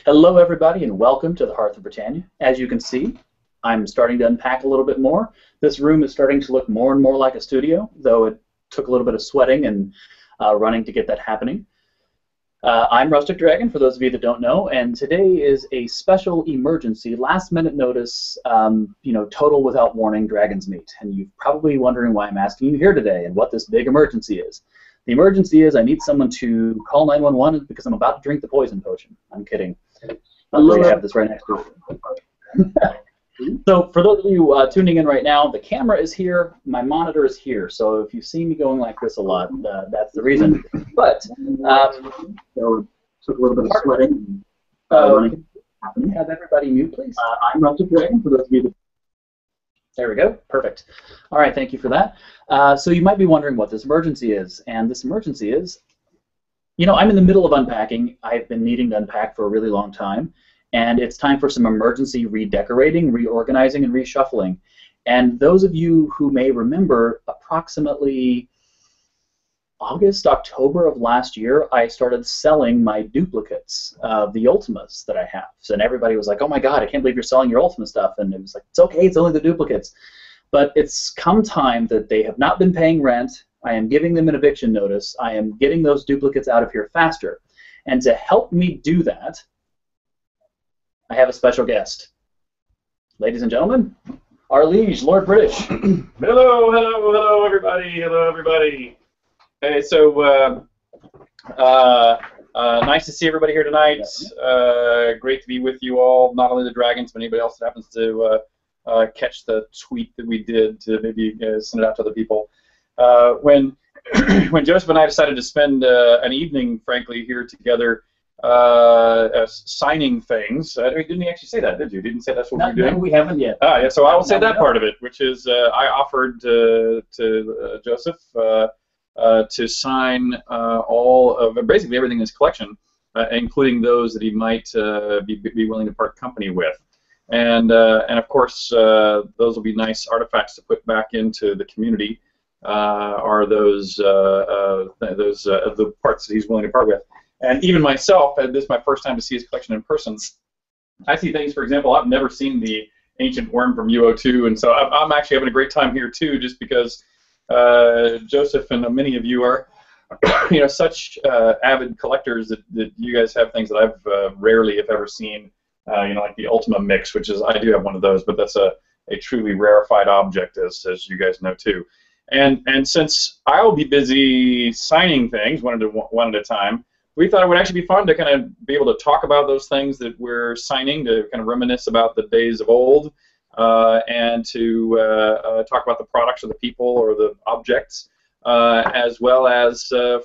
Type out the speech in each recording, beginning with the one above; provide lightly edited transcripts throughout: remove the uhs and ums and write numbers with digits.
Hello, everybody, and welcome to the Hearth of Britannia. As you can see, I'm starting to unpack a little bit more. This room is starting to look more and more like a studio, though it took a little bit of sweating and running to get that happening. I'm Rustic Dragon, for those of you that don't know, and today is a special emergency, last-minute notice, total without warning Dragonsmeet. And you're probably wondering why I'm asking you here today and what this big emergency is. The emergency is I need someone to call 911 because I'm about to drink the poison potion. I'm kidding. Luckily, I have this right next to it. So for those of you tuning in right now, the camera is here, my monitor is here. So if you see me going like this a lot, that's the reason. But so took a little bit of sweating. Have everybody mute, please. I'm Rustic Dragon, for those of you that... There we go. Perfect. All right, thank you for that. So you might be wondering what this emergency is, and this emergency is, I'm in the middle of unpacking. I've been needing to unpack for a really long time, and it's time for some emergency redecorating, reorganizing, and reshuffling. And those of you who may remember, approximately August, October of last year, I started selling my duplicates of the Ultimas that I have. And everybody was like, oh my God, I can't believe you're selling your Ultima stuff. And it was like, it's okay, it's only the duplicates. But it's come time that they have not been paying rent. I am giving them an eviction notice. I am getting those duplicates out of here faster. And to help me do that, I have a special guest. Ladies and gentlemen, our liege, Lord British. Hello, everybody. Hello, everybody. Hey, so nice to see everybody here tonight. Great to be with you all, not only the Dragons, but anybody else that happens to catch the tweet that we did to maybe send it out to other people. When Joseph and I decided to spend an evening, frankly, here together signing things, didn't he actually say that, did you? Didn't say that's what we're doing? No, we haven't yet. Yeah, so I will say that part of it, which is I offered to Joseph to sign all of basically everything in his collection, including those that he might be willing to part company with, and of course those will be nice artifacts to put back into the community. Are those the parts that he's willing to part with, and even myself, this is my first time to see his collection in person. I see things, for example, I've never seen the ancient worm from UO2, and so I'm actually having a great time here too, just because. Joseph and many of you are, such avid collectors that you guys have things that I've rarely, if ever, seen. Like the Ultima mix, which is I do have one of those, but that's a truly rarefied object, as you guys know too. And since I'll be busy signing things one at a time, we thought it would actually be fun to kind of be able to talk about those things that we're signing, to kind of reminisce about the days of old. And to talk about the products or the people or the objects, as well as to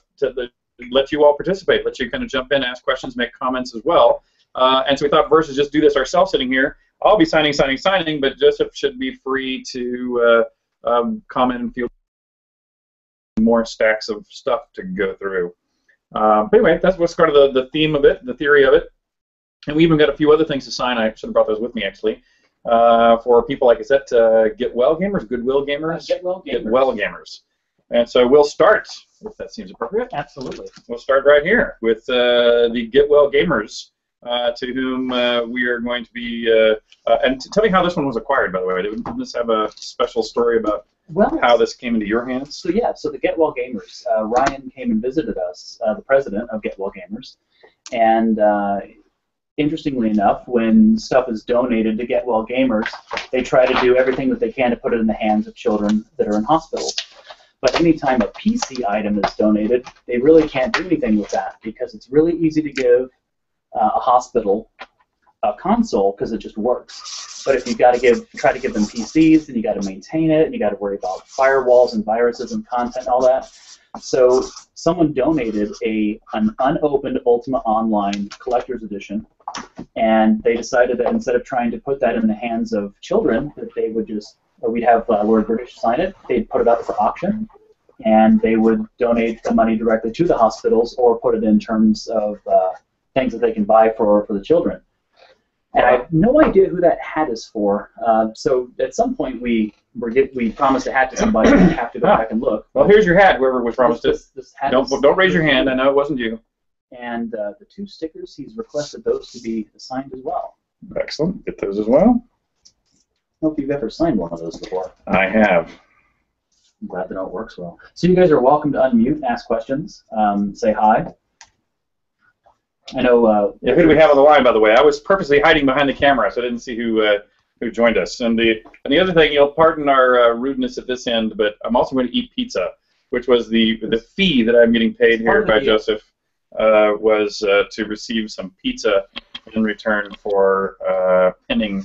let you all participate, let you kind of jump in, ask questions, make comments as well. And so we thought versus just do this ourselves sitting here, I'll be signing, but Joseph should be free to comment and feel more stacks of stuff to go through. But anyway, that's what's kind of the theme of it, the theory of it. And we even got a few other things to sign. I should have brought those with me, actually. For people, like I said, Get Well Gamers, Goodwill Gamers, Get Well Gamers. Get Well Gamers. And so we'll start, if that seems appropriate. Absolutely. We'll start right here with the Get Well Gamers, to whom we are going to be, and tell me how this one was acquired, by the way. Didn't this have a special story about how this came into your hands? So yeah, so the Get Well Gamers, Ryan came and visited us, the president of Get Well Gamers, and interestingly enough, when stuff is donated to Get Well Gamers, they try to do everything that they can to put it in the hands of children that are in hospitals. But anytime a PC item is donated, they really can't do anything with that because it's really easy to give a hospital a console because it just works. But if you've got to try to give them PCs, then you got to maintain it, and you got to worry about firewalls and viruses and content and all that. So someone donated an unopened Ultima Online Collector's Edition, and they decided that instead of trying to put that in the hands of children, that they would just, or we'd have Lord British sign it, they'd put it up for auction, and they would donate the money directly to the hospitals or put it in terms of things that they can buy for the children. And I have no idea who that hat is for. So at some point we promised a hat to somebody, and we have to go back and look. Well, here's your hat, whoever was promised it. This hat Don't raise your hand. I know it wasn't you. and the 2 stickers, he's requested those to be assigned as well. Excellent. Get those as well. Hope you've ever signed one of those before. I have. I'm glad to know it works well. So you guys are welcome to unmute, ask questions, say hi. I know. Yeah, who do we have on the line, by the way? I was purposely hiding behind the camera, so I didn't see who joined us. And the other thing, you'll pardon our rudeness at this end, but I'm also going to eat pizza, which was the fee that I'm getting paid here by Joseph, was to receive some pizza in return for penning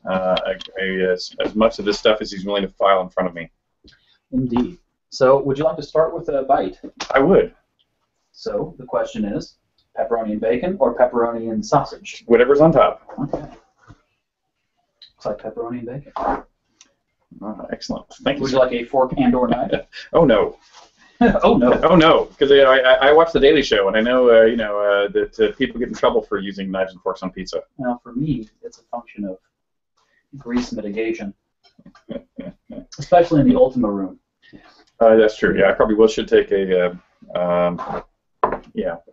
as much of this stuff as he's willing to file in front of me. Indeed. So would you like to start with a bite? I would. So the question is, pepperoni and bacon or pepperoni and sausage? Whatever's on top. Okay. Looks like pepperoni and bacon. Excellent. Thank you. Would you like a fork and or knife? Oh, no. Oh, no. Oh, no. Because I watch The Daily Show, and I know that people get in trouble for using knives and forks on pizza. Now, for me, it's a function of grease mitigation, especially in the Ultima room. That's true. Yeah, I probably should take a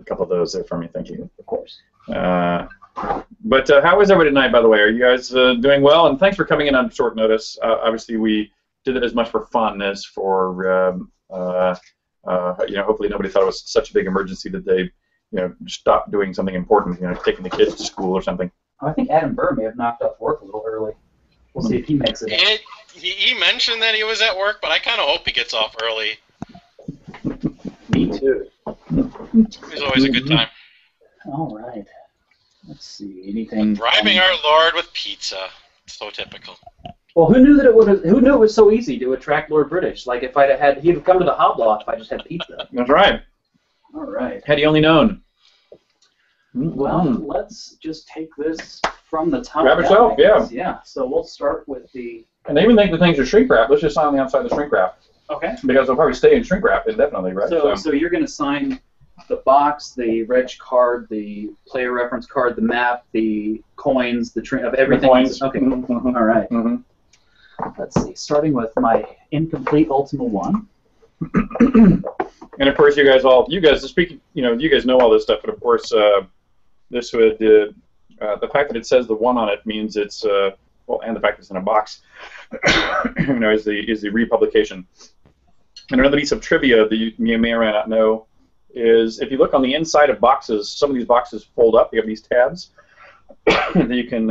couple of those there for me. Thank you. Of course. But how is everybody tonight, by the way? Are you guys doing well? And thanks for coming in on short notice. Obviously, we did it as much for fun as for, hopefully nobody thought it was such a big emergency that they, stopped doing something important, taking the kids to school or something. I think Adam Burr may have knocked off work a little early. We'll see if he makes it. He mentioned that he was at work, but I kind of hope he gets off early. Me too. It's always a good time. All right. Let's see. Anything? Bribing our Lord with pizza. So typical. Well, who knew that it would? Who knew it was so easy to attract Lord British? Like if I'd have had, he'd have come to the Hoblock if I just had pizza. That's right. All right. Had he only known. Well, let's just take this from the top. Grab yourself, yeah. Yeah. So we'll start with the. And I even think the things are shrink wrap. Let's just sign on the outside of the shrink wrap. Okay. Because they'll probably stay in shrink wrap indefinitely, right? So you're going to sign the box, the reg card, the player reference card, the map, the coins, of everything. The coins. Okay. Mm-hmm. All right. Mm-hmm. Let's see. Starting with my incomplete Ultima 1. And of course, you guys know all this stuff, but of course, this would the fact that it says the 1 on it means it's and the fact it's in a box, is the republication. And another piece of trivia that you may or may not know is if you look on the inside of boxes, some of these boxes fold up. You have these tabs that you can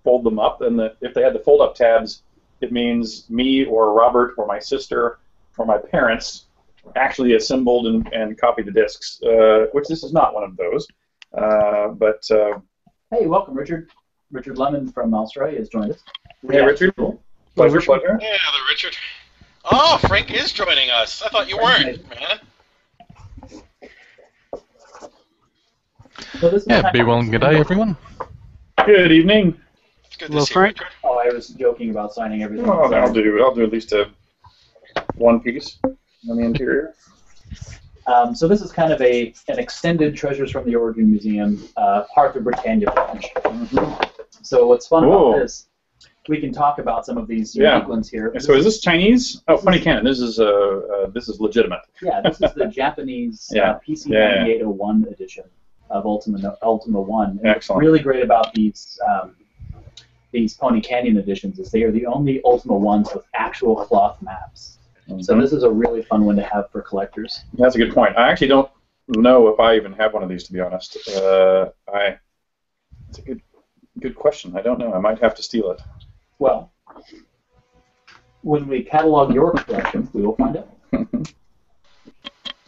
fold them up, and if they had the fold-up tabs, it means me or Robert or my sister or my parents actually assembled and copied the discs, which this is not one of those. Hey, welcome, Richard. Richard Lemon from Australia has joined us. Hey, Richard. Pleasure. Yeah, the Richard. Oh, Frank is joining us. I thought you weren't, man. So be well and good day, everyone. Good evening. It's good to see you, Richard. Oh, I was joking about signing everything. Oh, I'll do at least one piece on the interior. So this is kind of an extended Treasures from the Origin Museum Hearth of Britannia pledge. Mm-hmm. So what's fun about this, we can talk about some of these unique ones here. So is this Chinese? Oh, funny cannon. This is legitimate. Yeah, this is the Japanese PC 9801 edition of Ultima 1. And Excellent. what's really great about these Pony Canyon editions is they are the only Ultima 1s with actual cloth maps. Mm-hmm. So this is a really fun one to have for collectors. That's a good point. I actually don't know if I even have one of these, to be honest. It's a good question. I don't know. I might have to steal it. Well, when we catalog your collection, we will find out.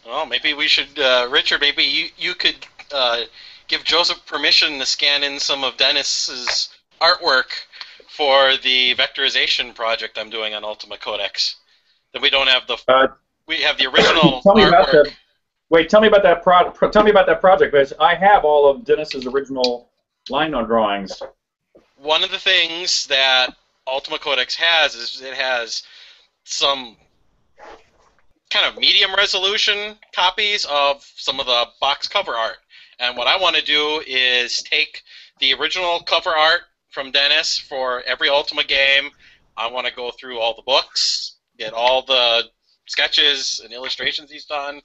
Well, maybe we should, Richard, maybe you could give Joseph permission to scan in some of Dennis's artwork for the vectorization project I'm doing on Ultima Codex. Then we don't have we have the original artwork. Tell me about that project, because I have all of Dennis's original line art drawings. One of the things that Ultima Codex has is it has some kind of medium resolution copies of some of the box cover art. And what I want to do is take the original cover art from Dennis for every Ultima game. I want to go through all the books, get all the sketches and illustrations he's done,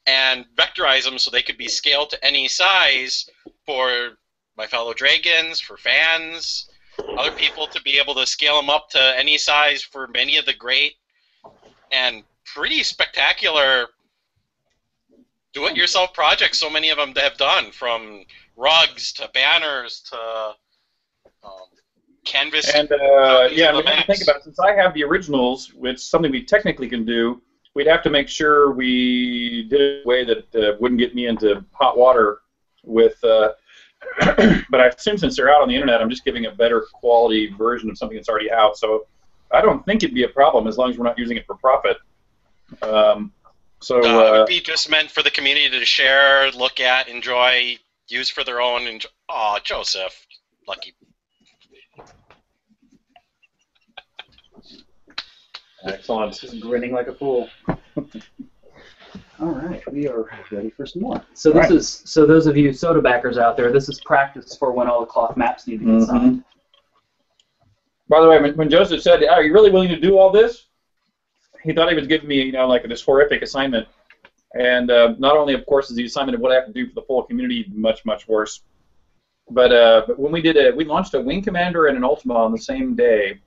and vectorize them so they could be scaled to any size for my fellow dragons, for fans, other people to be able to scale them up to any size for many of the great and pretty spectacular do-it-yourself projects so many of them have done, from rugs to banners to canvas. And yeah, we have to think about it. Since I have the originals, which is something we technically can do, we'd have to make sure we did it in a way that wouldn't get me into hot water with. But I assume since they're out on the internet, I'm just giving a better quality version of something that's already out. So I don't think it'd be a problem as long as we're not using it for profit. It would be just meant for the community to share, look at, enjoy, use for their own. Oh, Joseph, lucky. Excellent. Just grinning like a fool. All right, we are ready for some more. So this is those of you soda backers out there, this is practice for when all the cloth maps need to get signed. By the way, when Joseph said, "Are you really willing to do all this?" he thought he was giving me, like this horrific assignment. And not only, of course, is the assignment of what I have to do for the full community much, much worse, but when we launched a Wing Commander and an Ultima on the same day,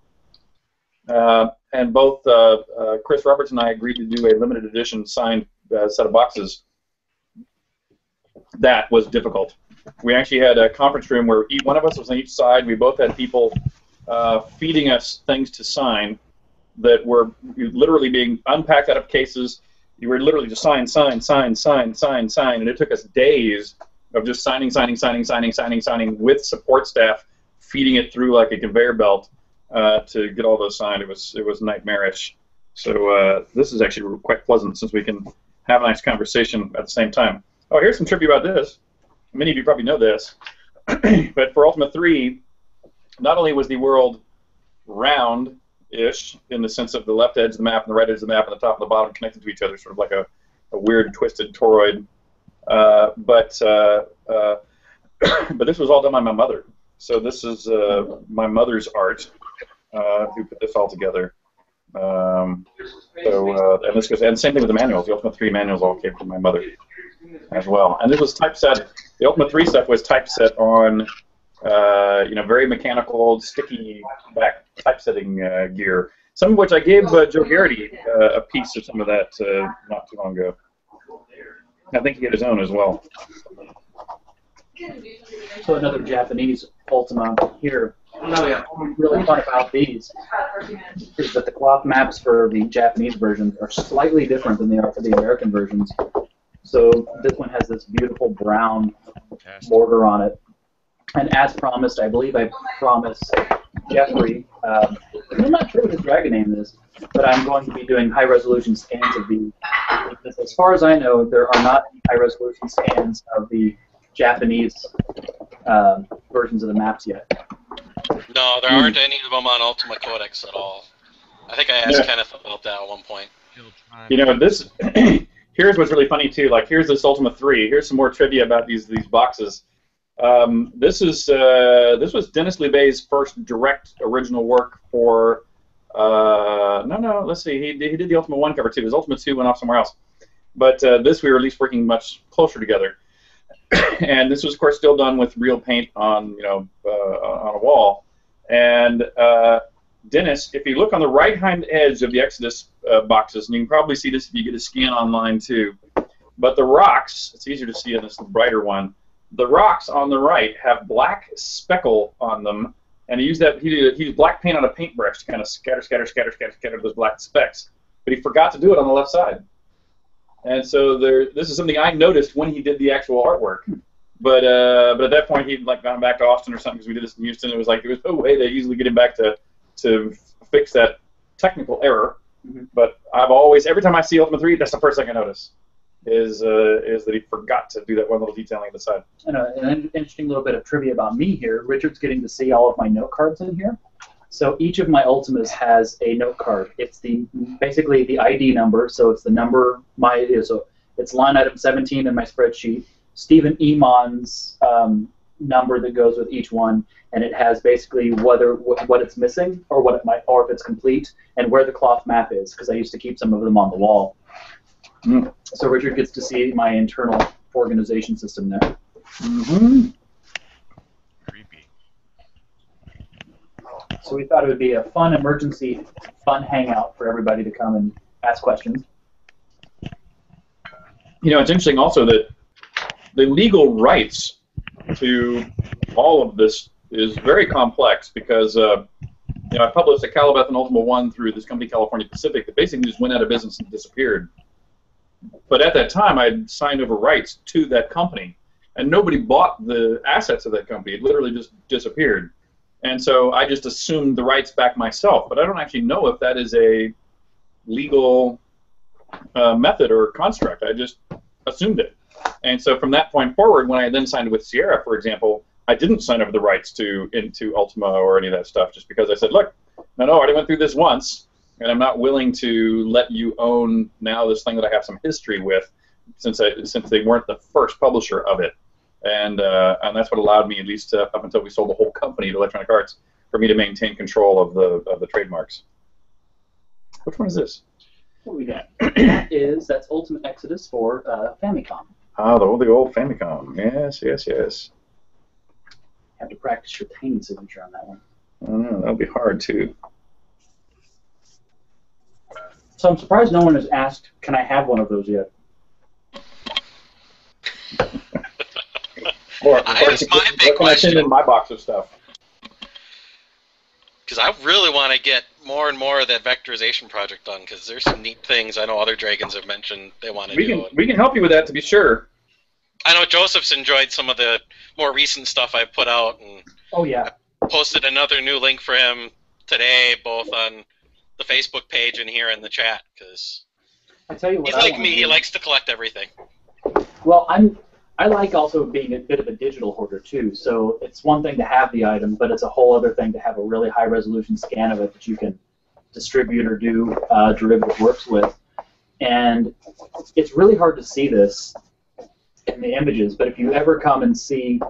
and both Chris Roberts and I agreed to do a limited edition signed set of boxes. That was difficult. We actually had a conference room where one of us was on each side. We both had people feeding us things to sign that were literally being unpacked out of cases. You were literally just sign, and it took us days of just signing with support staff, feeding it through like a conveyor belt to get all those signed. It was nightmarish. So this is actually quite pleasant since we can have a nice conversation at the same time. Oh, here's some trivia about this. Many of you probably know this, but for Ultima 3, not only was the world round-ish in the sense of the left edge of the map and the right edge of the map and the top and the bottom connected to each other, sort of like a weird twisted toroid, but this was all done by my mother. So this is my mother's art, who put this all together. And this goes, and same thing with the manuals. The Ultima 3 manuals all came from my mother as well. And this was typeset. The Ultima 3 stuff was typeset on, very mechanical, sticky back typesetting gear. Some of which I gave Joe Garrity a piece of some of that not too long ago. I think he had his own as well. So another Japanese Ultima here. What's really fun about these is that the cloth maps for the Japanese versions are slightly different than they are for the American versions. So this one has this beautiful brown border on it. And as promised, I believe I promised Jeffrey, I'm not sure what his dragon name is, but I'm going to be doing high-resolution scans of these. Because as far as I know, there are not any high-resolution scans of the Japanese versions of the maps yet. No, there aren't any of them on Ultima Codex at all. I think I asked Kenneth about that at one point. This here's what's really funny too. Like, here's this Ultima 3. Here's some more trivia about these boxes. This was Dennis Lubez's first direct original work for. Let's see. He did the Ultima 1 cover too. His Ultima 2 went off somewhere else, but this we were at least working much closer together. And this was, of course, still done with real paint on on a wall. And Dennis, if you look on the right-hand edge of the Exodus boxes, and you can probably see this if you get a scan online too, but the rocks, it's easier to see on this brighter one, the rocks on the right have black speckle on them, and he used black paint on a paintbrush to kind of scatter those black specks. But he forgot to do it on the left side. And so this is something I noticed when he did the actual artwork. But at that point, he'd gone back to Austin or something because we did this in Houston. It was there was no way they'd easily get him back to fix that technical error. Mm-hmm. But I've always, every time I see Ultima 3, that's the first thing I notice is that he forgot to do that one little detailing at the side. And an interesting little bit of trivia about me here. Richard's getting to see all of my note cards in here. So each of my Ultimas has a note card. It's basically the ID number, so it's the number, so it's line item 17 in my spreadsheet, Stephen Emon's number that goes with each one, and it has basically what it's missing, or if it's complete, and where the cloth map is, because I used to keep some of them on the wall. Mm. So Richard gets to see my internal organization system there. Mm-hmm. Creepy. So we thought it would be a fun emergency, fun hangout for everybody to come and ask questions. You know, it's interesting also that the legal rights to all of this is very complex because, you know, I published a Calibeth and Ultima 1 through this company, California Pacific, that basically just went out of business and disappeared. But at that time, I'd signed over rights to that company, and nobody bought the assets of that company. It literally just disappeared. And so I just assumed the rights back myself, but I don't actually know if that is a legal method or construct. I just assumed it. And so from that point forward, when I then signed with Sierra, for example, I didn't sign over the rights into Ultima or any of that stuff just because I said, look, no, I already went through this once, and I'm not willing to let you own now this thing that I have some history with since they weren't the first publisher of it. And that's what allowed me, at least up until we sold the whole company to Electronic Arts, for me to maintain control of the trademarks. Which one is this? What do we got? That's Ultimate Exodus for Famicom. Ah, the old Famicom. Yes. Have to practice your tiny signature on that one. I don't know, that'll be hard too. So I'm surprised no one has asked, can I have one of those yet? That's my big question. In my box of stuff. Because I really want to get more and more of that vectorization project done, because there's some neat things I know other Dragons have mentioned they want to do. We can help you with that, to be sure. I know Joseph's enjoyed some of the more recent stuff I've put out, and Oh, yeah. I posted another new link for him today, both on the Facebook page and here in the chat, because I tell you what, he's I like wanna me, do. he likes to collect everything. Well, I like also being a bit of a digital hoarder too. So it's one thing to have the item, but it's a whole other thing to have a really high resolution scan of it that you can distribute or do derivative works with. And it's really hard to see this in the images, but if you ever come and see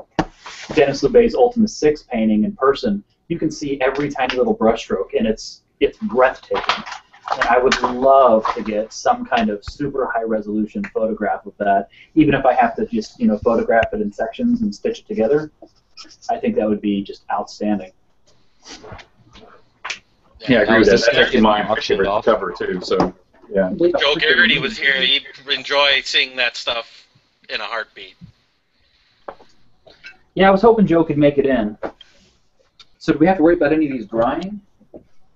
Dennis LeBay's Ultima 6 painting in person, you can see every tiny little brushstroke, and it's breathtaking. And I would love to get some kind of super high resolution photograph of that, even if I have to just photograph it in sections and stitch it together. I think that would be just outstanding. Yeah, I agree with that. That's actually my auctioned favorite off. cover too. So yeah. Joe Garrity was here, he'd enjoy seeing that stuff in a heartbeat. Yeah, I was hoping Joe could make it in. So do we have to worry about any of these drying?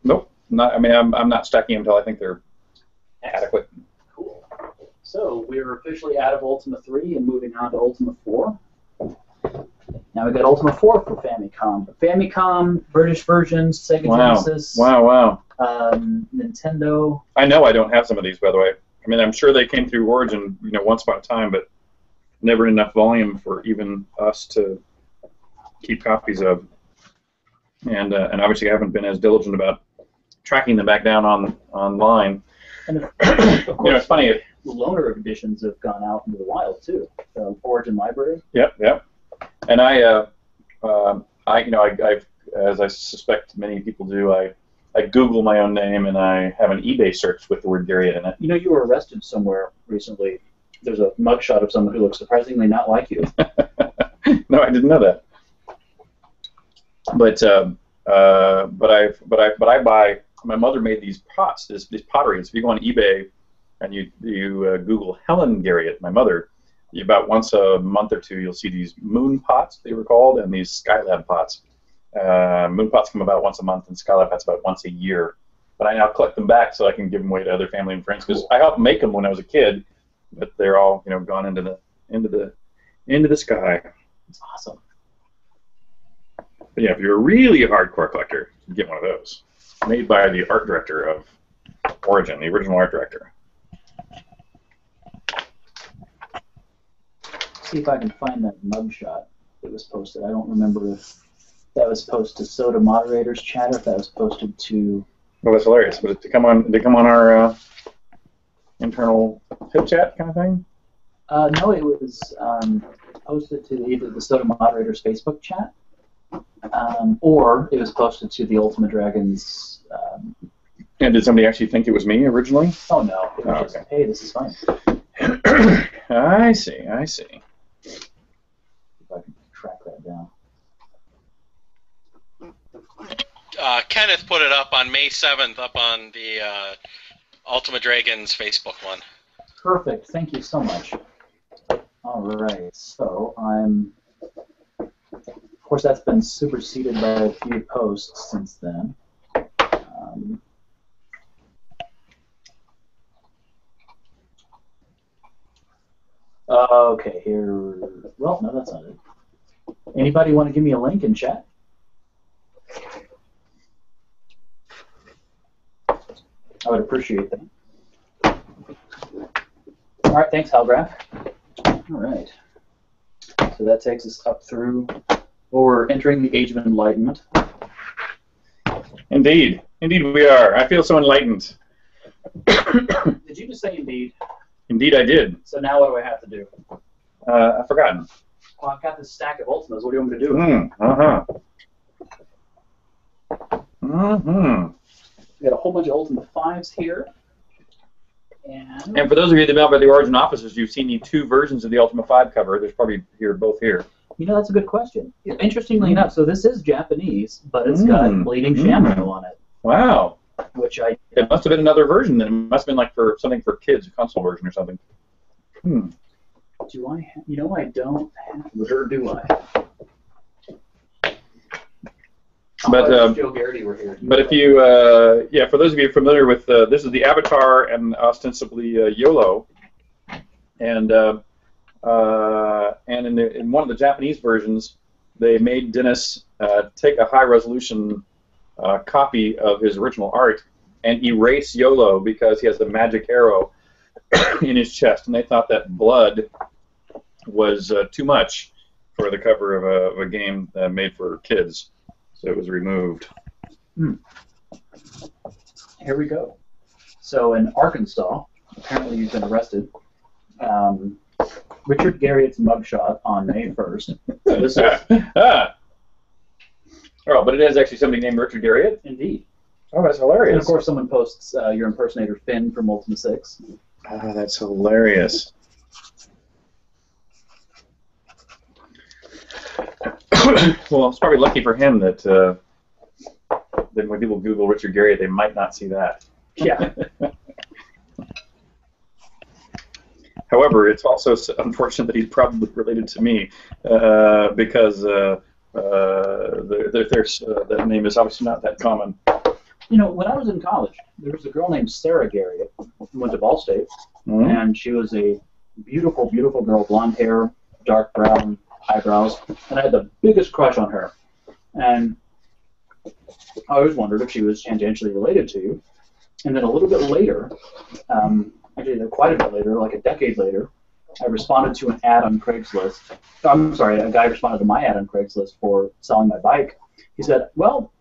Nope. Not. I mean, I'm not stacking them until I think they're adequate. Cool. So we're officially out of Ultima 3 and moving on to Ultima 4. Now we got Ultima 4 for Famicom. Famicom, British versions, Sega Genesis, Wow. Nintendo. I know I don't have some of these, by the way. I mean, I'm sure they came through Origin, once upon a time, but never enough volume for even us to keep copies of. And obviously I haven't been as diligent about tracking them back down online. And of course, It's funny. the loaner editions have gone out into the wild too. The Origin library. Yep. And I've, as I suspect many people do, I Google my own name and I have an eBay search with the word Garriott in it. You were arrested somewhere recently. There's a mugshot of someone who looks surprisingly not like you. No, I didn't know that. But I buy. My mother made these pots, these potteries. If you go on eBay and you Google Helen Garriott, my mother, about once a month or two you'll see these moon pots, they were called, and these Skylab pots. Moon pots come about once a month, and Skylab pots about once a year. But I now collect them back so I can give them away to other family and friends because I helped make them when I was a kid, but they're all gone into the sky. It's awesome. But yeah, if you're really a hardcore collector, you get one of those. Made by the art director of Origin, the original art director. See if I can find that mugshot that was posted. I don't remember if that was posted to Soda Moderator's chat or if that was posted to... Well, that's hilarious. Was it to come on our internal hip chat kind of thing? No, it was posted to either the Soda Moderator's Facebook chat or it was posted to the Ultima Dragons... And did somebody actually think it was me originally? Oh, no. It was Oh, just, okay. hey, this is fun. I see. I see. If I can track that down. Kenneth put it up on May 7th up on the Ultima Dragons Facebook one. Perfect. Thank you so much. All right. So I'm. Of course, that's been superseded by a few posts since then. Okay, here. Well, no, that's not it. Anybody want to give me a link in chat? I would appreciate that. All right, thanks, Halgraf. All right. So that takes us up through. Well, we're entering the Age of Enlightenment. Indeed. Indeed we are. I feel so enlightened. Did you just say indeed? Indeed I did. So now what do I have to do? I've forgotten. Well, I've got this stack of Ultimas. What do you want me to do? We got a whole bunch of Ultima 5s here. And for those of you that know about the Origin Officers, you've seen the 2 versions of the Ultima 5 cover. There's probably both here. You know, that's a good question. Interestingly enough, so this is Japanese, but it's got Bleeding Shamrow on it. Wow. Which I... It must have been another version then. It must have been like for something for kids, a console version or something. Do I have... You know, I don't have... Or do I? But Joe Garrity were here. But if you, yeah, for those of you familiar with, this is the Avatar and ostensibly YOLO, and in one of the Japanese versions, they made Dennis take a high-resolution copy of his original art and erase YOLO because he has a magic arrow in his chest, and they thought that blood was too much for the cover of a game made for kids. So it was removed. Here we go. So in Arkansas, apparently he's been arrested. Richard Garriott's mugshot on May 1st. So this is Oh, but it is actually somebody named Richard Garriott? Indeed. Oh, that's hilarious. And of course someone posts your impersonator Finn from Ultima 6. Oh, that's hilarious. Well, it's probably lucky for him that when people Google Richard Garriott, they might not see that. Yeah. However, it's also unfortunate that he's probably related to me because that name is obviously not that common. You know, when I was in college, there was a girl named Sarah Garriott who went to Ball State, and she was a beautiful, beautiful girl, blonde hair, dark brown eyebrows, and I had the biggest crush on her. And I always wondered if she was tangentially related to you. And then a little bit later, actually quite a bit later, like a decade later, I responded to an ad on Craigslist. I'm sorry, a guy responded to my ad on Craigslist for selling my bike. He said, well,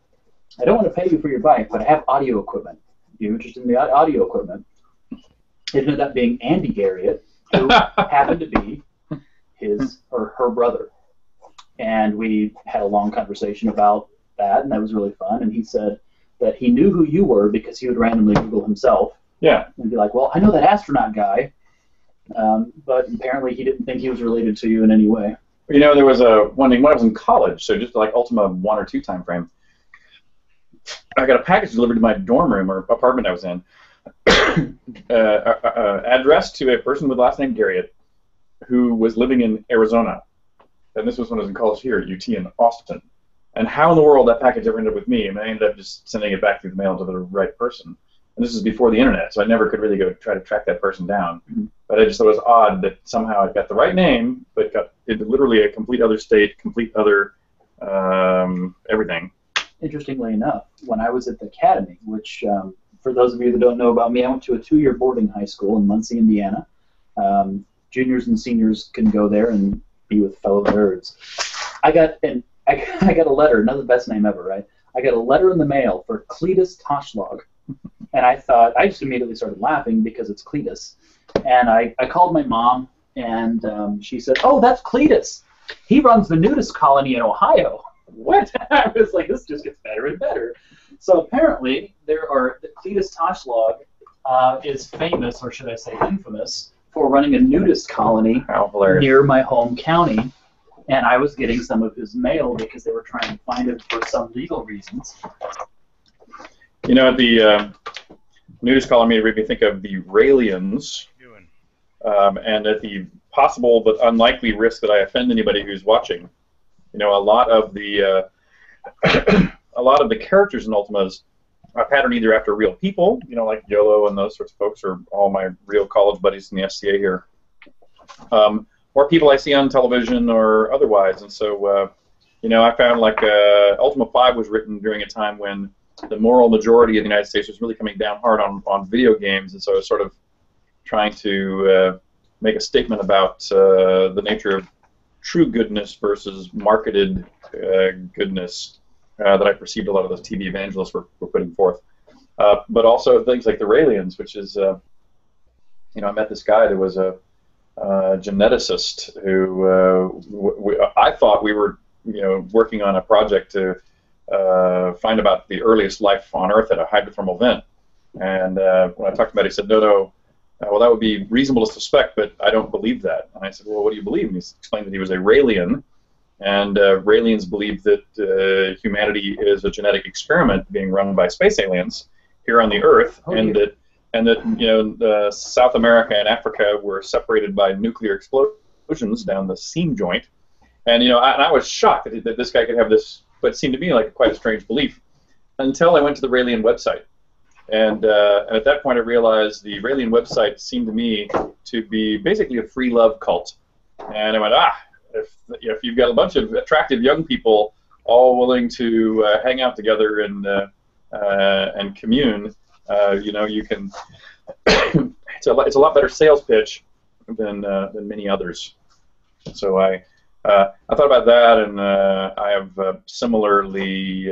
I don't want to pay you for your bike, but I have audio equipment. Are you interested in the audio equipment? It ended up being Andy Garriott, who happened to be his or her brother. And we had a long conversation about that, and that was really fun. And he said that he knew who you were because he would randomly Google himself. Yeah. And be like, well, I know that astronaut guy, but apparently he didn't think he was related to you in any way. You know, there was one thing when I was in college, so just like Ultima 1 or 2 time frame, I got a package delivered to my dorm room or apartment I was in, addressed to a person with the last name Garriott, who was living in Arizona. And this was when I was in college here at UT in Austin. And how in the world that package ever ended up with me? And I ended up just sending it back through the mail to the right person. And this is before the internet, so I never could really go try to track that person down. But I just thought it was odd that somehow it got the right name, but got literally a complete other state, complete other everything. Interestingly enough, when I was at the academy, which for those of you that don't know about me, I went to a 2-year boarding high school in Muncie, Indiana. Juniors and seniors can go there and be with fellow nerds. I got a letter, another best name ever, right? I got a letter in the mail for Cletus Toshlog. And I just immediately started laughing because it's Cletus. And I called my mom, and she said, oh, that's Cletus. He runs the nudist colony in Ohio. What? I was like, this just gets better and better. So apparently, the Cletus Toshlog is famous, or should I say infamous, for running a nudist colony How hilarious. near my home county, and I was getting some of his mail because they were trying to find it for some legal reasons. You know, the nudist colony made me think of the Raelians, and at the possible but unlikely risk that I offend anybody who's watching. You know, a lot of the characters in Ultimas are patterned either after real people, you know, like YOLO and those sorts of folks, or all my real college buddies in the SCA here, or people I see on television or otherwise. And so, you know, I found like Ultima 5 was written during a time when the moral majority of the United States was really coming down hard on video games, and so I was sort of trying to make a statement about the nature of true goodness versus marketed goodness that I perceived a lot of those TV evangelists were putting forth. But also things like the Raelians, which is, you know, I met this guy that was a geneticist who I thought we were, you know, working on a project to find about the earliest life on Earth at a hydrothermal vent. And when I talked about it, he said, no, well, that would be reasonable to suspect, but I don't believe that. And I said, well, what do you believe? And he explained that he was a Raelian, and Raelians believe that humanity is a genetic experiment being run by space aliens here on the Earth, and that you know, South America and Africa were separated by nuclear explosions down the seam joint. And you know, I was shocked that this guy could have this, what seemed to me like quite a strange belief, until I went to the Raelian website. And at that point, I realized the Raelian website seemed to me to be basically a free love cult. And I went, if you've got a bunch of attractive young people all willing to hang out together and commune, you know, you can. it's a lot better sales pitch than many others. So I thought about that, and I have similarly.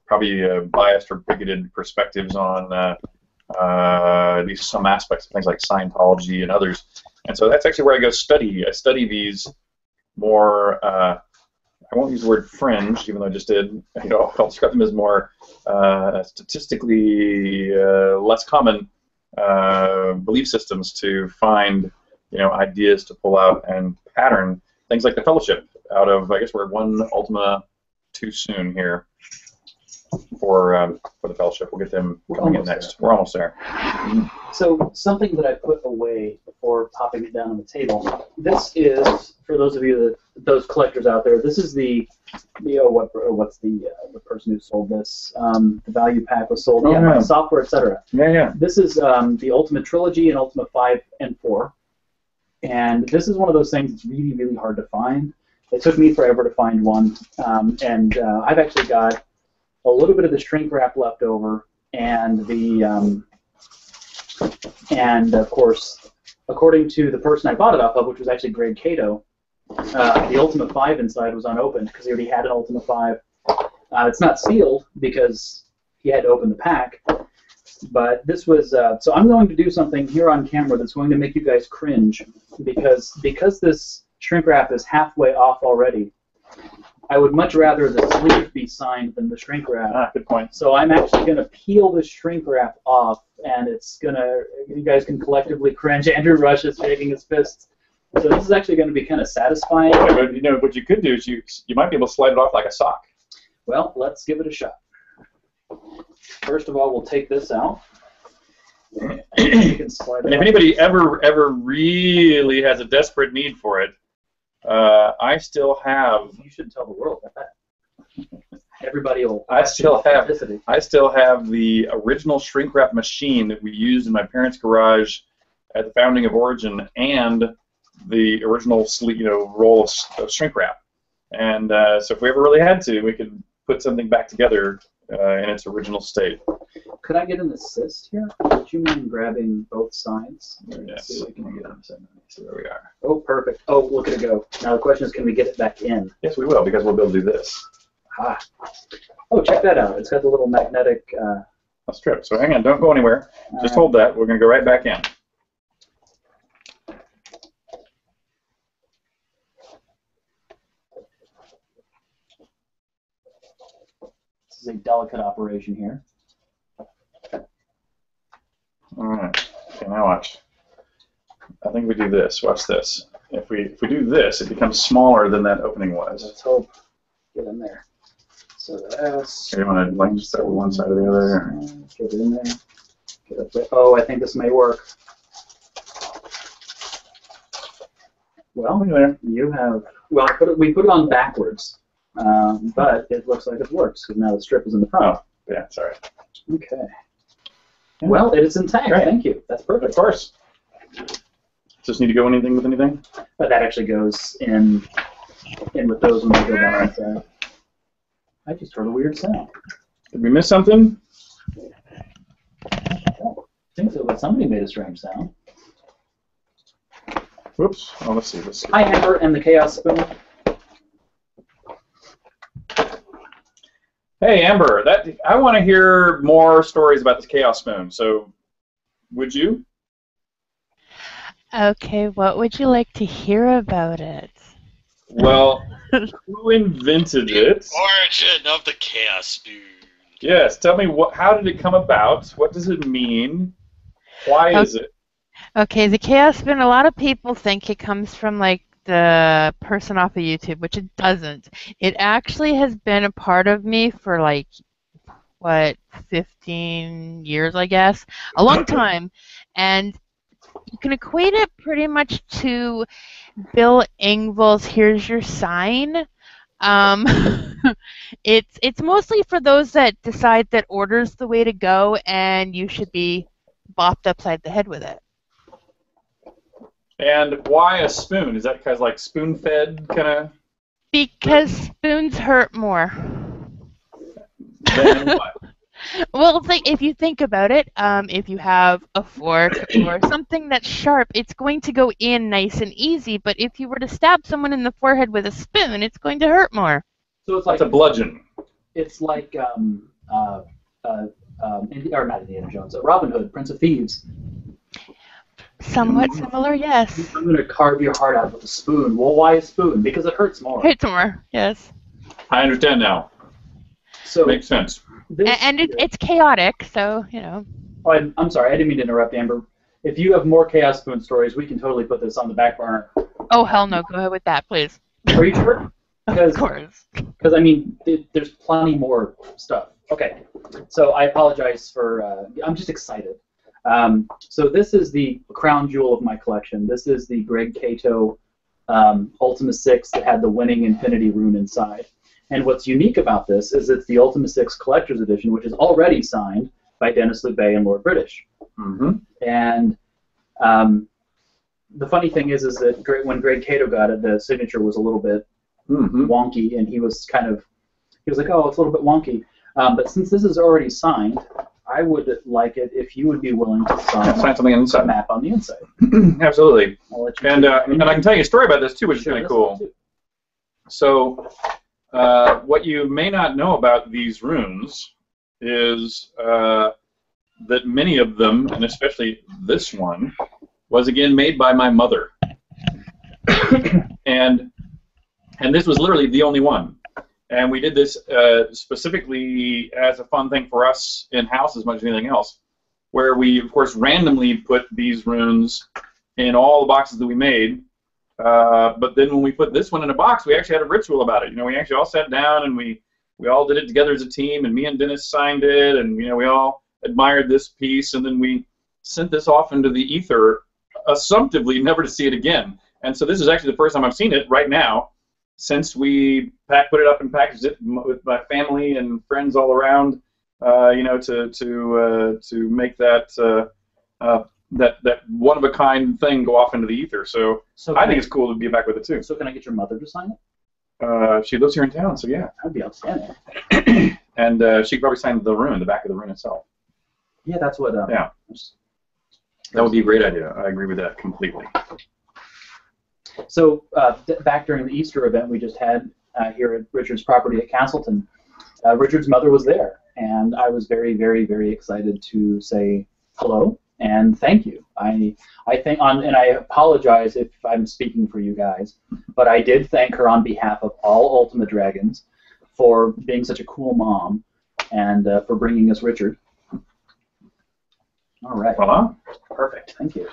Probably biased or bigoted perspectives on at least some aspects of things like Scientology and others. And so that's actually where I go study. I study these more, I won't use the word fringe, even though I just did. You know, I'll describe them as more statistically less common belief systems to find, you know, ideas to pull out and pattern things like the Fellowship out of, I guess we're one Ultima too soon here. For the Fellowship. We'll get them coming in next. We're almost there. So something that I put away before popping it down on the table. This is, for those of you those collectors out there, this is what's the person who sold this? The value pack was sold. My software, etc. Yeah. This is the Ultimate Trilogy and Ultima 5 and 4, and this is one of those things that's really, really hard to find. It took me forever to find one, and I've actually got a little bit of the shrink wrap left over, and and of course, according to the person I bought it off of, which was actually Greg Cato, the Ultima 5 inside was unopened because he already had an Ultima 5. It's not sealed because he had to open the pack, but this was, so I'm going to do something here on camera that's going to make you guys cringe, because this shrink wrap is halfway off already. I would much rather the sleeve be signed than the shrink wrap. Good point. So I'm actually going to peel the shrink wrap off, and it's going to, you guys can collectively cringe. Andrew Rush is shaking his fists. So this is actually going to be kind of satisfying. Yeah, but you know, what you could do is you might be able to slide it off like a sock. Well, let's give it a shot. First of all, we'll take this out. You can slide it And if off. anybody ever really has a desperate need for it, I still have. You should tell the world that. Everybody will. I still have the original shrink wrap machine that we used in my parents' garage at the founding of Origin, and the original roll of shrink wrap. And so if we ever really had to, we could put something back together in its original state. Could I get an assist here? Would you mind grabbing both sides? Yes. See if we can get them. See where we are. Oh, perfect. Oh, look at it go. Now the question is, can we get it back in? Yes, we will, because we'll be able to do this. Ah. Oh, check that out. It's got the little magnetic... strip. So hang on, don't go anywhere. Just right. hold that. We're going to go right back in. This is a delicate operation here. All right. Okay, now watch. I think we do this. Watch this. If we do this, it becomes smaller than that opening was. Let's hope. Get in there. So that's. You want to like start with one side or the other? Or? Get it in there. Get up there. Oh, I think this may work. Well, you have. Well, we put it on backwards, but it looks like it works because now the strip is in the front. Oh, yeah, sorry. Okay. Yeah. Well, it is intact. Great. Thank you. That's perfect. Of course. Just need to go anything with anything? But that actually goes in with those when they go down inside. I just heard a weird sound. Did we miss something? I don't think so, but somebody made a strange sound. Whoops. Oh, let's see. Hi, Amber and the Chaos Spoon. Hey, Amber. I want to hear more stories about this Chaos Spoon. So, would you? Okay, what would you like to hear about it? Well, who invented it? Origin of the Chaos Spoon. Yes, tell me how did it come about? What does it mean? Why is it? Okay, the Chaos Spoon, a lot of people think it comes from like the person off of YouTube, which it doesn't. It actually has been a part of me for like, 15 years, I guess? A long time. And you can equate it pretty much to Bill Engvall's "Here's Your Sign." It's mostly for those that decide that order's the way to go and you should be bopped upside the head with it. And why a spoon? Is that because like spoon-fed kind of? Because spoons hurt more. Than what? Well, it's like if you think about it, if you have a fork or something that's sharp, it's going to go in nice and easy. But if you were to stab someone in the forehead with a spoon, it's going to hurt more. So it's like a bludgeon. It's like or not Indiana Jones, Robin Hood, Prince of Thieves. Somewhat similar, yes. I'm going to carve your heart out with a spoon. Well, why a spoon? Because it hurts more. Hurts more, yes. I understand now. So makes sense. And it's chaotic, so, you know. Oh, I'm sorry, I didn't mean to interrupt, Amber. If you have more Chaos Spoon stories, we can totally put this on the back burner. Oh, hell no. Go ahead with that, please. Are you sure? Of course. Because, I mean, there's plenty more stuff. Okay. So I apologize for... I'm just excited. So this is the crown jewel of my collection. This is the Greg Cato Ultima 6 that had the winning Infinity Rune inside. And what's unique about this is it's the Ultima 6 Collector's Edition, which is already signed by Dennis Lubay and Lord British. Mm-hmm. And the funny thing is that when Greg Cato got it, the signature was a little bit wonky, and he was like, oh, it's a little bit wonky. But since this is already signed, I would like it if you would be willing to sign something on the inside. A map on the inside. Absolutely. And I and can tell you a story about this too, which is kind of cool. So, what you may not know about these runes is that many of them, and especially this one, was again made by my mother. and this was literally the only one. And we did this specifically as a fun thing for us in-house as much as anything else, where we, of course, randomly put these runes in all the boxes that we made. But then when we put this one in a box, we actually had a ritual about it. You know, we actually all sat down and we all did it together as a team, and me and Dennis signed it, and, you know, we all admired this piece, and then we sent this off into the ether, assumptively never to see it again. And so this is actually the first time I've seen it right now, since we put it up and packaged it with my family and friends all around, you know, to make that that one of a kind thing go off into the ether. So I think it's cool to be back with it too. So can I get your mother to sign it? She lives here in town, so yeah. That'd be outstanding. And she could probably sign the rune, the back of the rune itself. Yeah, that's what. Yeah. That would be a great idea. I agree with that completely. So back during the Easter event we just had here at Richard's property at Castleton, Richard's mother was there, and I was very, very, very excited to say hello and thank you. I think and I apologize if I'm speaking for you guys, but I did thank her on behalf of all Ultima Dragons for being such a cool mom and for bringing us Richard. All right. Voila. Perfect. Thank you.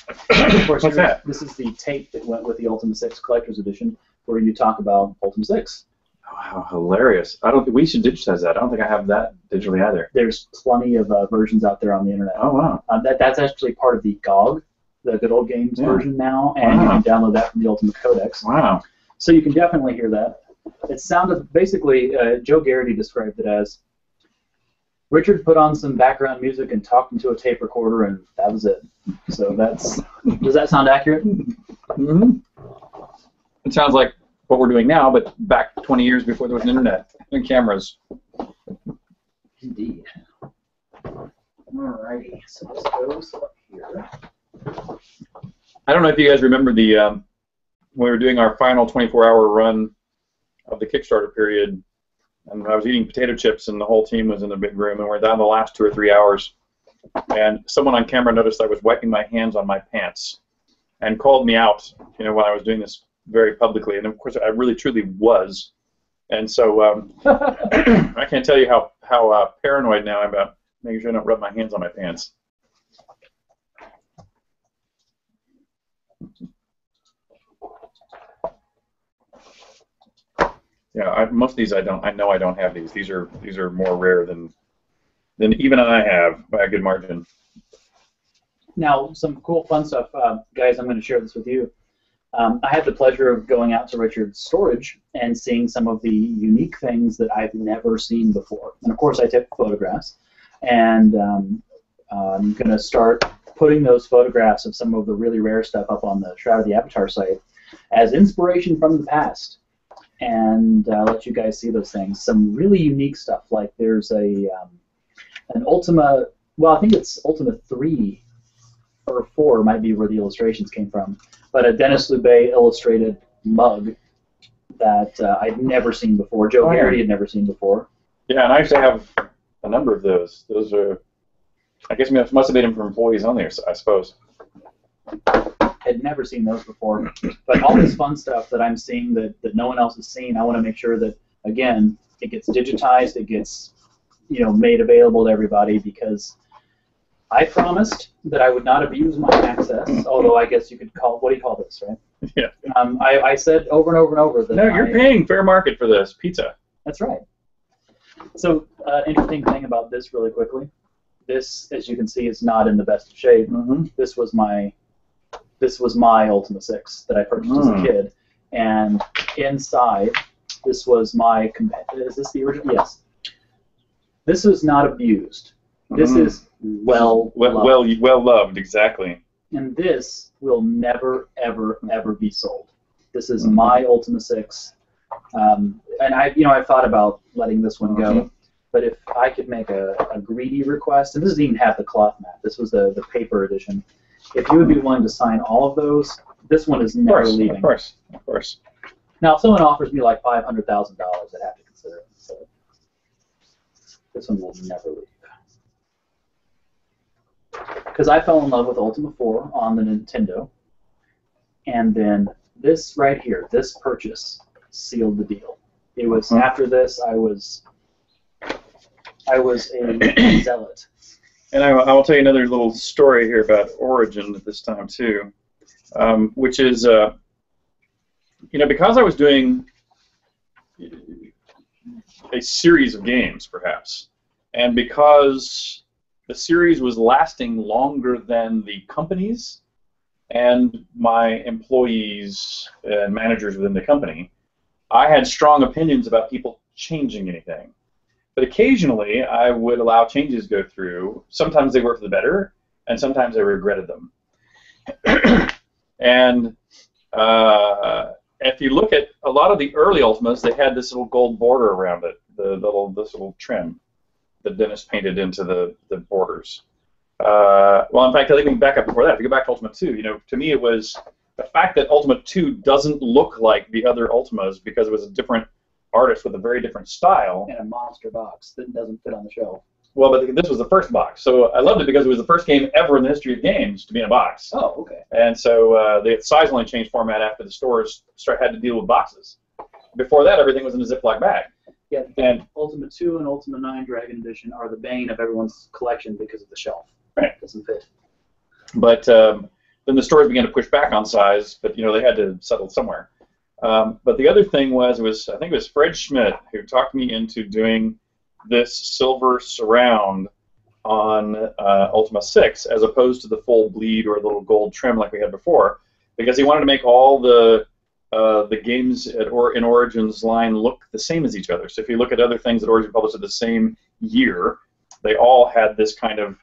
Of course, What's that? This is the tape that went with the Ultima 6 Collector's Edition, where you talk about Ultima 6. Oh, how hilarious. I don't think we should digitize that. I don't think I have that digitally either. There's plenty of versions out there on the internet. Oh, wow. That's actually part of the GOG, the Good Old Games Yeah. version now, and you Wow. can download that from the Ultima Codex. Wow. So you can definitely hear that. It sounded, basically, Joe Garrity described it as, Richard put on some background music and talked into a tape recorder, and that was it. So that's, does that sound accurate? Mm-hmm. It sounds like what we're doing now, but back 20 years before there was an internet and cameras. Indeed. Alrighty, so this goes up here. I don't know if you guys remember the when we were doing our final 24-hour run of the Kickstarter period, and I was eating potato chips, and the whole team was in the big room, and we're down the last 2 or 3 hours, and someone on camera noticed I was wiping my hands on my pants, and called me out, when I was doing this very publicly, and of course I really truly was, and so I can't tell you how paranoid now I'm about making sure I don't rub my hands on my pants. Yeah, most of these I know I don't have these. These are more rare than even I have by a good margin. Now, some cool, fun stuff, guys. I'm going to share this with you. I had the pleasure of going out to Richard's storage and seeing some of the unique things that I've never seen before. And of course, I took photographs, and I'm going to start putting those photographs of some of the really rare stuff up on the Shroud of the Avatar site as inspiration from the past, and let you guys see those things. Some really unique stuff, like there's an Ultima, well, I think it's Ultima 3 or 4 might be where the illustrations came from, but a Dennis Lubet illustrated mug that I'd never seen before. Joe Garrity had never seen before. Yeah, and I used to have a number of those. Those are, I guess, must have made them for employees only, I suppose. Had never seen those before, but all this fun stuff that I'm seeing that no one else has seen, I want to make sure that, again, it gets digitized, it gets made available to everybody, because I promised that I would not abuse my access, although I guess you could call, what do you call this, right? Yeah. I said over and over and over that no, you're paying fair market for this pizza. That's right. So, interesting thing about this really quickly, this, as you can see, is not in the best of shape. Mm-hmm. This was my Ultima 6 that I purchased as a kid, and inside, this was my, is this the original? Yes. This is not abused. This is well loved, exactly. And this will never, ever, ever be sold. This is my Ultima 6, and I've thought about letting this one go, but if I could make a greedy request, and this doesn't even have the cloth mat, this was the paper edition, if you would be willing to sign all of those, this one is never leaving. Of course. Now, if someone offers me like $500,000, I'd have to consider it. So this one will never leave. Because I fell in love with Ultima 4 on the Nintendo, and then this right here, this purchase, sealed the deal. It was after this, I was a zealot. And I will tell you another little story here about Origin at this time too, which is, because I was doing a series of games, perhaps, and because the series was lasting longer than the companies and my employees and managers within the company, I had strong opinions about people changing anything. But occasionally, I would allow changes to go through. Sometimes they were for the better, and sometimes I regretted them. And if you look at a lot of the early Ultimas, they had this little gold border around it, this little trim that Dennis painted into the borders. Well, in fact, I think we can back up before that. If you go back to Ultima 2, to me it was the fact that Ultima 2 doesn't look like the other Ultimas because it was a different artist with a very different style. And a monster box that doesn't fit on the shelf. Well, but this was the first box, so I loved it because it was the first game ever in the history of games to be in a box. Oh, okay. And so the size only changed format after the stores had to deal with boxes. Before that, everything was in a Ziploc bag. Yeah, and Ultima 2 and Ultima 9 Dragon Edition are the bane of everyone's collection because of the shelf. Right. Doesn't fit. But then the stores began to push back on size, but they had to settle somewhere. But the other thing was, I think it was Fred Schmidt who talked me into doing this silver surround on Ultima 6 as opposed to the full bleed or the little gold trim like we had before, because he wanted to make all the games in Origin's line look the same as each other. So if you look at other things that Origin published at the same year, they all had this kind of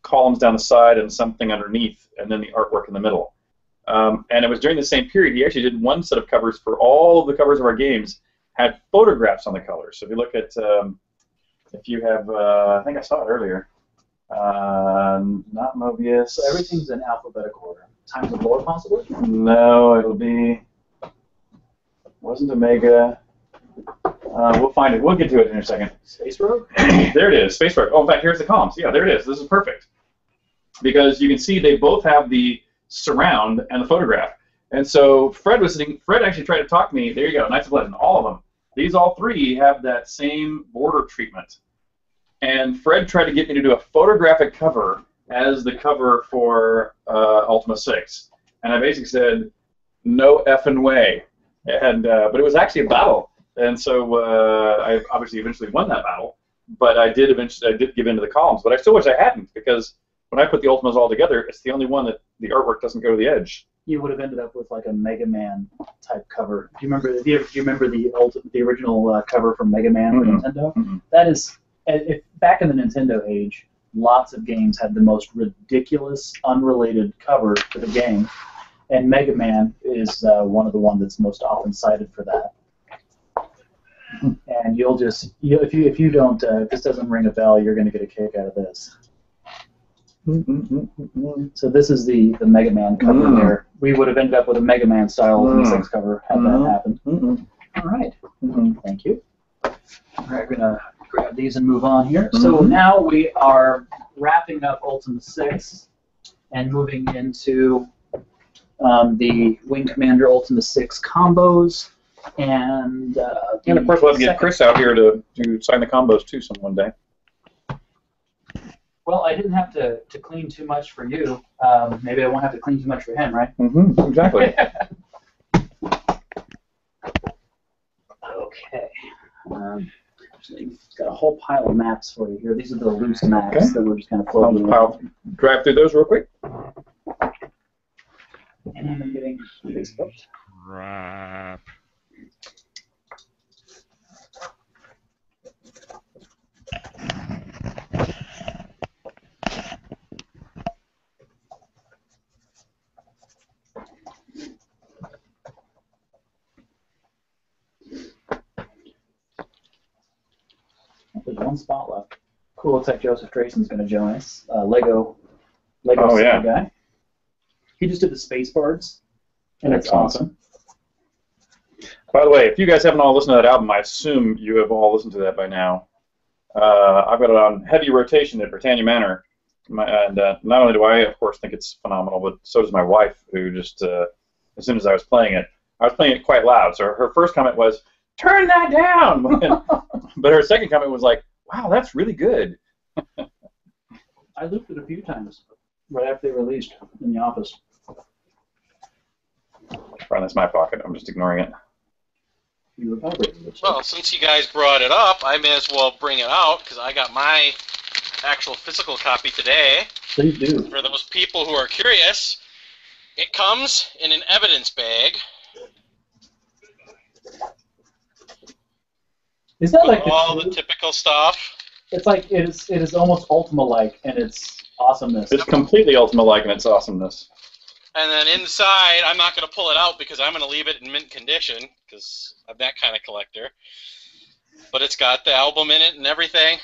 columns down the side and something underneath, and then the artwork in the middle. And it was during the same period he actually did one set of covers for all of the covers of our games had photographs on the colors. So if you look at, if you have, I think I saw it earlier, not Mobius. So everything's in alphabetical order. Times of lore, possibly? No, it'll be, wasn't Omega. We'll find it. We'll get to it in a second. Space Rogue? There it is, Space Rogue. Oh, in fact, here's the columns. Yeah, there it is. This is perfect. Because you can see they both have the surround and the photograph. And so Fred actually tried to talk to me. There you go, Knights of Legend, all of them. These all three have that same border treatment. And Fred tried to get me to do a photographic cover as the cover for Ultima 6. And I basically said, no effing way. And but it was actually a battle. And so I obviously eventually won that battle. But I did give in to the columns. But I still wish I hadn't, because when I put the Ultimas all together, it's the only one that the artwork doesn't go to the edge. You would have ended up with like a Mega Man type cover. Do you remember the original cover from Mega Man for Nintendo? Mm-hmm. That is, back in the Nintendo age, lots of games had the most ridiculous, unrelated cover for the game, and Mega Man is one of the ones that's most often cited for that. And you'll just, if you don't, if this doesn't ring a bell, you're going to get a kick out of this. So this is the Mega Man cover there. We would have ended up with a Mega Man style Ultima 6 cover had that happened. All right. Thank you. All right, we're going to grab these and move on here. So now we are wrapping up Ultima 6 and moving into the Wing Commander Ultima 6 combos. And of course we'll have to get Chris out here to sign the combos too one day. Well, I didn't have to clean too much for you. Maybe I won't have to clean too much for him, right? Exactly. Okay. Got a whole pile of maps for you here. These are the loose maps that we're just kind of floating. I'll drive through those real quick. And I'm getting Facebook. Crap. There's one spot left. Cool. Looks like Joseph Drayson's going to join us. Lego guy. He just did the space bards, and it's awesome. By the way, if you guys haven't all listened to that album, I assume you have all listened to that by now. I've got it on heavy rotation at Britannia Manor, and not only do I, of course, think it's phenomenal, but so does my wife, who just, as soon as I was playing it quite loud. So her first comment was, "Turn that down!" But her second comment was like, "Wow, that's really good." I looped it a few times right after they released in the office. Right, that's my pocket. I'm just ignoring it. You were vibrating it. Well, since you guys brought it up, I may as well bring it out, because I got my actual physical copy today. Please do. For those people who are curious, it comes in an evidence bag. Is that like all the typical stuff? It's like it is almost Ultima-like in its awesomeness. It's completely Ultima-like in its awesomeness. And then inside, I'm not going to pull it out because I'm going to leave it in mint condition because I'm that kind of collector. But it's got the album in it and everything.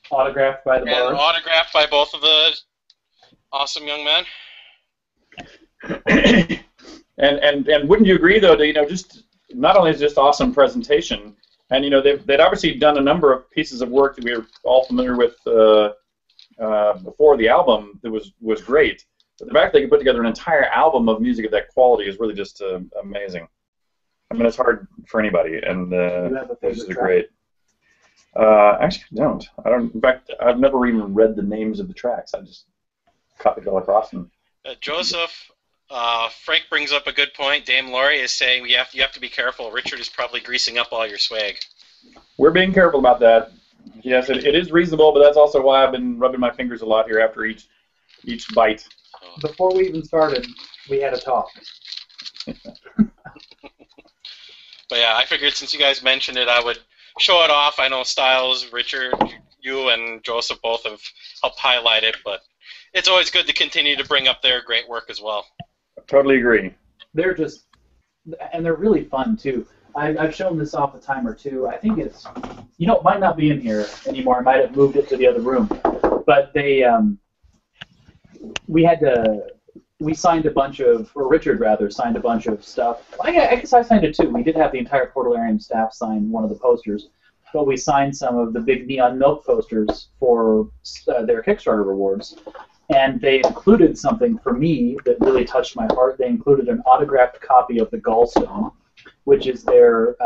Autographed by the and bar. Autographed by both of the awesome young men. and wouldn't you agree though that just not only is it just awesome presentation, and they'd obviously done a number of pieces of work that we were all familiar with before the album that was great. But the fact they could put together an entire album of music of that quality is really just amazing. I mean, it's hard for anybody, and this is great. Actually, I don't. In fact, I've never even read the names of the tracks. I just copied it all across them. Joseph, Frank brings up a good point. Dame Laurie is saying you have to be careful. Richard is probably greasing up all your swag. We're being careful about that. Yes, it is reasonable, but that's also why I've been rubbing my fingers a lot here after each bite. Before we even started, we had a talk. But yeah, I figured since you guys mentioned it, I would show it off. I know Styles, Richard, you, and Joseph both have helped highlight it, but it's always good to continue to bring up their great work as well. I totally agree. They're just, and they're really fun too. I've shown this off a time or two. I think it's, it might not be in here anymore. I might have moved it to the other room. But they, we signed a bunch of, or Richard rather, signed a bunch of stuff. I guess I signed it too. We did have the entire Portalarium staff sign one of the posters, but we signed some of the big Neon Milk posters for their Kickstarter rewards. And they included something for me that really touched my heart. They included an autographed copy of the Gallstone, which is their,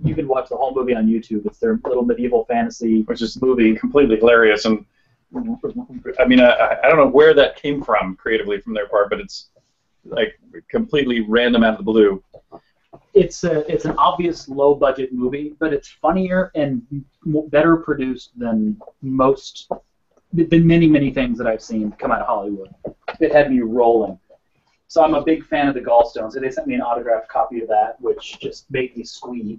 you can watch the whole movie on YouTube. It's their little medieval fantasy movie. Completely hilarious. And I mean, I don't know where that came from creatively from their part, but it's like completely random out of the blue. It's an obvious low-budget movie, but it's funnier and better produced than many, many things that I've seen come out of Hollywood. It had me rolling. So I'm a big fan of the Gallstones, so they sent me an autographed copy of that, which just made me squee.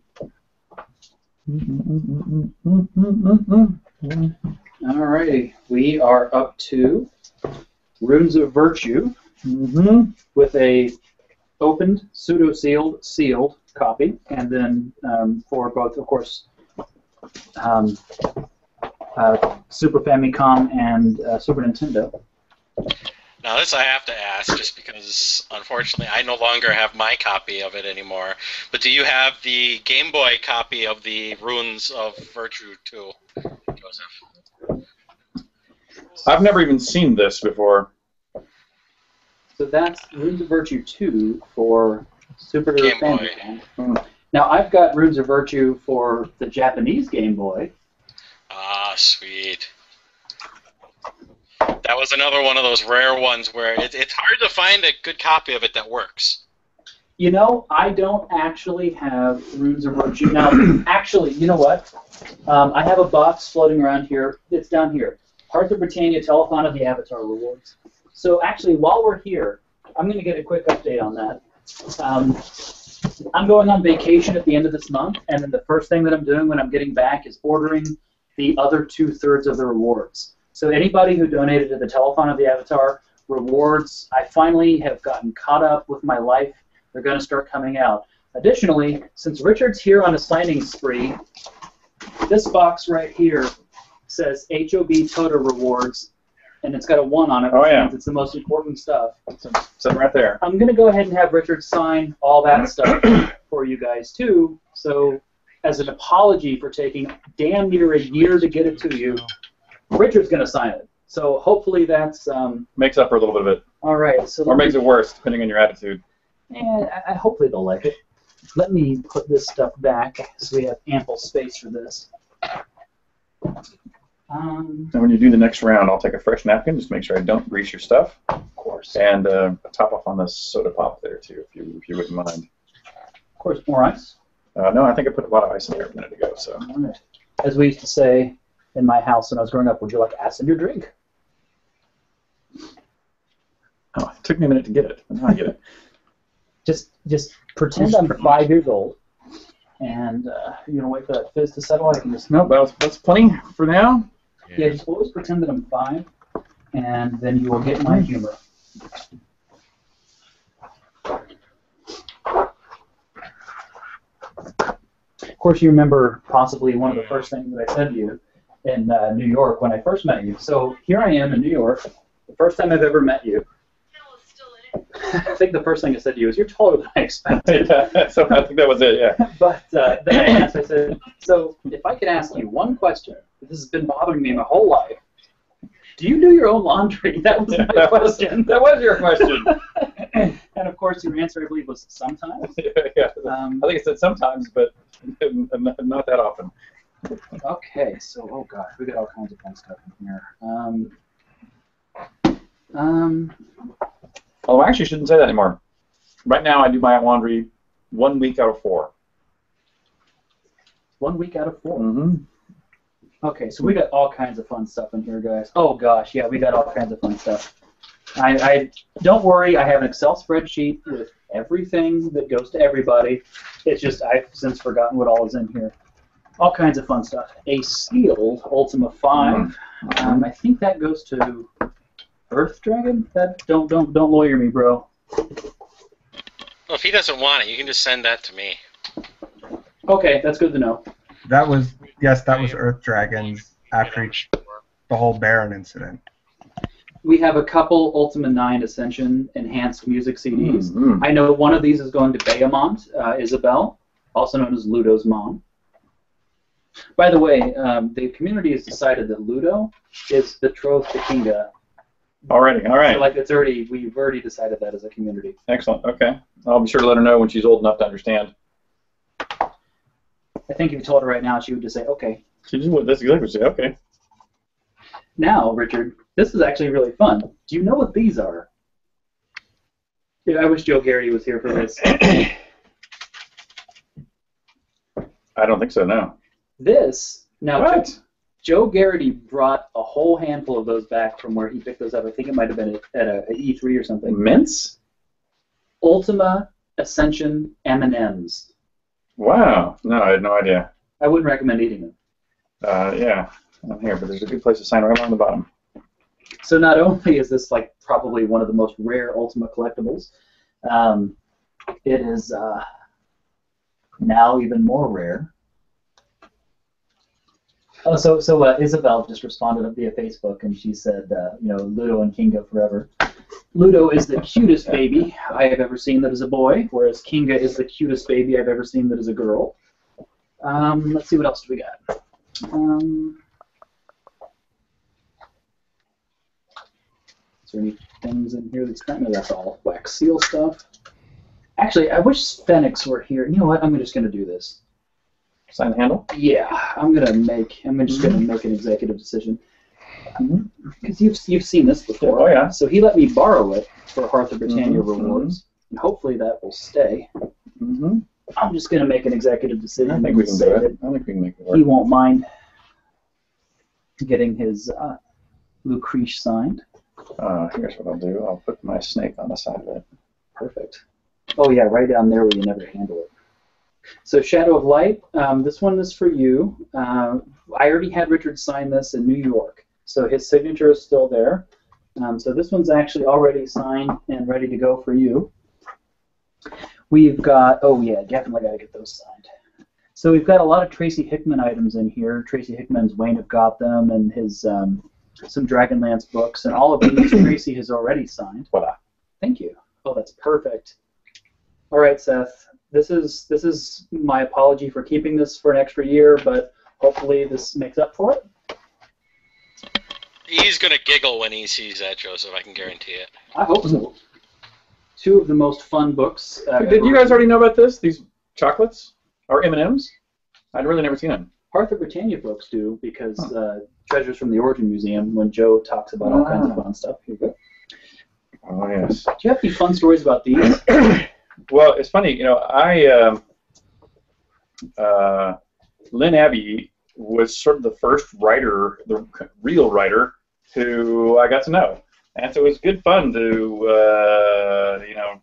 Alrighty, we are up to Runes of Virtue with a opened, pseudo-sealed, sealed copy, and then for both, of course, Super Famicom and Super Nintendo. Now this I have to ask, just because unfortunately I no longer have my copy of it anymore. But do you have the Game Boy copy of the Runes of Virtue 2, Joseph? I've never even seen this before. So that's Runes of Virtue 2 for Super Game Famicom. Now I've got Runes of Virtue for the Japanese Game Boy. Ah, sweet. That was another one of those rare ones where it's hard to find a good copy of it that works. I don't actually have Runes of Virtue. Now, actually, you know what? I have a box floating around here. It's down here. Hearth of Britannia Telethon of the Avatar Rewards. So actually, while we're here, I'm going to get a quick update on that. I'm going on vacation at the end of this month, and then the first thing that I'm doing when I'm getting back is ordering the other 2/3 of the rewards. So anybody who donated to the Telethon of the Avatar rewards, I finally have gotten caught up with my life. They're going to start coming out. Additionally, since Richard's here on a signing spree, this box right here says HOB Tota Rewards, and it's got a 1 on it, which means it's the most important stuff. Sitting right there. I'm going to go ahead and have Richard sign all that stuff for you guys, too. So as an apology for taking damn near a year to get it to you, Richard's going to sign it. So hopefully that's... makes up for a little bit of it. All right. So or makes it worse, depending on your attitude. And hopefully they'll like it. Let me put this stuff back so we have ample space for this. And when you do the next round, I'll take a fresh napkin, just make sure I don't grease your stuff. Of course. And top off on this soda pop there, too, if you wouldn't mind. Of course, more ice? No, I think I put a lot of ice in there a minute ago. So. All right. As we used to say in my house when I was growing up, would you like acid in your drink? Oh, it took me a minute to get it, but now I get it. Just pretend I'm 5 years old, and you're going to wait for that fizz to settle. I can just... No, that's plenty for now. Yeah, just always pretend that I'm 5, and then you will get my humor. Of course, you remember possibly one of the first things that I said to you in New York when I first met you. So here I am in New York, the first time I've ever met you. I think the first thing I said to you is, you're taller than I expected. Yeah, so I think that was it, yeah. But then I asked, I said, so if I could ask you one question, this has been bothering me my whole life, do you do your own laundry? That was my question. That was your question. And of course, your answer, I believe, was sometimes. Yeah. I think it said sometimes, but not that often. Okay, so oh gosh, we got all kinds of fun stuff in here. Oh, I actually shouldn't say that anymore. Right now, I do my laundry 1 week out of 4. 1 week out of 4. Mm-hmm. Okay, so we got all kinds of fun stuff in here, guys. Oh gosh, yeah, we got all kinds of fun stuff. I don't worry, I have an Excel spreadsheet with everything that goes to everybody. It's just I've since forgotten what all is in here. All kinds of fun stuff. A sealed Ultima 5. I think that goes to Earth Dragon. That don't lawyer me, bro. Well, if he doesn't want it, you can just send that to me. Okay, that's good to know. That was Earth Dragons after the whole Baron incident. We have a couple Ultima 9 Ascension enhanced music CDs. Mm-hmm. I know one of these is going to Beamont, Isabel, also known as Ludo's mom. By the way, the community has decided that Ludo is betrothed to Kinga. Alrighty, all right. So, like we've already decided that as a community. Excellent. Okay, I'll be sure to let her know when she's old enough to understand. I think if you told her right now, she would just say, okay. She just that's exactly what she said. Okay. Now, Richard, this is actually really fun. Do you know what these are? Yeah, I wish Joe Garrity was here for this. I don't think so. No. This now. What? Joe Garrity brought a whole handful of those back from where he picked those up. I think it might have been at a E3 or something. Mints? Ultima Ascension M&Ms. Wow. No, I had no idea. I wouldn't recommend eating them. Yeah, I'm here, but there's a good place to sign right along the bottom. So not only is this like probably one of the most rare Ultima collectibles, it is now even more rare. Oh, so Isabel just responded via Facebook, and she said, Ludo and Kinga forever. Ludo is the cutest baby I have ever seen that is a boy, whereas Kinga is the cutest baby I've ever seen that is a girl. Let's see, what else do we got? Is there any things in here that's no, that's all wax seal stuff. Actually, I wish Phoenix were here. You know what? I'm just going to do this. Sign the handle? Yeah, I'm just gonna make an executive decision. Because you've seen this before. Oh yeah. So he let me borrow it for Hearth of Britannia rewards, and hopefully that will stay. I'm just gonna make an executive decision. I think we can do it. I think we can make it work. He won't mind getting his Lucrece signed. Here's what I'll do. I'll put my snake on the side of it. Perfect. Oh yeah, right down there where you never handle it. So Shadow of Light, this one is for you. I already had Richard sign this in New York, so his signature is still there. So this one's actually already signed and ready to go for you. We've got, oh yeah, definitely got to get those signed. So we've got a lot of Tracy Hickman items in here. Tracy Hickman's Wayne of Gotham and his some Dragonlance books, and all of these Tracy has already signed. Voila. Thank you. Oh, that's perfect. All right, Seth. This is my apology for keeping this for an extra year, but hopefully this makes up for it. He's going to giggle when he sees that, Joseph, I can guarantee it. I hope so. Two of the most fun books. Did you guys already know about this? These chocolates? Or M&Ms? I'd really never seen them. Hearth of Britannia folks do, because Treasures from the Origin Museum, when Joe talks about all kinds of fun stuff. Here you go. Oh, yes. Do you have any fun stories about these? Well, it's funny, Lynn Abbey was sort of the first writer, the real writer, who I got to know. And so it was good fun to,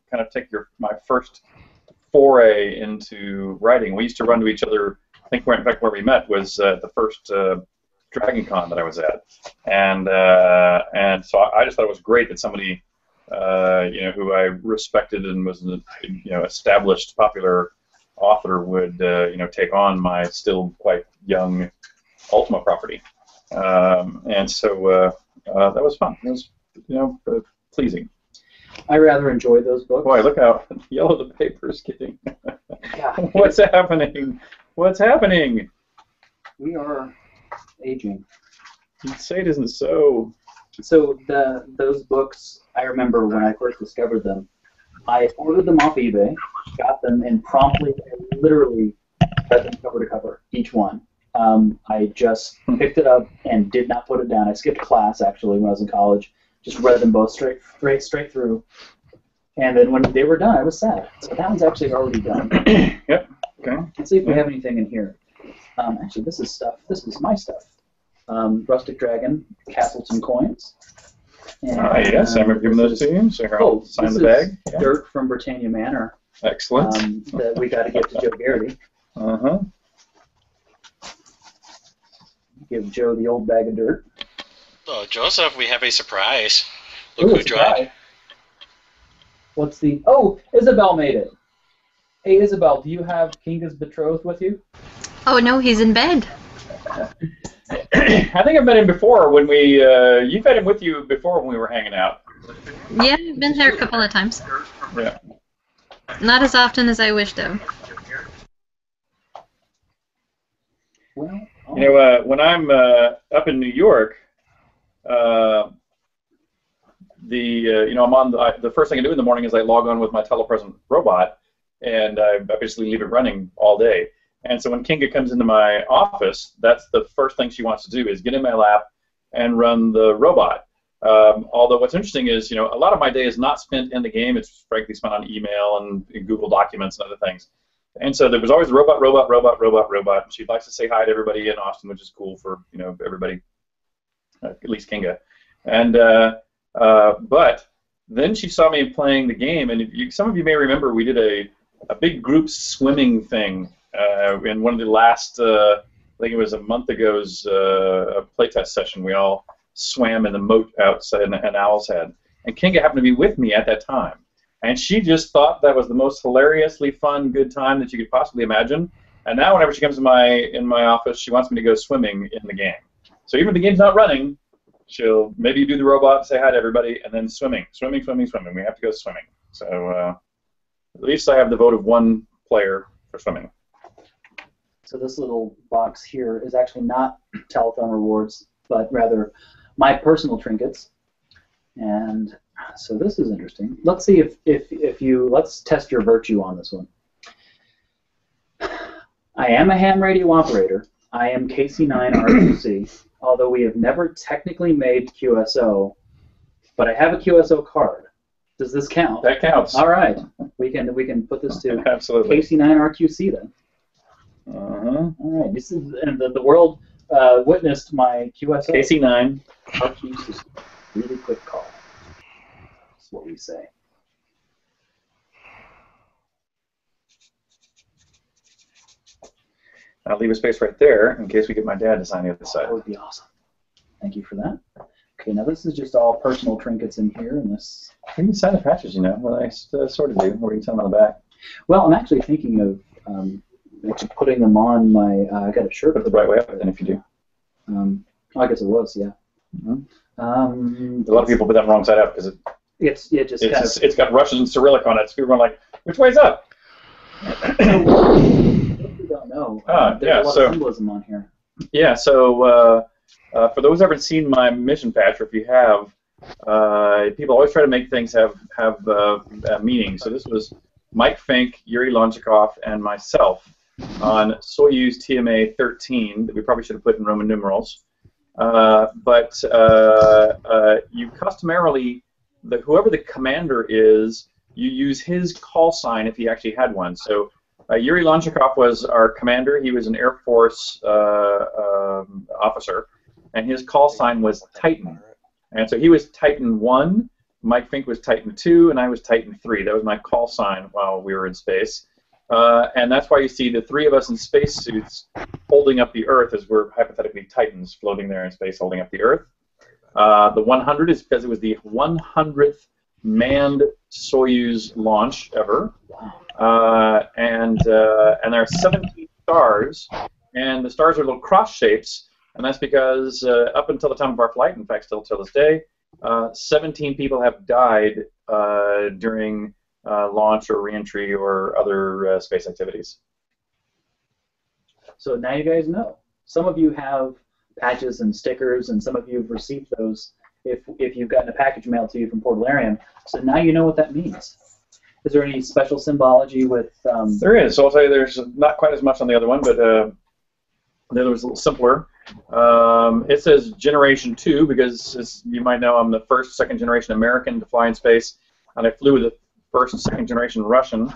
kind of take my first foray into writing. We used to run to each other. I think, in fact, where we met was the first Dragon Con that I was at. And so I just thought it was great that somebody, who I respected and was an established popular author would take on my still quite young Ultima property, and so that was fun. It was pleasing. I rather enjoy those books. Boy, look how yellow the paper is getting. Yeah. What's happening? What's happening? We are aging. You'd say it isn't so. So those books, I remember when I first discovered them, I ordered them off eBay, got them, and promptly, literally, read them cover to cover, each one. I just picked it up and did not put it down. I skipped class, actually, when I was in college. Just read them both straight through. And then when they were done, I was sad. So that one's actually already done. Yep. Okay. Let's see if we have anything in here. Actually, this is stuff. This is my stuff. Rustic Dragon, Castleton coins. And, yes, I remember giving those to you. So here, I'll sign the bag. Yeah. Dirt from Britannia Manor. Excellent. That we got to give to Joe Garrity. Uh-huh. Give Joe the old bag of dirt. Oh, Joseph, we have a surprise. Look who joined. What's the... Oh, Isabel made it. Hey, Isabel, do you have Kinga's betrothed with you? Oh, no, he's in bed. I think I've met him before when we... you've had him with you before when we were hanging out. Yeah, I've been there a couple of times. Yeah. Not as often as I wish, though. Well, you know, when I'm up in New York, you know, I'm on the first thing I do in the morning is I log on with my telepresent robot, and I basically leave it running all day. And so when Kinga comes into my office, that's the first thing she wants to do is get in my lap and run the robot. Although what's interesting is, you know, a lot of my day is not spent in the game. It's frankly spent on email and Google Documents and other things. And so there was always robot. She likes to say hi to everybody in Austin, which is cool for, you know, everybody, at least Kinga. And but then she saw me playing the game, and some of you may remember we did a big group swimming thing in one of the last, I think it was a month ago's playtest session. We all swam in the moat outside in Owl's Head, and Kinga happened to be with me at that time. And she just thought that was the most hilariously fun, good time that you could possibly imagine. And now whenever she comes in my office, she wants me to go swimming in the game. So even if the game's not running, she'll maybe do the robot, say hi to everybody, and then swimming. We have to go swimming. So at least I have the vote of one player for swimming. So this little box here is actually not telethon rewards, but rather my personal trinkets. And so this is interesting. Let's see if you, let's test your virtue on this one. I am a ham radio operator. I am KC9RQC, although we have never technically made QSO, but I have a QSO card. Does this count? That counts. All right. We can put this to Absolutely. KC9RQC then. Uh-huh. All right. This is, and the world witnessed my QSO. KC9. RQC. Really quick call. That's what we say. I'll leave a space right there in case we get my dad to sign the other side. That would be awesome. Thank you for that. Okay, now this is just all personal trinkets in here, and this. You can sign the patches, you know. Well, I sort of do. Or you can sign them on the back. Well, I'm actually thinking of actually putting them on my. I got a shirt. Put the right way up, then if you do. I guess it was, yeah. Mm-hmm. A lot of people put that wrong side up because it's got Russian and Cyrillic on it. So people are like, which way's up? We don't know. There's a lot of symbolism on here. Yeah, so for those who haven't seen my mission patch, or if you have, people always try to make things have meaning. So this was Mike Fink, Yuri Lonchikov, and myself on Soyuz TMA 13 that we probably should have put in Roman numerals. But you customarily, whoever the commander is, you use his call sign if he actually had one. So Yuri Lonchikov was our commander. He was an Air Force officer, and his call sign was Titan. And so he was Titan 1, Mike Fink was Titan 2, and I was Titan 3. That was my call sign while we were in space. And that's why you see the three of us in spacesuits holding up the Earth as we're hypothetically Titans floating there in space holding up the Earth. The 100 is because it was the 100th manned Soyuz launch ever. And there are 17 stars, and the stars are little cross shapes, and that's because up until the time of our flight, in fact still till this day, 17 people have died during launch or reentry or other space activities. So now you guys know. Some of you have patches and stickers, and some of you have received those if you've gotten a package mailed to you from Portalarium. So now you know what that means. Is there any special symbology with... There is. So I'll tell you there's not quite as much on the other one, but The other was a little simpler. It says Generation 2 because, as you might know, I'm the first, second generation American to fly in space, and I flew with the first and second generation Russian.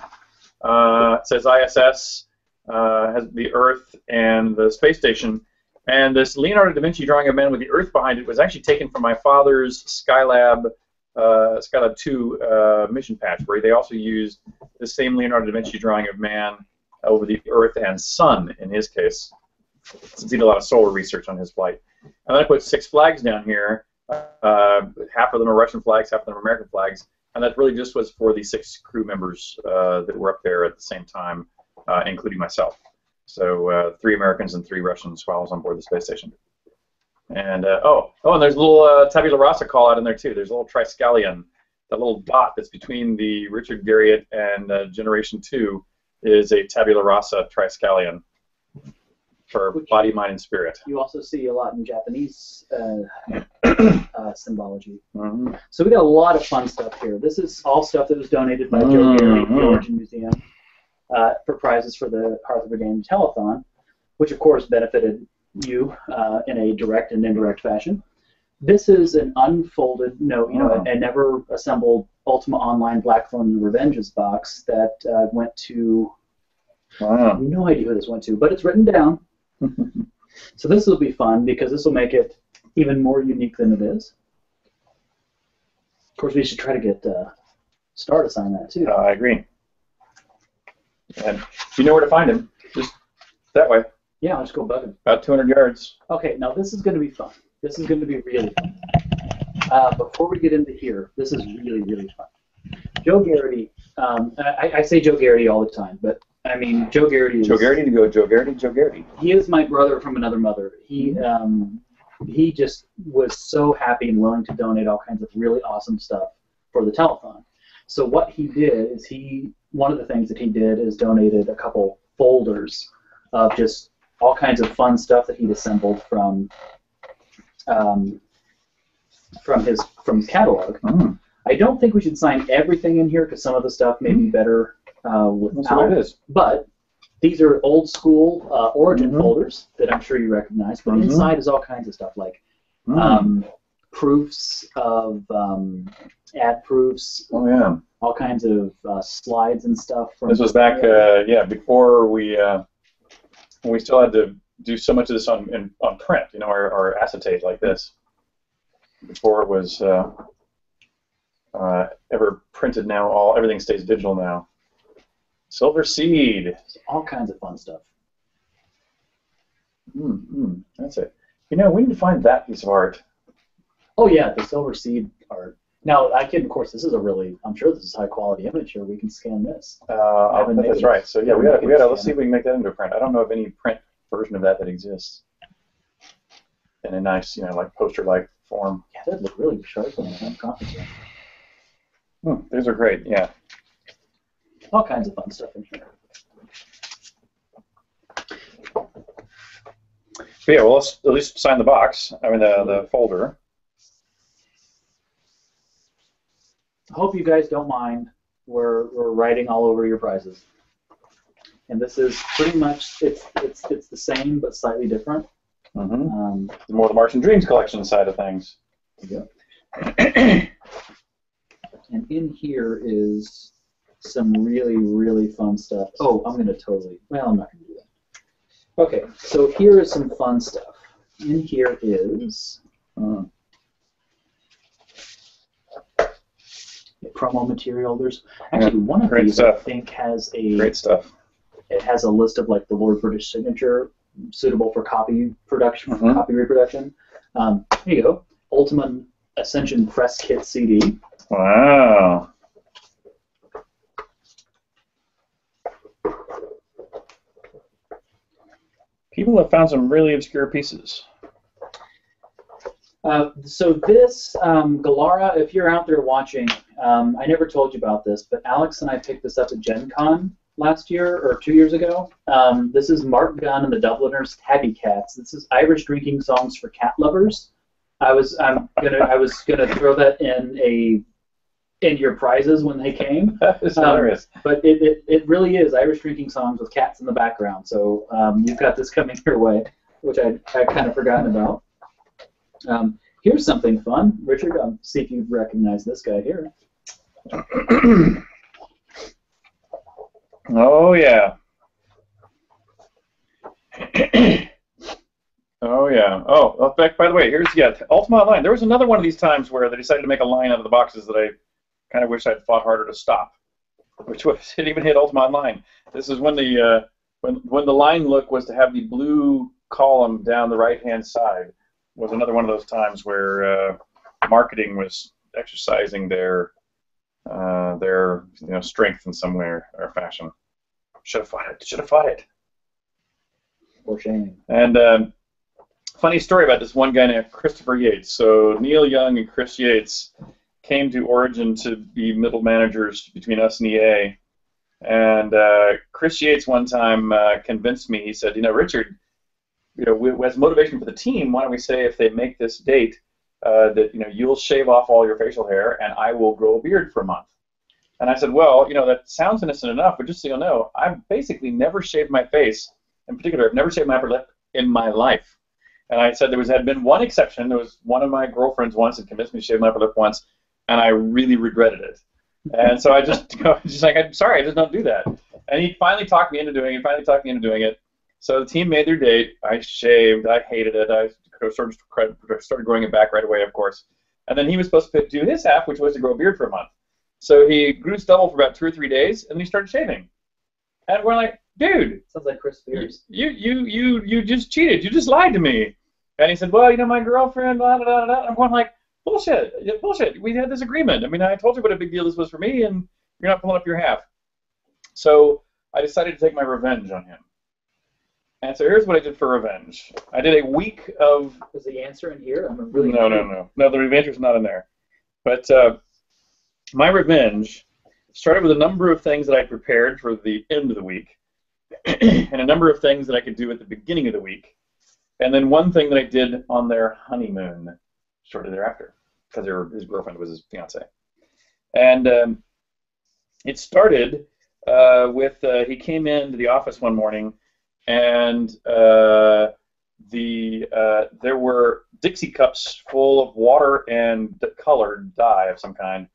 It says ISS, has the Earth and the space station. And this Leonardo da Vinci drawing of man with the Earth behind it was actually taken from my father's Skylab 2 mission patch, where they also used the same Leonardo da Vinci drawing of man over the Earth and Sun in his case, since he did a lot of solar research on his flight. And then I put 6 flags down here. Half of them are Russian flags, half of them are American flags, and that really just was for the 6 crew members that were up there at the same time, including myself. So 3 Americans and 3 Russians while I was on board the space station. And and there's a little tabula rasa call out in there too. There's a little triskelion, that little dot that's between the Richard Garriott and Generation 2 is a tabula rasa triskelion for body, mind, and spirit. You also see a lot in Japanese symbology. Mm-hmm. So we got a lot of fun stuff here. This is all stuff that was donated by Joe Gary at the Origin Museum for prizes for the Hearth of Britannia telethon, which of course benefited you in a direct and indirect fashion. This is an unfolded, a never assembled Ultima Online Black Thorn Revenges box that went to. I have no idea who this went to, but it's written down. So this will be fun because this will make it even more unique than it is. Of course, we should try to get Star to sign that too. I agree. And you know where to find him. Just that way. Yeah, I'll just go bug him. About 200 yards. Okay, now this is going to be fun. This is going to be really fun. Before we get into here, this is really, really fun. Joe Garrity, I say Joe Garrity all the time, but I mean Joe Garrity is... Joe Garrity to go Joe Garrity, Joe Garrity. He is my brother from another mother. He just was so happy and willing to donate all kinds of really awesome stuff for the telethon. So what he did is one of the things that he did is donated a couple folders of just all kinds of fun stuff that he'd assembled from his catalog. I don't think we should sign everything in here because some of the stuff may be better without. That's what it is. But these are old school Origin folders that I'm sure you recognize. But inside is all kinds of stuff like proofs of ad proofs. Oh yeah. All kinds of slides and stuff. This was back, before we still had to do so much of this on print, or acetate like this. Before it was ever printed. Now everything stays digital now. Silver Seed. All kinds of fun stuff. That's it. We need to find that piece of art. Oh yeah, the Silver Seed art. Now I can, of course, this is I'm sure this is high quality image here. We can scan this. That's right. So yeah, we gotta let's see if we can make that into a print. I don't know of any print version of that exists in a nice, like poster-like form. Yeah, that'd look really sharp on a conference room. These are great. Yeah. All kinds of fun stuff in here. But yeah, well, let's at least sign the box. I mean, the folder. I hope you guys don't mind. We're writing all over your prizes, and this is pretty much it's the same but slightly different. More the Martian Dreams collection side of things. Yeah. And in here is some really, really fun stuff. Oh, I'm going to I'm not going to do that. Okay, so here is some fun stuff. In here is promo material. There's actually one of these stuff. I think has great stuff. It has a list of like the Lord British signature suitable for copy production, copy reproduction. Here you go. Ultima Ascension Press Kit CD. Wow. People have found some really obscure pieces. So this, Galara, if you're out there watching, I never told you about this, but Alex and I picked this up at Gen Con last year, or 2 years ago. This is Mark Gunn and the Dubliners' Tabby Cats. This is Irish drinking songs for cat lovers. I was gonna throw that in your prizes when they came. That's hilarious. But it really is Irish drinking songs with cats in the background. So you've got this coming your way. which I'd kind of forgotten about. Here's something fun. Richard, see if you recognize this guy here. Oh, yeah. Oh, yeah. Oh, by the way, here's, Ultima Online. There was another one of these times where they decided to make a line out of the boxes that I kind of wish I'd fought harder to stop, which was, it even hit Ultima Online. This is when the when the line look was to have the blue column down the right-hand side. Was another one of those times where marketing was exercising their strength in some way or fashion. Should have fought it. Should have fought it. For shame. And funny story about this one guy named Christopher Yates. So Neil Young and Chris Yates came to Origin to be middle managers between us and EA. And Chris Yates one time convinced me. He said, Richard, as motivation for the team, why don't we say if they make this date that you'll shave off all your facial hair and I will grow a beard for a month. And I said, well, that sounds innocent enough, but just so you'll know, I've basically never shaved my face. In particular, I've never shaved my upper lip in my life. And I said had been one exception. There was one of my girlfriends once that convinced me to shave my upper lip once, and I really regretted it. And so I just, I'm sorry, I just don't do that. And he finally talked me into doing it. So the team made their date. I shaved. I hated it. I started growing it back right away, of course. And then he was supposed to do his half, which was to grow a beard for a month. So he grew stubble for about 2 or 3 days, and then he started shaving. And we're like, dude, sounds like Chris Spears. You just cheated. You just lied to me. And he said, well, my girlfriend, blah, blah, blah, blah. I'm going like, bullshit. We had this agreement. I mean, I told you what a big deal this was for me, and you're not pulling up your half. So I decided to take my revenge on him. And so here's what I did for revenge. I did a week of... Was the answer in here? I'm really No, the revenge was not in there. But my revenge started with a number of things that I prepared for the end of the week, and a number of things that I could do at the beginning of the week, and then one thing that I did on their honeymoon shortly thereafter, because his girlfriend was his fiance. And it started with he came into the office one morning, and there were Dixie cups full of water and colored dye of some kind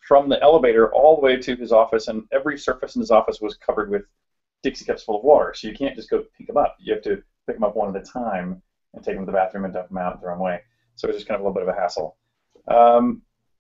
from the elevator all the way to his office, and every surface in his office was covered with Dixie cups full of water. So you can't just go pick them up. You have to pick them up one at a time and take them to the bathroom and dump them out and throw them away. So it was just kind of a little bit of a hassle.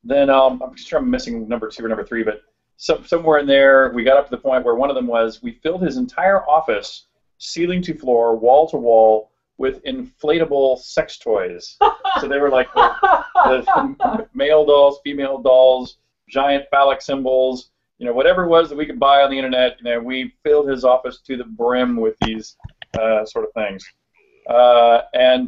Then I'm sure I'm missing number 2 or number 3, but somewhere in there we got up to the point where one of them was we filled his entire office, ceiling to floor, wall to wall, with inflatable sex toys. So they were like the male dolls, female dolls, giant phallic symbols, whatever it was that we could buy on the internet. We filled his office to the brim with these sort of things. But then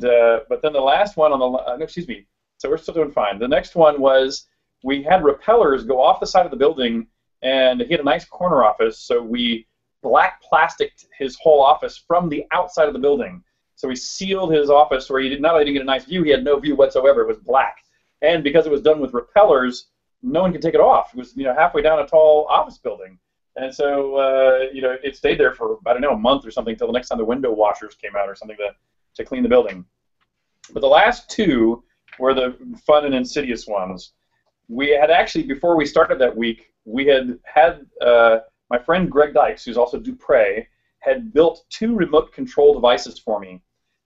the last one on the excuse me. So we're still doing fine. The next one was we had repellers go off the side of the building, and he had a nice corner office, so we black plasticked his whole office from the outside of the building. So we sealed his office where he did not only get a nice view, he had no view whatsoever. It was black. And because it was done with repellers, no one could take it off. It was halfway down a tall office building. And so it stayed there for, I don't know, a month or something until the next time the window washers came out or something to clean the building. But the last 2 were the fun and insidious ones. We had actually, before we started that week, we had my friend Greg Dykes, who's also Dupre, had built 2 remote control devices for me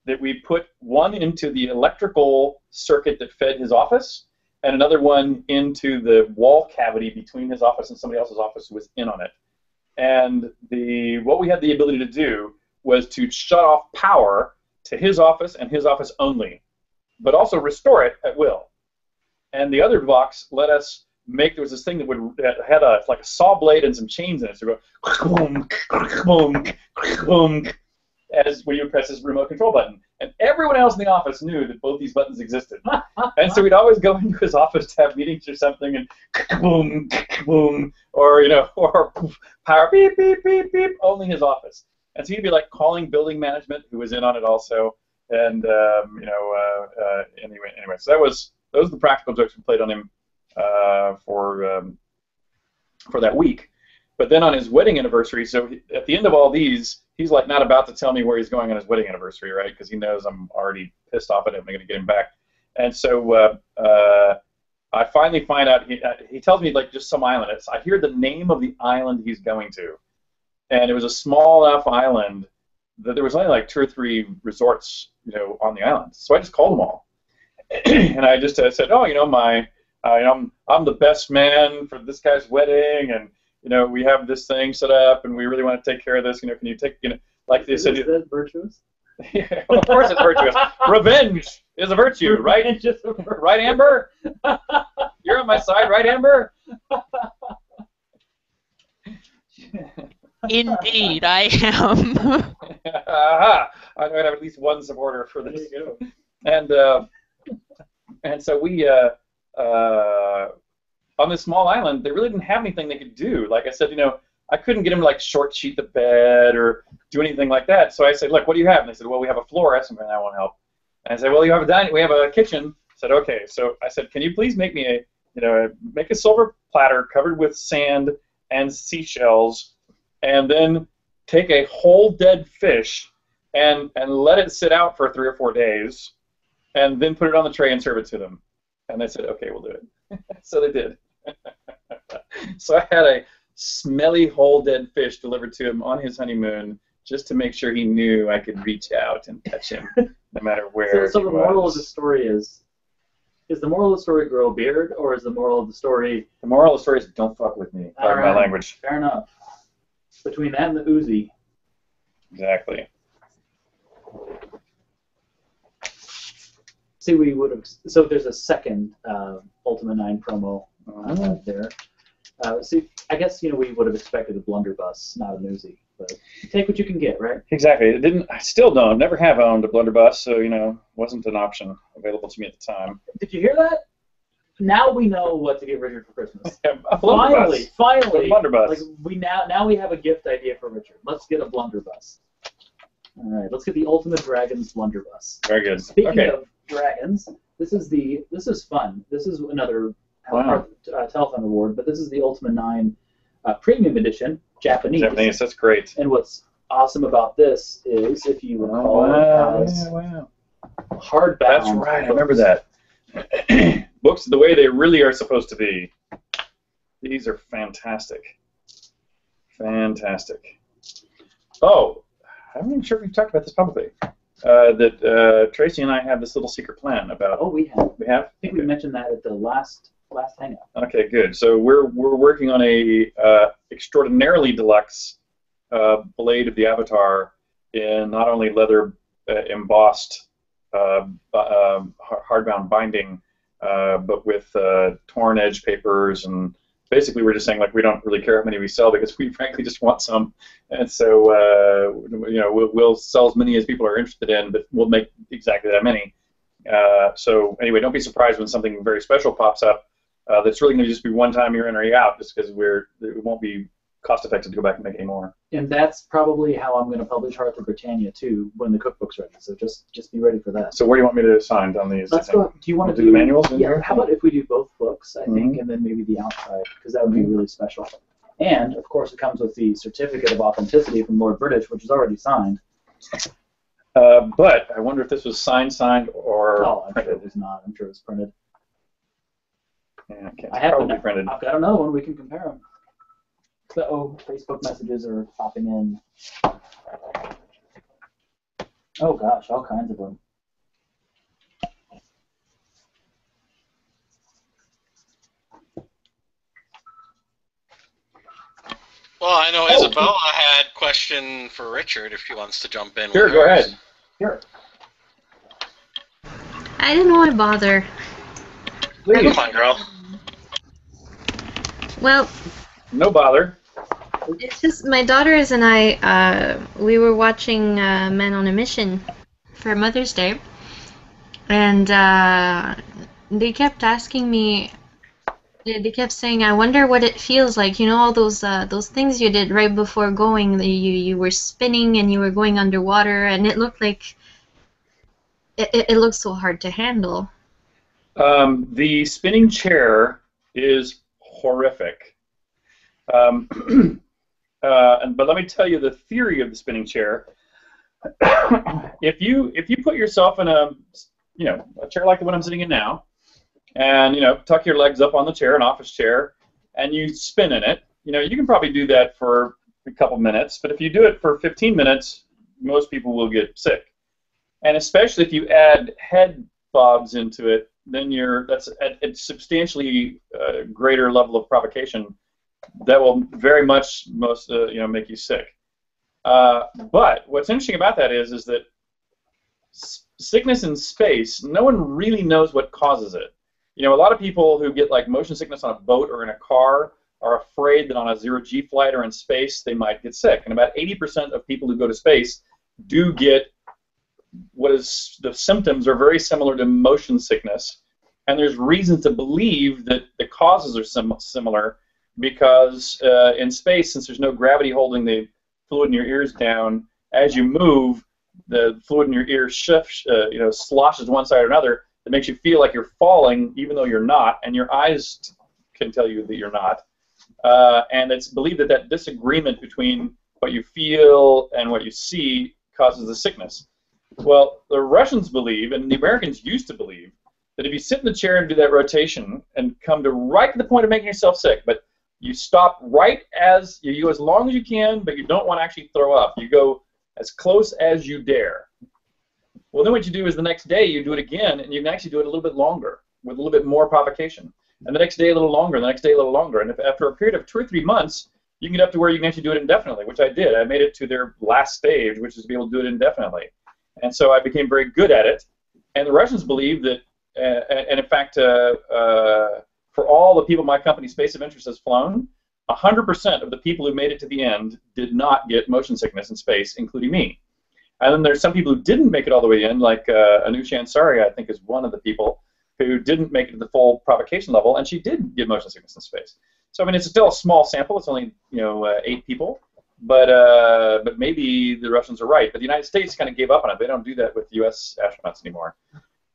that we put one into the electrical circuit that fed his office and another one into the wall cavity between his office and somebody else's office who was in on it. And what we had the ability to do was to shut off power to his office and his office only, but also restore it at will. And the other box let us make, there was this thing that had like a saw blade and some chains in it, so it would go as when you would press this remote control button. And everyone else in the office knew that both these buttons existed. And so we'd always go into his office to have meetings or something, and boom, boom, or or power beep, beep, beep, beep, only his office. And so he'd be like calling building management, who was in on it also. And anyway, so those are the practical jokes we played on him for that week. But then on his wedding anniversary, so at the end of all these, he's like not about to tell me where he's going on his wedding anniversary, right? Because he knows I'm already pissed off at him. I'm going to get him back. And so I finally find out. He tells me like just some island. I hear the name of the island he's going to, and it was a small enough island that there was only like 2 or 3 resorts, on the island. So I just called them all, and I just said, oh, I'm the best man for this guy's wedding, and we have this thing set up, and we really want to take care of this. Can you take, like they said. Is that virtuous? Yeah, of course it's virtuous. Revenge is a virtue, right? Right, Amber? You're on my side, right, Amber? Indeed, I am. Aha! I know I have at least one supporter for this. And so we, on this small island, they really didn't have anything they could do. Like I said, I couldn't get them to like short sheet the bed or do anything like that. So I said, look, what do you have? And they said, well, we have a floor. I said, that won't help. And I said, well, we have a kitchen. I said, okay. So I said, can you please make me make a silver platter covered with sand and seashells, and then take a whole dead fish and let it sit out for 3 or 4 days, and then put it on the tray and serve it to them. And they said, okay, we'll do it. So they did. So I had a smelly whole dead fish delivered to him on his honeymoon, just to make sure he knew I could reach out and touch him, no matter where. So the moral of the story is the moral of the story grow a beard, or is the moral of the story? The moral of the story is don't fuck with me. Pardon my language. Fair enough. Between that and the Uzi. Exactly. See, we would have. So there's a second Ultima 9 promo there. See, I guess we would have expected a blunderbuss, not an Uzi. But you take what you can get, right? Exactly. I still don't. Never have owned a blunderbuss, so wasn't an option available to me at the time. Did you hear that? Now we know what to get Richard for Christmas. A blunderbuss. Finally, a blunderbuss. Like now we have a gift idea for Richard. Let's get a blunderbuss. All right, let's get the Ultimate Dragons blunderbuss. Very good. Speaking of dragons, this is fun. This is another Hearth Telethon award, but this is the Ultima 9 Premium Edition, Japanese. Japanese, that's great. And what's awesome about this is, if you recall, it has hardbound. That's right. I remember that. Books the way they really are supposed to be. These are fantastic. Fantastic. Oh, I'm not even sure if we've talked about this publicly. That Tracy and I have this little secret plan about. Oh, we have. We have? I think we mentioned that at the last hangout. Okay, good. So we're working on a extraordinarily deluxe blade of the Avatar in not only leather embossed hardbound binding, but with torn edge papers, and basically we're just saying like we don't really care how many we sell because we frankly just want some, and so we'll sell as many as people are interested in, but we'll make exactly that many. So anyway, don't be surprised when something very special pops up. That's really going to just be one time you're in or you're out, just because it won't be cost effective to go back and make any more. And that's probably how I'm going to publish Hearth of Britannia too when the cookbook's ready. So just be ready for that. So where do you want me to sign on these? Let's go. Do you want to do the manuals? Yeah. How about if we do both books? I think, and then maybe the outside, because that would be really special. And of course, it comes with the certificate of authenticity from Lord British, which is already signed. But I wonder if this was signed or. Oh, I'm sure it was not. I'm sure it was printed. Yeah, I have probably printed. I've got another one. We can compare them. So, Facebook messages are popping in. Oh gosh, all kinds of them. Well, I know Isabella had a question for Richard if she wants to jump in. Sure, go ahead. Sure. I didn't want to bother. Please. Come on, girl. Well, No bother. it's just my daughters and I, we were watching Men on a Mission for Mother's Day, and they kept asking me, they kept saying, I wonder what it feels like, all those things you did right before going, you were spinning and you were going underwater, and it looked like, it looked so hard to handle. The spinning chair is horrific. but let me tell you the theory of the spinning chair. If you put yourself in a chair like the one I'm sitting in now, and tuck your legs up on the chair, an office chair, and you spin in it, you can probably do that for a couple minutes. But if you do it for 15 minutes, most people will get sick. And especially if you add head bobs into it, then that's a substantially greater level of provocation that will very much make you sick. But what's interesting about that is that sickness in space, no one really knows what causes it. A lot of people who get like motion sickness on a boat or in a car are afraid that on a zero-G flight or in space they might get sick. And about 80% of people who go to space do get the symptoms are very similar to motion sickness. And there's reason to believe that the causes are similar because in space, since there's no gravity holding the fluid in your ears down, as you move, the fluid in your ears shifts, sloshes one side or another. That makes you feel like you're falling, even though you're not, and your eyes can tell you that you're not. And it's believed that disagreement between what you feel and what you see causes the sickness. Well, the Russians believe, and the Americans used to believe, that if you sit in the chair and do that rotation and come to right to the point of making yourself sick, but you stop right as you go as long as you can, but you don't want to actually throw up. You go as close as you dare. Well, then what you do is the next day you do it again, and you can actually do it a little bit longer with a little bit more provocation. And the next day a little longer, the next day a little longer. And if after a period of 2 or 3 months, you can get up to where you can actually do it indefinitely, which I did. I made it to their last stage, which is to be able to do it indefinitely. And so I became very good at it. And the Russians believe that, and in fact, for all the people my company, Space of Interest, has flown, 100% of the people who made it to the end did not get motion sickness in space, including me. And then there's some people who didn't make it all the way in, like Anush Ansari, I think, is one of the people who didn't make it to the full provocation level, and she did get motion sickness in space. So I mean, it's still a small sample. It's only 8 people, but maybe the Russians are right. But the United States kind of gave up on it. They don't do that with U.S. astronauts anymore.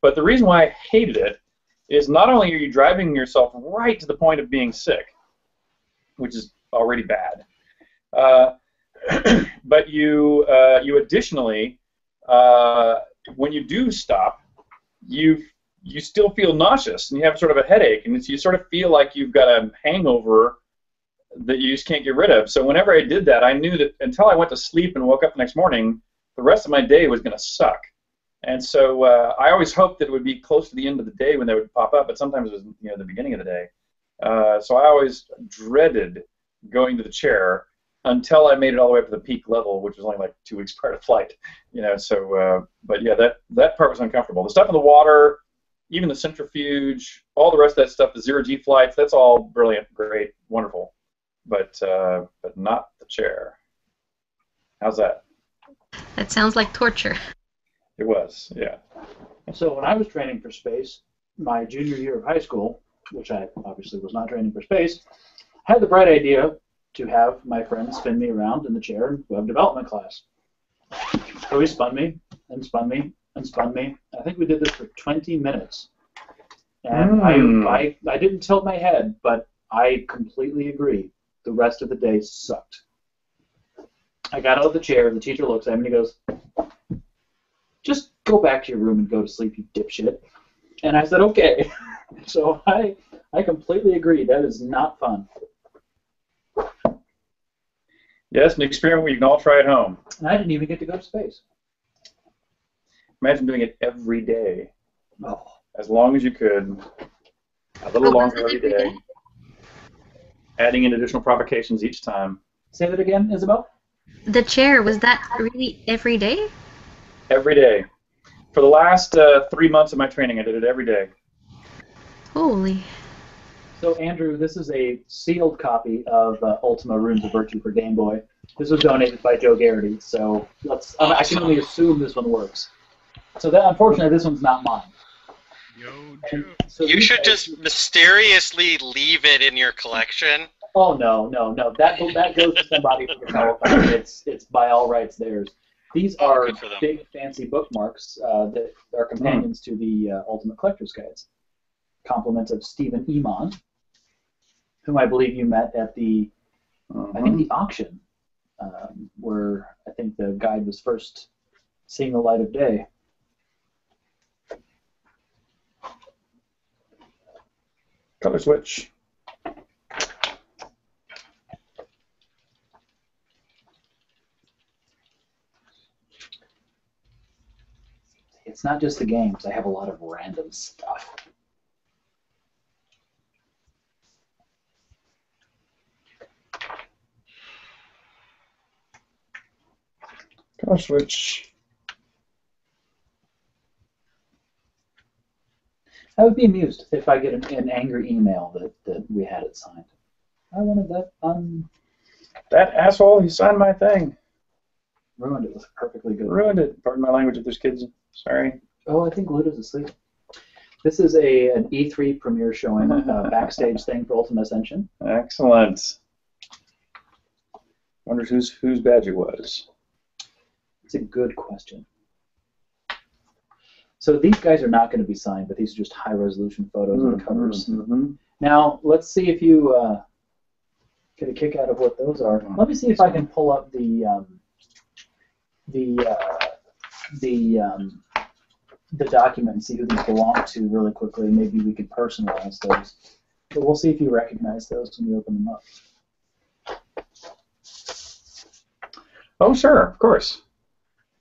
But the reason why I hated it is not only are you driving yourself right to the point of being sick, which is already bad, but you additionally, when you do stop, you still feel nauseous and you have sort of a headache, and you sort of feel like you've got a hangover that you just can't get rid of. So whenever I did that, I knew that until I went to sleep and woke up the next morning, the rest of my day was going to suck. And so I always hoped that it would be close to the end of the day when they would pop up, but sometimes it was the beginning of the day. So I always dreaded going to the chair until I made it all the way up to the peak level, which was only like 2 weeks prior to flight. But yeah, that part was uncomfortable. The stuff in the water, even the centrifuge, all the rest of that stuff, the zero-G flights, that's all brilliant, great, wonderful. But not the chair. How's that? That sounds like torture. It was, yeah. So when I was training for space, my junior year of high school, which I obviously was not training for space, had the bright idea to have my friends spin me around in the chair in web development class. So he spun me and spun me and spun me. I think we did this for 20 minutes. And I didn't tilt my head, but I completely agree. The rest of the day sucked. I got out of the chair, the teacher looks at me and he goes, "Just go back to your room and go to sleep, you dipshit." And I said, okay. So I completely agree. That is not fun. Yes, an experiment we can all try at home. And I didn't even get to go to space. Imagine doing it every day. Oh. As long as you could. A little longer every day. Adding in additional provocations each time. Say that again, Isabel? The chair, was that really every day? Every day. For the last 3 months of my training, I did it every day. Holy. So, Andrew, this is a sealed copy of Ultima Runes of Virtue for Game Boy. This was donated by Joe Garrity, so I can only assume this one works. So, unfortunately, this one's not mine. Yo, Joe. So You should just mysteriously leave it in your collection. Oh, no. That goes to somebody who can help. It's by all rights theirs. These are good for them. big, fancy bookmarks that are companions to the Ultimate Collector's Guides. Compliments of Stephen Iman, whom I believe you met at the, I think the auction where I think the guide was first seeing the light of day. Color switch. It's not just the games. I have a lot of random stuff. Color switch. I would be amused if I get an angry email that we had it signed. I wanted that That asshole, he signed my thing. ruined it with a perfectly good. Ruined it. Pardon my language if there's kids. Sorry. Oh, I think Ludo's asleep. This is an E3 premiere showing, backstage thing for Ultimate Ascension. Excellent. Wonders whose badge it was. It's a good question. So these guys are not going to be signed, but these are just high-resolution photos of the covers. Now, let's see if you get a kick out of what those are. Let me see if I can pull up the document and see who these belong to really quickly. Maybe we could personalize those. But we'll see if you recognize those when you open them up. Oh, sure, of course.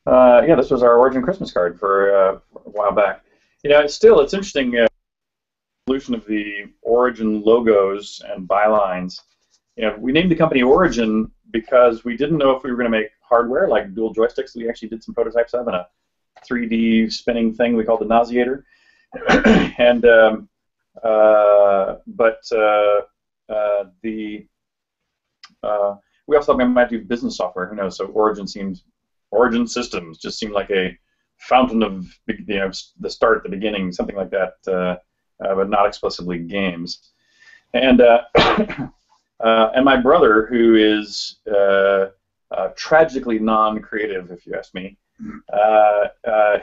Yeah, this was our Origin Christmas card for a while back. You know, it's interesting, evolution of the Origin logos and bylines. You know, we named the company Origin because we didn't know if we were going to make hardware like dual joysticks. We actually did some prototypes of and a 3D spinning thing we called the Nauseator. And we also thought we might do business software. Who knows? So Origin Systems just seemed like a fountain of, you know, the start, the beginning, something like that, but not explicitly games. And and my brother, who is tragically non-creative, if you ask me,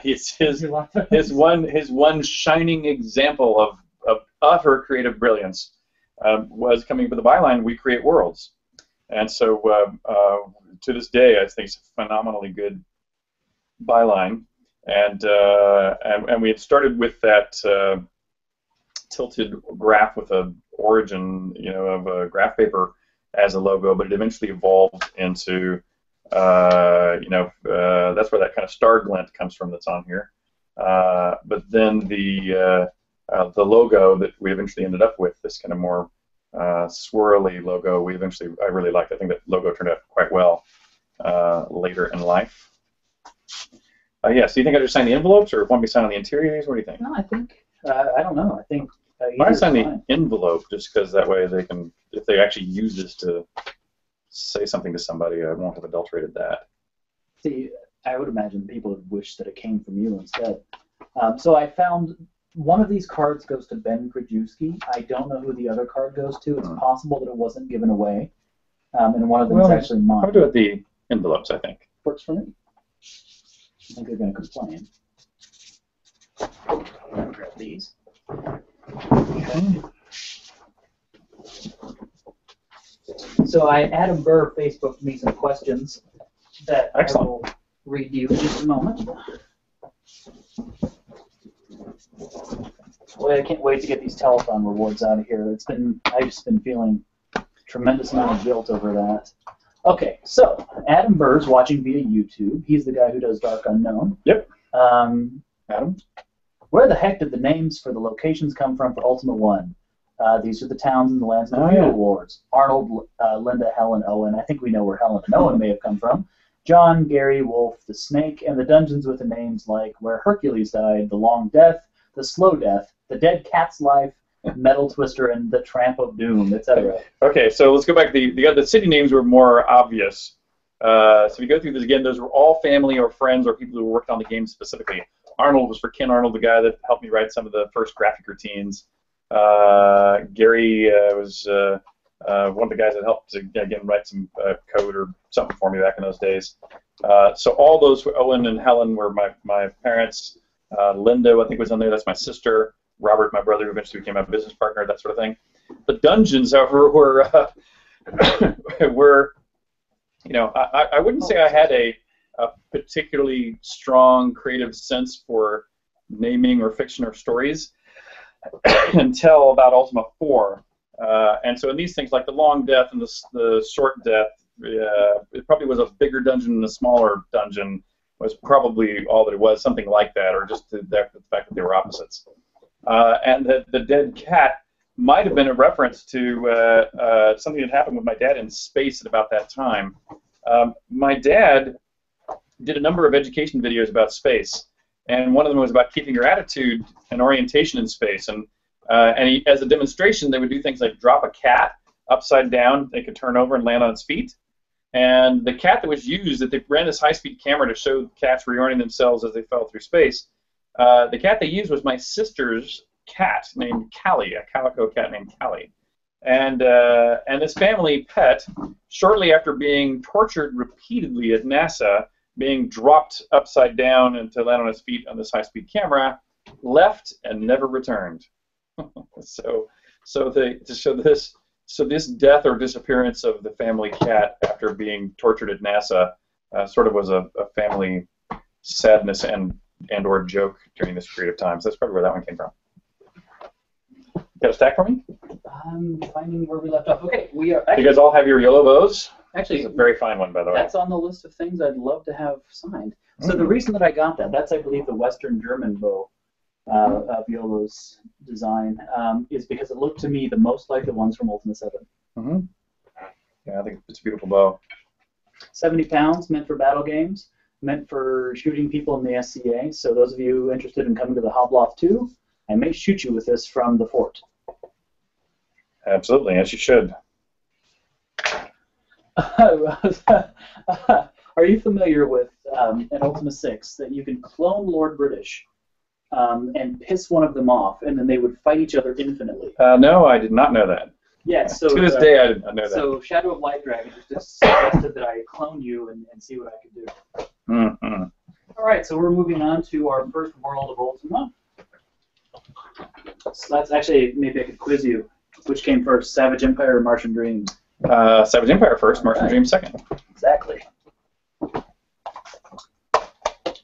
his one shining example of utter creative brilliance was coming up with the byline, "We create worlds." And so to this day, I think it's a phenomenally good byline. And we had started with that tilted graph with a origin, you know, of a graph paper as a logo, but it eventually evolved into, you know, that's where that kind of star glint comes from that's on here. But then the logo that we eventually ended up with, this kind of more swirly logo, I really liked. I think that logo turned out quite well later in life. Yeah, so you think I just sign the envelopes, or want me to sign on the interiors? What do you think? No, I think, I don't know. I think I sign the envelope just because that way they can, if they actually use this to say something to somebody, I won't have adulterated that. See, I would imagine people would wish that it came from you instead. So I found one of these cards goes to Ben Krajewski. I don't know who the other card goes to. It's possible that it wasn't given away. And one of them is actually mine. I'll do it the envelopes, I think. Works for me. I think they're going to complain. Grab these. Okay. So Adam Burr Facebooked me some questions that I will read you in just a moment. Boy, I can't wait to get these telethon rewards out of here. I've just been feeling a tremendous amount of guilt over that. Okay, so Adam Burr's watching via YouTube. He's the guy who does Dark Unknown. Yep. Adam, where the heck did the names for the locations come from for Ultimate One? These are the towns and the lands of the Feudal Wars. Arnold, Linda, Helen, Owen. I think we know where Helen and Owen may have come from. John, Gary, Wolf, the Snake, and the dungeons with the names like Where Hercules Died, The Long Death, The Slow Death, The Dead Cat's Life, Metal Twister, and The Tramp of Doom, etc. Okay, so let's go back. The city names were more obvious. So we go through this again. Those were all family or friends or people who worked on the game specifically. Arnold was for Ken Arnold, the guy that helped me write some of the first graphic routines. Gary was one of the guys that helped to again write some code or something for me back in those days. So all those, Owen and Helen, were my parents. Linda, I think, was on there. That's my sister. Robert, my brother, who eventually became my business partner, that sort of thing. The dungeons, however, were I wouldn't say I had a particularly strong creative sense for naming or fiction or stories until about Ultima 4. And so in these things, like the long death and the short death, it probably was a bigger dungeon and a smaller dungeon was probably all that it was, something like that, or just the fact that they were opposites. And the dead cat might have been a reference to something that happened with my dad in space at about that time. My dad did a number of education videos about space, and one of them was about keeping your attitude and orientation in space. And he, as a demonstration, they would do things like drop a cat upside down. They could turn over and land on its feet. And the cat that was used, that they ran this high-speed camera to show cats reorienting themselves as they fell through space. The cat they used was my sister's cat named Callie, a calico cat named Callie. And this family pet, shortly after being tortured repeatedly at NASA, being dropped upside down and to land on his feet on this high-speed camera, left and never returned. So this death or disappearance of the family cat after being tortured at NASA sort of was a family sadness and or joke during this period of time. So that's probably where that one came from. Got a stack for me? I'm finding where we left off. Okay, we are. You guys all have your yellow bows? Actually, it's a very fine one, by the way. That's on the list of things I'd love to have signed. So the reason that I got that's, I believe, the Western German bow of Yolo's design, is because it looked to me the most like the ones from Ultima 7. Mm-hmm. Yeah, I think it's a beautiful bow. 70 pounds, meant for battle games, meant for shooting people in the SCA. So those of you interested in coming to the Hobloth 2, I may shoot you with this from the fort. Absolutely, as you should. Are you familiar with in Ultima 6 that you can clone Lord British and piss one of them off, and then they would fight each other infinitely? No, I did not know that. Yeah, so to this day I did not know that. So Shadow of Light Dragon just suggested that I clone you and see what I could do. Mm-hmm. All right, so we're moving on to our first world of Ultima. So that's actually, maybe I could quiz you. Which came first, Savage Empire or Martian Dreams? Savage Empire first, Martian Dreams second. Exactly.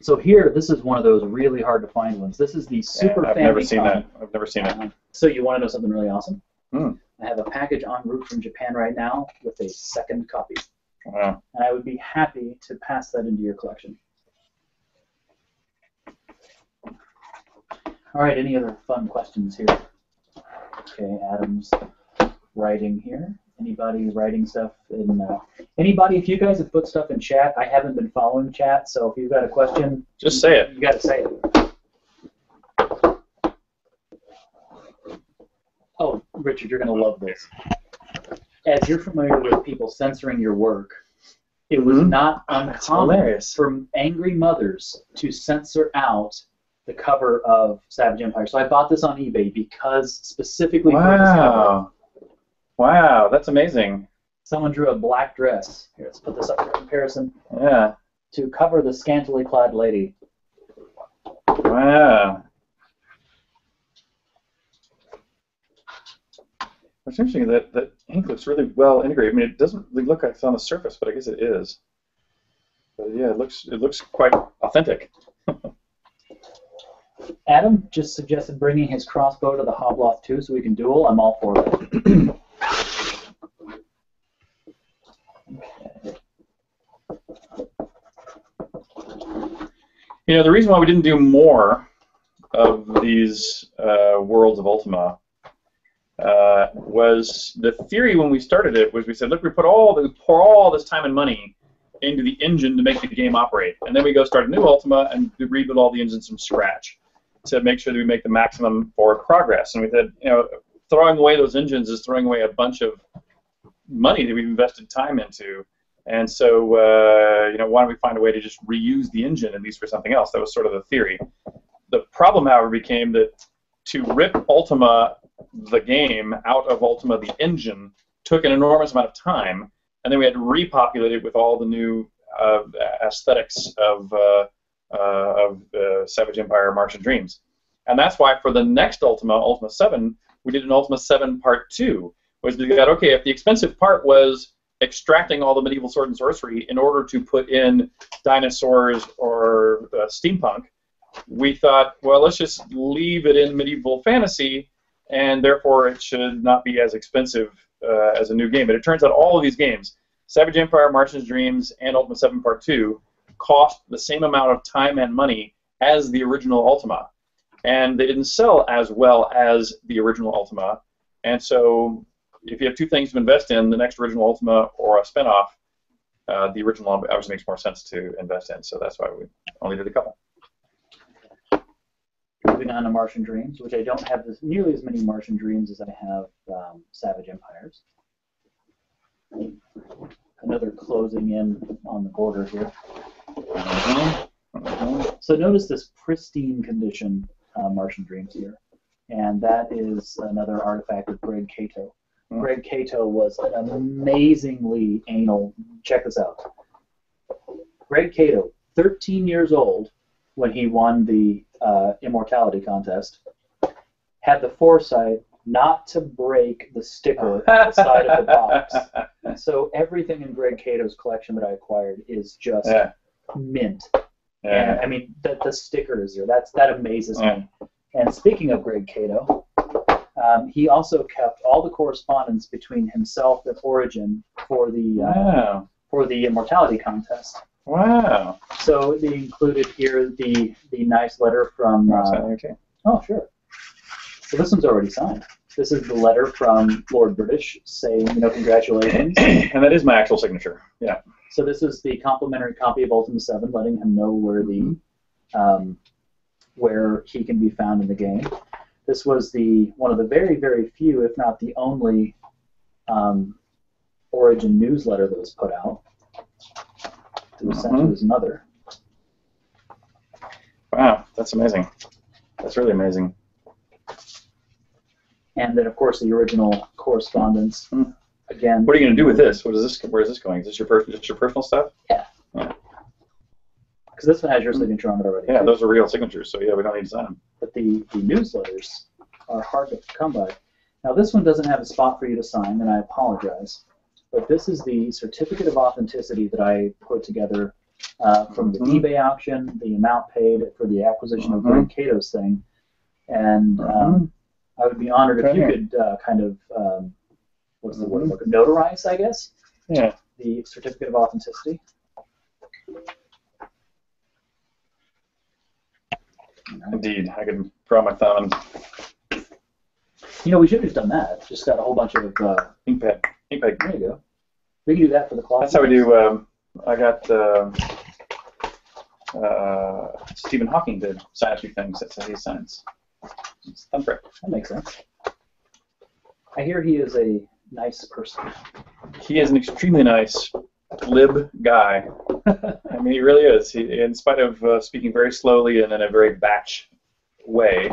So here, this is one of those really hard to find ones. This is the Super Famicom. I've never seen that. I've never seen it. So you want to know something really awesome? Mm. I have a package en route from Japan right now with a second copy. Wow. And I would be happy to pass that into your collection. All right, any other fun questions here? Okay, Adam's writing here. Anybody writing stuff in? Anybody? If you guys have put stuff in chat, I haven't been following chat, so if you've got a question, just say it. You got to say it. Oh, Richard, you're going to love this. As you're familiar with people censoring your work, it was not uncommon for angry mothers to censor out the cover of Savage Empire. So I bought this on eBay because specifically for this cover. Wow, that's amazing. Someone drew a black dress. Here, let's put this up for comparison. Yeah. To cover the scantily clad lady. Wow. It's interesting that ink looks really well integrated. I mean, it doesn't really look like it's on the surface, but I guess it is. But yeah, it looks quite authentic. Adam just suggested bringing his crossbow to the Hobloth 2 so we can duel. I'm all for it. You know, the reason why we didn't do more of these worlds of Ultima was the theory when we started it was we said, look, we pour all this time and money into the engine to make the game operate, and then we go start a new Ultima and rebuild all the engines from scratch to make sure that we make the maximum forward progress. And we said, you know, throwing away those engines is throwing away a bunch of money that we've invested time into. And so, you know, why don't we find a way to just reuse the engine, at least for something else? That was sort of the theory. The problem, however, became that to rip Ultima, the game, out of Ultima, the engine, took an enormous amount of time, and then we had to repopulate it with all the new aesthetics of Savage Empire, Martian Dreams. And that's why for the next Ultima, Ultima 7, we did an Ultima 7 Part 2, was we got, okay, if the expensive part was extracting all the medieval sword and sorcery in order to put in dinosaurs or steampunk, we thought, well, let's just leave it in medieval fantasy, and therefore it should not be as expensive as a new game. But it turns out all of these games, Savage Empire, Martian's Dreams, and Ultima 7 Part 2, cost the same amount of time and money as the original Ultima. And they didn't sell as well as the original Ultima. And so if you have two things to invest in, the next original Ultima or a spinoff, the original obviously makes more sense to invest in. So that's why we only did a couple. Moving on to Martian Dreams, which I don't have nearly as many Martian Dreams as I have Savage Empires. Another closing in on the border here. So notice this pristine condition Martian Dreams here. And that is another artifact of Greg Cato. Greg Cato was an amazingly anal. Check this out. Greg Cato, 13 years old when he won the immortality contest, had the foresight not to break the sticker on the side of the box. So everything in Greg Cato's collection that I acquired is just mint. And I mean, the sticker is there. That amazes me. And speaking of Greg Cato, he also kept all the correspondence between himself and Origin for the immortality contest. Wow. So they included here the nice letter from. Oh, sure. So this one's already signed. This is the letter from Lord British saying, congratulations. And that is my actual signature. Yeah. So this is the complimentary copy of Ultima 7, letting him know where the where he can be found in the game. This was one of the very, very few, if not the only, Origin newsletter that was put out. It was sent to his mother. Wow, that's amazing. That's really amazing. And then, of course, the original correspondence. Again. What are you going to do with this? Where is this going? Is this your personal stuff? Yeah. Because this one has your signature on it already. Yeah, those are real signatures, so yeah, we don't need to sign them. But the newsletters are hard to come by. Now, this one doesn't have a spot for you to sign, and I apologize. But this is the certificate of authenticity that I put together from the eBay auction, the amount paid for the acquisition of Greg Cato's thing. And I would be honored if you could kind of, what's the word, notarize, I guess? Yeah. The certificate of authenticity. Indeed, I can draw my thumb and. We should have just done that. Just got a whole bunch of ink pad. There you go. We can do that for the cloth. That's how we do. I got Stephen Hawking did sign a few things. That's how he signs. It's thumbprint. That makes sense. I hear he is a nice person. He is an extremely nice, glib guy. I mean, he really is. In spite of speaking very slowly and in a very batch way,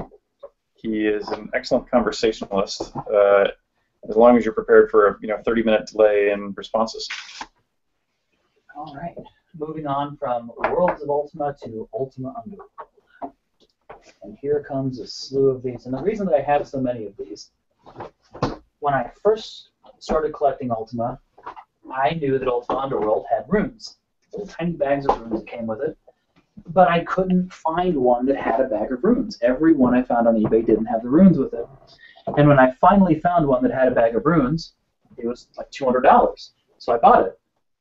he is an excellent conversationalist. As long as you're prepared for a 30-minute delay in responses. All right. Moving on from Worlds of Ultima to Ultima Underworld. And here comes a slew of these. And the reason that I have so many of these, when I first started collecting Ultima, I knew that Ultima Underworld had runes. Little tiny bags of runes that came with it. But I couldn't find one that had a bag of runes. Every one I found on eBay didn't have the runes with it. And when I finally found one that had a bag of runes, it was like $200. So I bought it.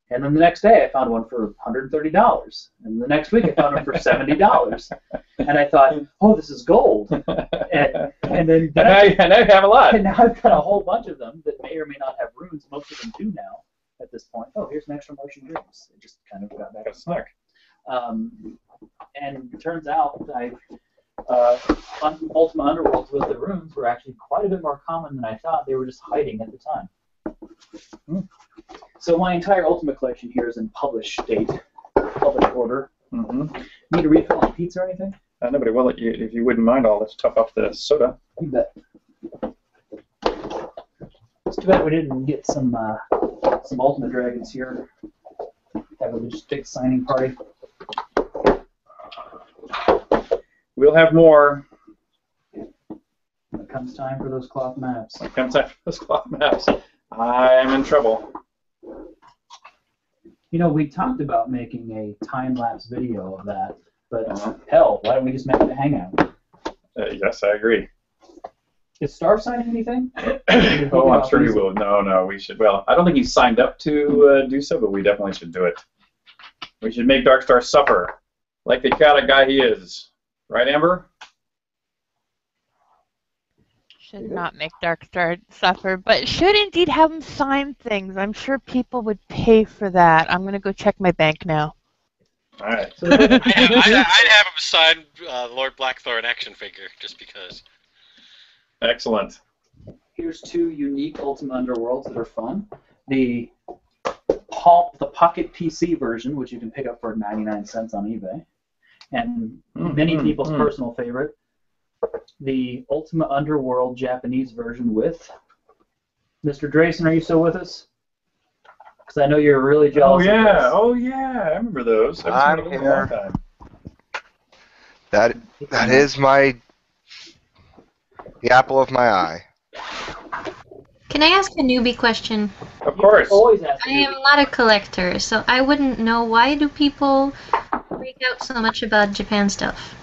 And then the next day I found one for $130. And the next week I found one for $70. And I thought, oh, this is gold. And then now you have a lot. And now I've got a whole bunch of them that may or may not have runes. Most of them do now at this point. Oh, here's an extra Martian Dreams. It just kind of got back. Snark. And it turns out Ultima Underworlds with the runes were actually quite a bit more common than I thought. They were just hiding at the time. So my entire Ultima collection here is in published state, published order. Need a refill on pizza or anything? Nobody will. If you wouldn't mind, I'll let you top off the soda. You bet. It's too bad we didn't get some Ultima Dragons here. Have a big signing party. We'll have more. When it comes time for those cloth maps. When it comes time for those cloth maps, I'm in trouble. You know, we talked about making a time-lapse video of that, but hell, why don't we just make it a hangout? Yes, I agree. Is Star signing anything? Oh, I'm sure he will. No, we should. Well, I don't think he's signed up to do so, but we definitely should do it. We should make Darkstar suffer like the kind of guy he is. Right, Amber? Should not make Darkstar suffer, but should indeed have him sign things. I'm sure people would pay for that. I'm going to go check my bank now. All right. I'd have him sign Lord Blackthorn action figure, just because. Excellent. Here's 2 unique Ultima Underworlds that are fun. The Pocket PC version, which you can pick up for 99 cents on eBay, and many people's personal favorite, the Ultima Underworld Japanese version with Mr. Drayson. Are you still with us? Because I know you're really jealous. Oh yeah, I remember those. I'm here. That is the apple of my eye. Can I ask a newbie question? Of course. Always ask. I am not a collector, so I wouldn't know, why do people freak out so much about Japan stuff?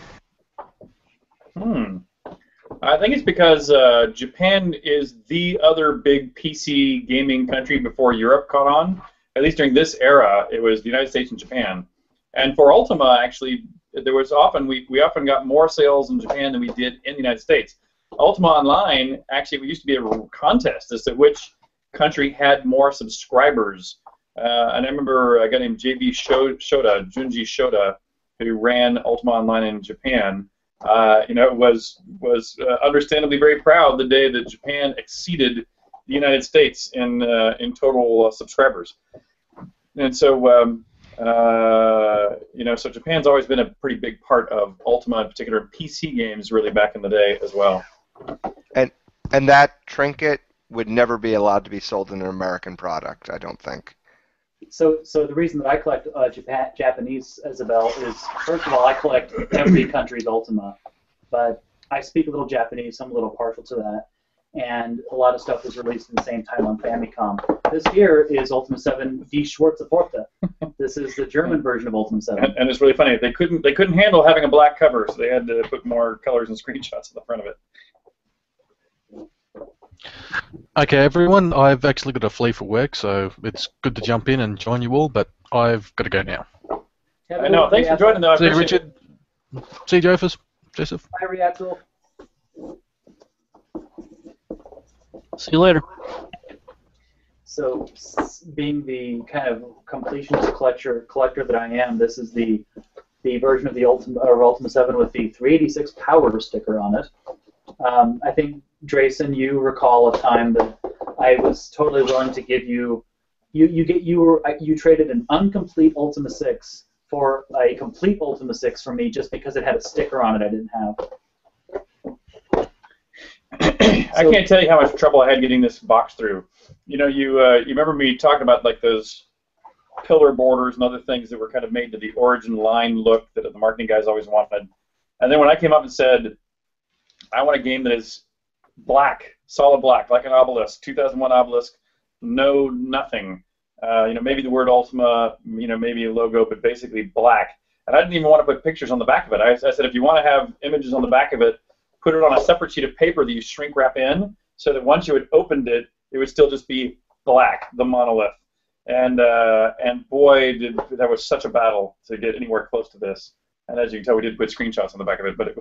I think it's because Japan is the other big PC gaming country before Europe caught on. At least during this era, it was the United States and Japan. And for Ultima, actually, there was often we often got more sales in Japan than we did in the United States. Ultima Online, actually, we used to be a contest as to which country had more subscribers. And I remember a guy named Junji Shoda, who ran Ultima Online in Japan, was understandably very proud the day that Japan exceeded the United States in total subscribers. And so, so Japan's always been a pretty big part of Ultima, in particular PC games, really back in the day as well. And that trinket would never be allowed to be sold in an American product, I don't think. So the reason that I collect Japanese, Isabel, is, first of all, I collect every country's Ultima, but I speak a little Japanese, so I'm a little partial to that, and a lot of stuff was released at the same time on Famicom. This here is Ultima 7 Die Schwarze Pforte. This is the German version of Ultima 7. And it's really funny. They couldn't handle having a black cover, so they had to put more colors and screenshots on the front of it. Okay, everyone, I've actually got to flee for work, so it's good to jump in and join you all, but I've got to go now. I know. Thanks for joining, though. See you, Richard. See you, Joseph. Bye, Riatul. See you later. So, being the kind of completionist collector that I am, this is the version of the Ultima 7 with the 386 power sticker on it. I think, Drayson, you recall a time that I was totally willing to give you. You traded an incomplete Ultima 6 for a complete Ultima 6 for me just because it had a sticker on it I didn't have. I can't tell you how much trouble I had getting this box through. You remember me talking about like those pillar borders and other things that were kind of made to the Origin line look that the marketing guys always wanted. And then when I came up and said, I want a game that is black, solid black, like an obelisk, 2001 obelisk, no nothing. Maybe the word Ultima, maybe a logo, but basically black. And I didn't even want to put pictures on the back of it. I said, if you want to have images on the back of it, put it on a separate sheet of paper that you shrink wrap in, so that once you had opened it, it would still just be black, the monolith. And boy, that was such a battle to get anywhere close to this. And as you can tell, we did put screenshots on the back of it, but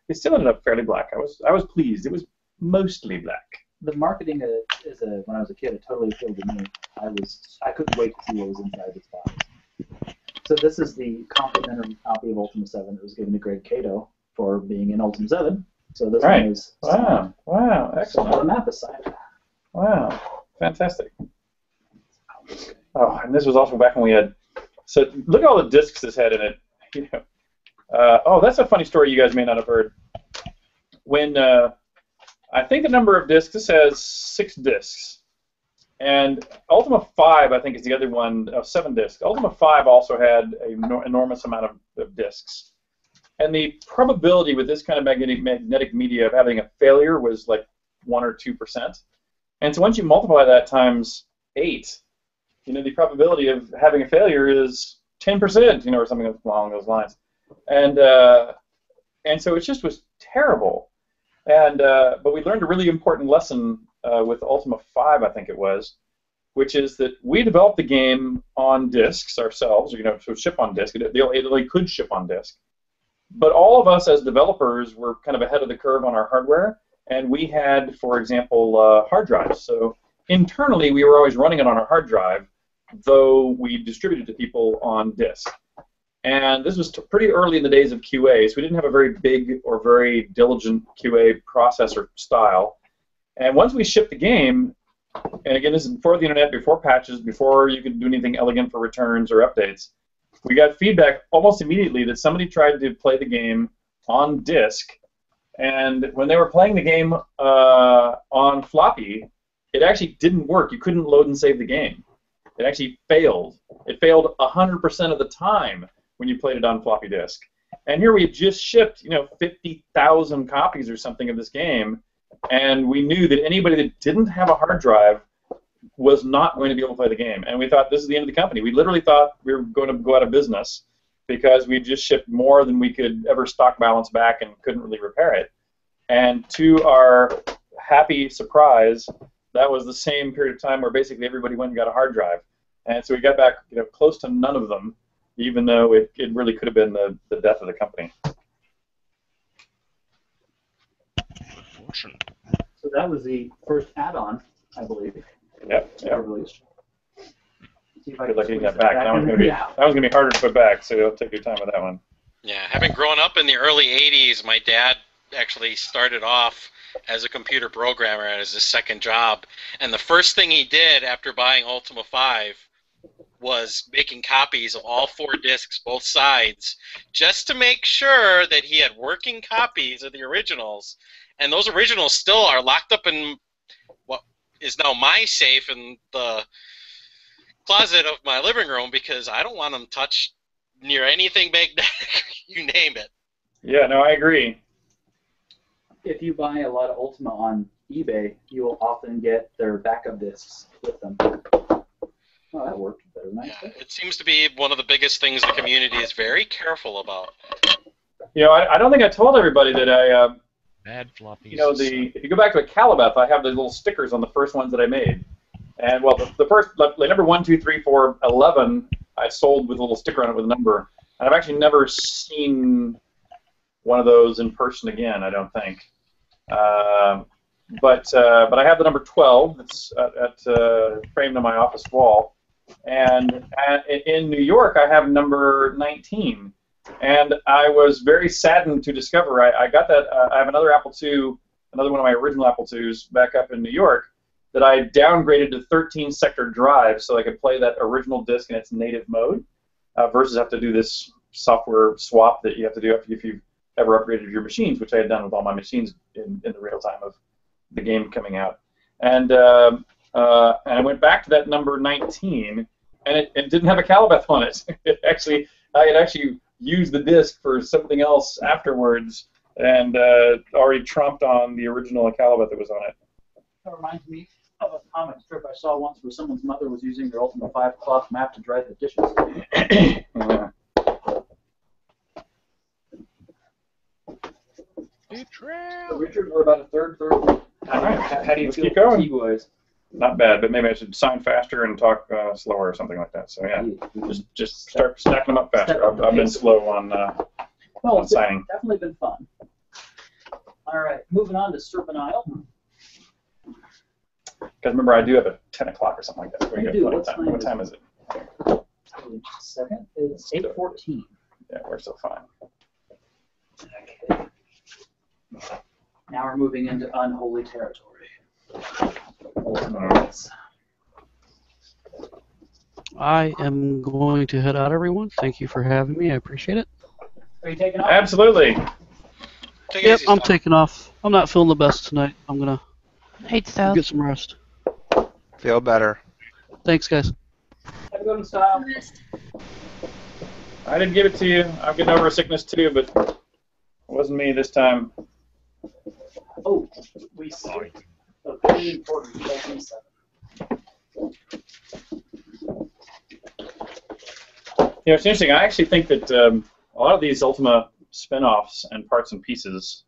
it still ended up fairly black. I was pleased. It was mostly black. The marketing when I was a kid, it totally appealed to me. I couldn't wait to see what was inside this box. So this is the complimentary copy of Ultima 7 that was given to Greg Cato for being in Ultima 7. So this one is signed. Wow, excellent. So the map is signed. Wow, fantastic. Oh, and this was also back when we had. So look at all the discs this had in it. That's a funny story you guys may not have heard. When I think the number of discs, this has 6 discs. And Ultima 5, I think, is the other one of 7 discs. Ultima 5 also had an enormous amount of discs. And the probability with this kind of magnetic media of having a failure was like 1 or 2%. And so once you multiply that times 8, the probability of having a failure is 10%, or something along those lines. And so it just was terrible. And but we learned a really important lesson with Ultima 5, I think it was, which is that we developed the game on disks ourselves, so ship on disk. It could ship on disk. But all of us as developers were kind of ahead of the curve on our hardware, and we had, for example, hard drives. So internally, we were always running it on our hard drive, though we distributed to people on disk. And this was pretty early in the days of QA, so we didn't have a very big or very diligent QA process or style. And once we shipped the game, and again, this is before the internet, before patches, before you could do anything elegant for returns or updates, we got feedback almost immediately that somebody tried to play the game on disk, and when they were playing the game on floppy, it actually didn't work. You couldn't load and save the game. It actually failed. It failed 100% of the time when you played it on floppy disk. And here we had just shipped, 50,000 copies or something of this game, and we knew that anybody that didn't have a hard drive was not going to be able to play the game. And we thought this is the end of the company. We literally thought we were going to go out of business because we just shipped more than we could ever stock balance back and couldn't really repair it. And to our happy surprise, that was the same period of time where basically everybody went and got a hard drive. And so we got back close to none of them, even though it really could have been the death of the company. So that was the first add-on, I believe. Yep. Released. Good luck getting that back. That one's gonna be harder to put back, so you'll take your time with that one. Yeah, having grown up in the early 80s, my dad actually started off as a computer programmer as his second job, and the first thing he did after buying Ultima 5 was making copies of all 4 discs, both sides, just to make sure that he had working copies of the originals. And those originals still are locked up in what is now my safe in the closet of my living room because I don't want them touched near anything magnetic, you name it. Yeah, no, I agree. If you buy a lot of Ultima on eBay, you will often get their backup discs with them. Oh, that worked better than I expected. It seems to be one of the biggest things the community is very careful about. I don't think I told everybody that I... Bad floppies. if you go back to a Calibeth, I have the little stickers on the first ones that I made. And, well, the first, like number 1, 2, 3, 4, 11, I sold with a little sticker on it with a number. And I've actually never seen one of those in person again, I don't think. But I have the number 12 that's framed on my office wall. And in New York, I have number 19. And I was very saddened to discover I got that. I have another Apple II, another one of my original Apple IIs back up in New York that I downgraded to 13-sector drive so I could play that original disc in its native mode versus have to do this software swap that you have to do if you've ever upgraded your machines, which I had done with all my machines in the real time of the game coming out. And I went back to that number 19, and it didn't have a Calibeth on it. I had actually used the disc for something else afterwards, and already trumped on the original Calibeth that was on it. That reminds me of a comic strip I saw once where someone's mother was using their Ultima 5 cloth map to dry the dishes. Yeah. So Richard, we're about a third. How do you feel keep going. fatigue-wise? Not bad, but maybe I should sign faster and talk slower or something like that. So yeah, just start stacking them up faster. I've been slow on signing. Definitely been fun. All right, moving on to Serpent Isle. Because remember, I do have a 10 o'clock or something like that. You do. What time is it? Second, it's 8:14. Yeah, we're still fine. Okay. Now we're moving into unholy territory. I am going to head out, everyone. Thank you for having me. I appreciate it. Are you taking off? Absolutely. Yep, I'm taking off. I'm not feeling the best tonight. I'm going to get some rest. Feel better. Thanks, guys. Have a good one, Style. I didn't give it to you. I'm getting over a sickness too, but it wasn't me this time. Oh, we skipped a very important 7. It's interesting. I actually think that a lot of these Ultima spin-offs and parts and pieces.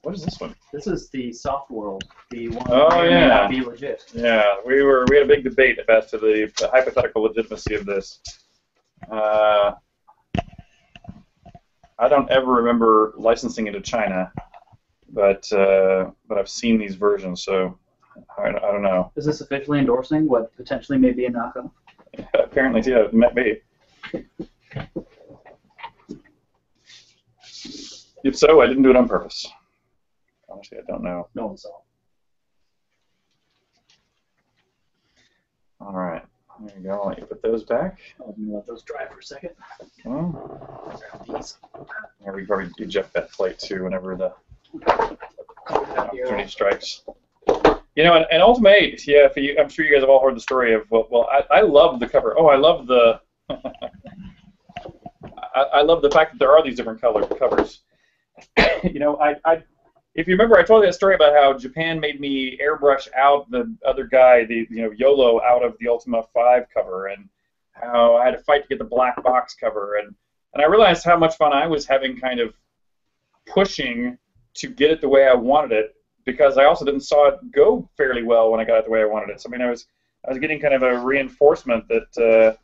What is this one? This is the soft world, the one Oh, that may not be legit. Yeah, we had a big debate as to the hypothetical legitimacy of this. I don't ever remember licensing it to China, but I've seen these versions, so I don't know. Is this officially endorsing what potentially may be a knockoff? Apparently, yeah, it might be. If so, I didn't do it on purpose. Honestly, I don't know. No one saw. All right, there you go. I'll let you put those back. Let me let those dry for a second. Okay. Grab these. Yeah, we probably eject that plate too whenever the opportunity strikes. And Ultimate, yeah, I'm sure you guys have all heard the story of, I love the cover. Oh, I love the I love the fact that there are these different covers. If you remember, I told you that story about how Japan made me airbrush out the other guy, the YOLO, out of the Ultima 5 cover, and how I had to fight to get the black box cover, and I realized how much fun I was having kind of pushing to get it the way I wanted it, because I also didn't saw it go fairly well when I got it the way I wanted it. So I was getting kind of a reinforcement that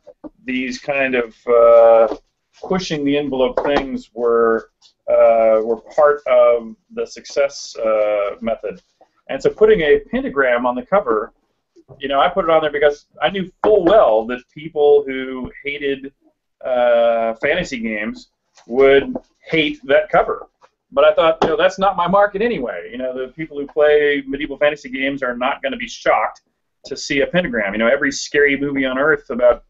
these kind of pushing the envelope things were part of the success method. And so putting a pentagram on the cover, I put it on there because I knew full well that people who hated fantasy games would hate that cover. But I thought, that's not my market anyway. The people who play medieval fantasy games are not going to be shocked to see a pentagram. Every scary movie on Earth about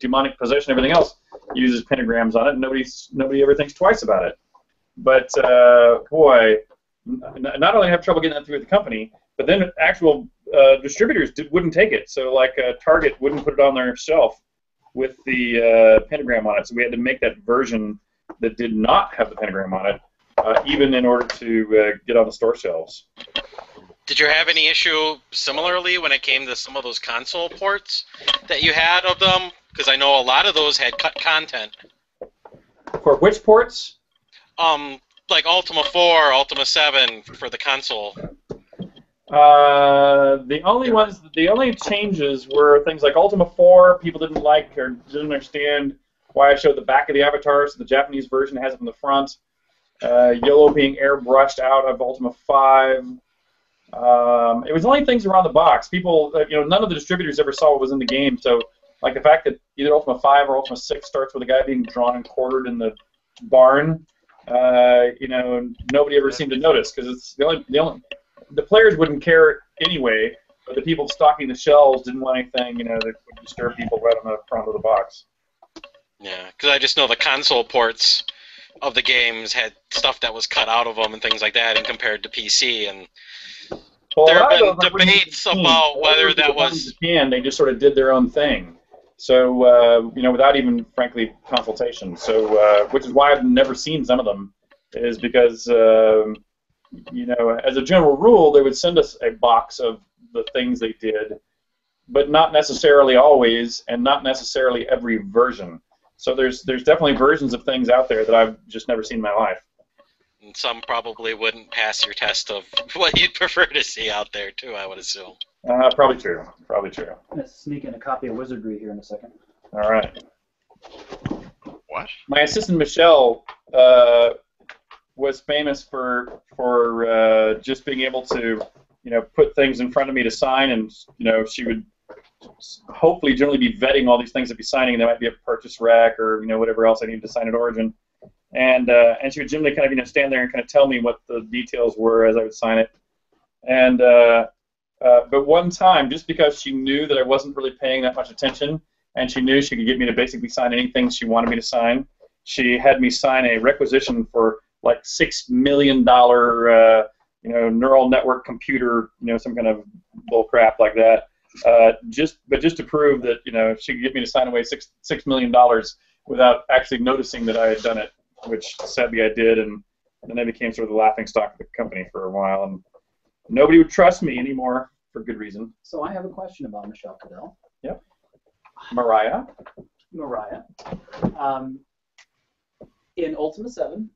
demonic possession, everything else uses pentagrams on it, and nobody ever thinks twice about it. But boy, not only have trouble getting that through the company, but then actual distributors wouldn't take it. So like Target wouldn't put it on their shelf with the pentagram on it. So we had to make that version that did not have the pentagram on it, even in order to get on the store shelves. Did you have any issue similarly when it came to some of those console ports that you had of them? Because I know a lot of those had cut content. For which ports? Like Ultima 4, Ultima 7 for the console. The only changes were things like Ultima 4. People didn't like or didn't understand why I showed the back of the avatar, so the Japanese version has it in the front. YOLO being airbrushed out of Ultima 5. It was only things around the box. People, none of the distributors ever saw what was in the game. So, like the fact that either Ultima 5 or Ultima 6 starts with a guy being drawn and quartered in the barn, nobody ever seemed to notice because it's the players wouldn't care anyway. But the people stocking the shelves didn't want anything, that would disturb people right on the front of the box. Yeah, because I just know the console ports of the games had stuff that was cut out of them and things like that, and compared to PC. And there have been debates about whether that was. Japan, they just sort of did their own thing. So without even, frankly, consultation. So which is why I've never seen some of them, is because as a general rule, they would send us a box of the things they did, but not necessarily always, and not necessarily every version. So there's definitely versions of things out there that I've just never seen in my life. And some probably wouldn't pass your test of what you'd prefer to see out there, too, I would assume. Probably true. Probably true. I'm going to sneak in a copy of Wizardry here in a second. All right. What? My assistant, Michelle, was famous for just being able to, put things in front of me to sign, and, she would hopefully generally be vetting all these things I'd be signing, and there might be a purchase rec or, whatever else I needed to sign at Origin. And she would generally kind of, stand there and kind of tell me what the details were as I would sign it. And but one time, just because she knew that I wasn't really paying that much attention, and she knew she could get me to basically sign anything she wanted me to sign, she had me sign a requisition for like $6 million, neural network computer, some kind of bull crap like that. Just to prove that she could get me to sign away $6 million without actually noticing that I had done it, which sadly I did, and then I became sort of the laughingstock of the company for a while, and nobody would trust me anymore for good reason. So I have a question about Michelle Cadell. Yep. Mariah? Mariah. In Ultima 7,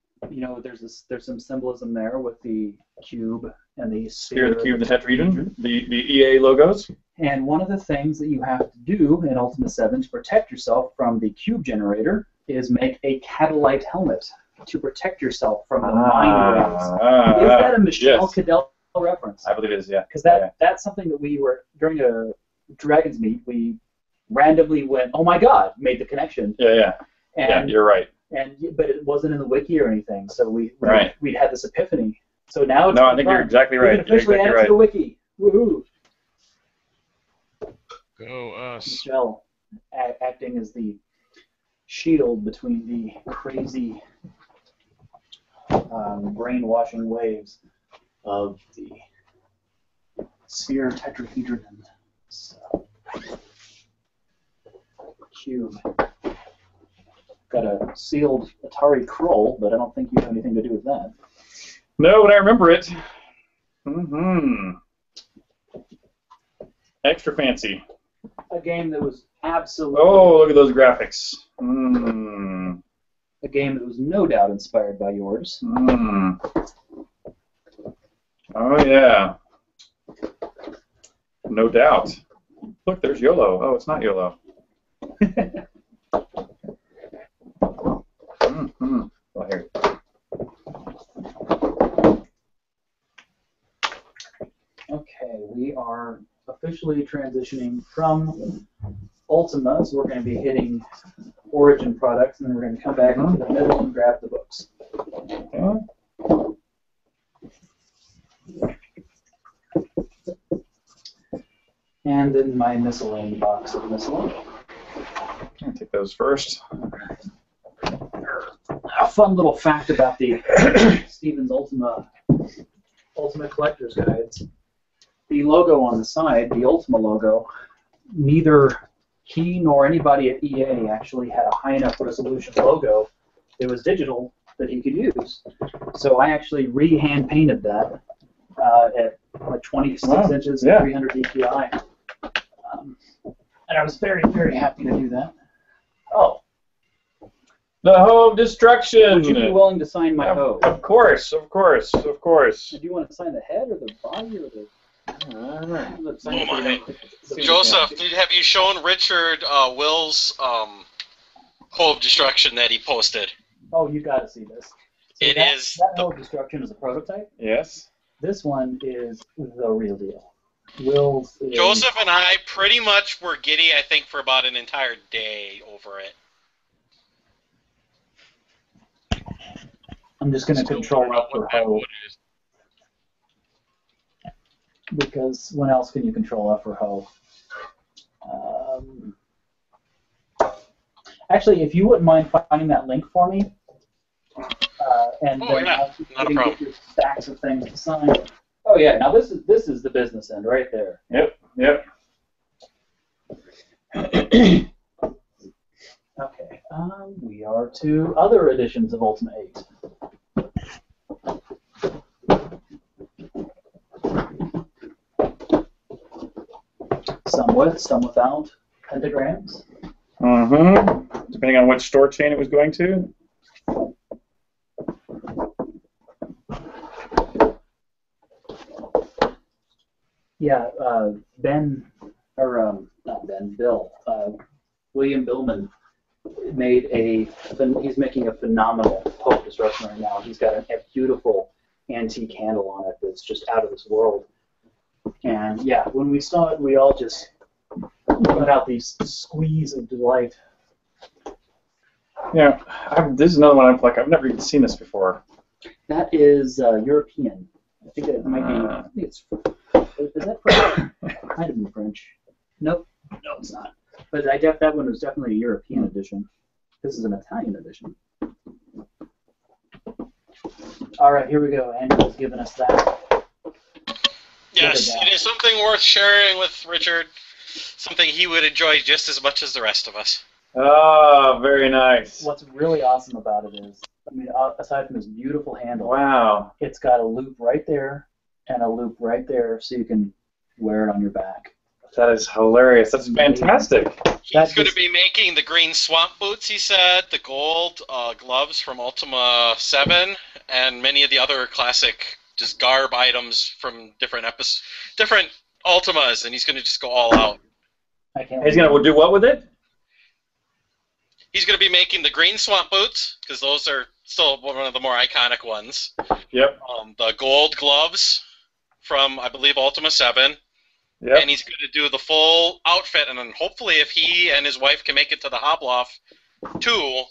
there's some symbolism there with the cube and the sphere, the cube, the tetrahedron, the EA logos. And one of the things that you have to do in Ultima 7 to protect yourself from the cube generator is make a Catalyte helmet to protect yourself from the mind waves. Is that a Michelle Cadell reference? I believe it is, yeah. Because that's something that we were, during a Dragonsmeet, we randomly went, oh my god, made the connection. Yeah. And, you're right. But it wasn't in the wiki or anything, so we'd had this ephany. So now it's I think you're exactly right. We can officially add it to the wiki. Woohoo! Go us. Michelle acting as the shield between the crazy brainwashing waves of the sphere tetrahedron cube. Got a sealed Atari Kroll, but I don't think you have anything to do with that. No, but I remember it. Extra fancy. A game that was absolutely... Oh, look at those graphics. A game that was no doubt inspired by yours. Oh, yeah. No doubt. Look, there's YOLO. Oh, it's not YOLO. Well, here. Okay, we are officially transitioning from Ultima, so we're going to be hitting Origin products, and then we're going to come back into the middle and grab the books. And then my miscellany box of miscellany. I'll take those first. A fun little fact about the Stevens Ultimate Collector's Guides. The logo on the side, the Ultima logo, neither he nor anybody at EA actually had a high enough resolution logo. It was digital that he could use. So I actually hand painted that at like 26 inches and 300 DPI. And I was very, very happy to do that. Oh. The Hoe of Destruction! Would you be willing to sign my hoe? Of course, of course, of course. Do you want to sign the head or the body or the... Joseph, have you shown Richard Will's Hoe of Destruction that he posted? Oh, you got to see this. So that Hoe of Destruction is a prototype. Yes. This one is the real deal. Will's is... Joseph and I pretty much were giddy, I think, for about an entire day over it. I'm just going to control up for Hoe. Because when else can you control F or Hoe? Actually, if you wouldn't mind finding that link for me, and then I'll get your stacks of things to sign. Oh yeah, now this is the business end right there. Yep. Okay, we are to other editions of Ultima 8. Some with, some without pentagrams. Depending on which store chain it was going to. Yeah, Bill, William Billman made he's making a phenomenal Hoe of Destruction right now. He's got a beautiful antique handle on it that's just out of this world. And yeah, when we saw it, we all just let out these squeeze of delight. Yeah, this is another one I've never even seen this before. That is European. I think it might be. I think it's. Is that French? Might have been French. Nope. No, it's not. But that one was definitely a European edition. This is an Italian edition. All right, here we go. Andrew's giving us that. Yes, it is something worth sharing with Richard. Something he would enjoy just as much as the rest of us. Oh, very nice. What's really awesome about it is, aside from this beautiful handle, wow, it's got a loop right there and a loop right there, so you can wear it on your back. That is hilarious. That's fantastic. He's going to be making the green swamp boots, he said, the gold gloves from Ultima 7, and many of the other classic just garb items from different Ultimas, and he's going to just go all out. He's going to do what with it? He's going to be making the green swamp boots, because those are still one of the more iconic ones. Yep. The gold gloves from, I believe, Ultima 7. Yep. And he's going to do the full outfit, and then hopefully if he and his wife can make it to the Hobloff too,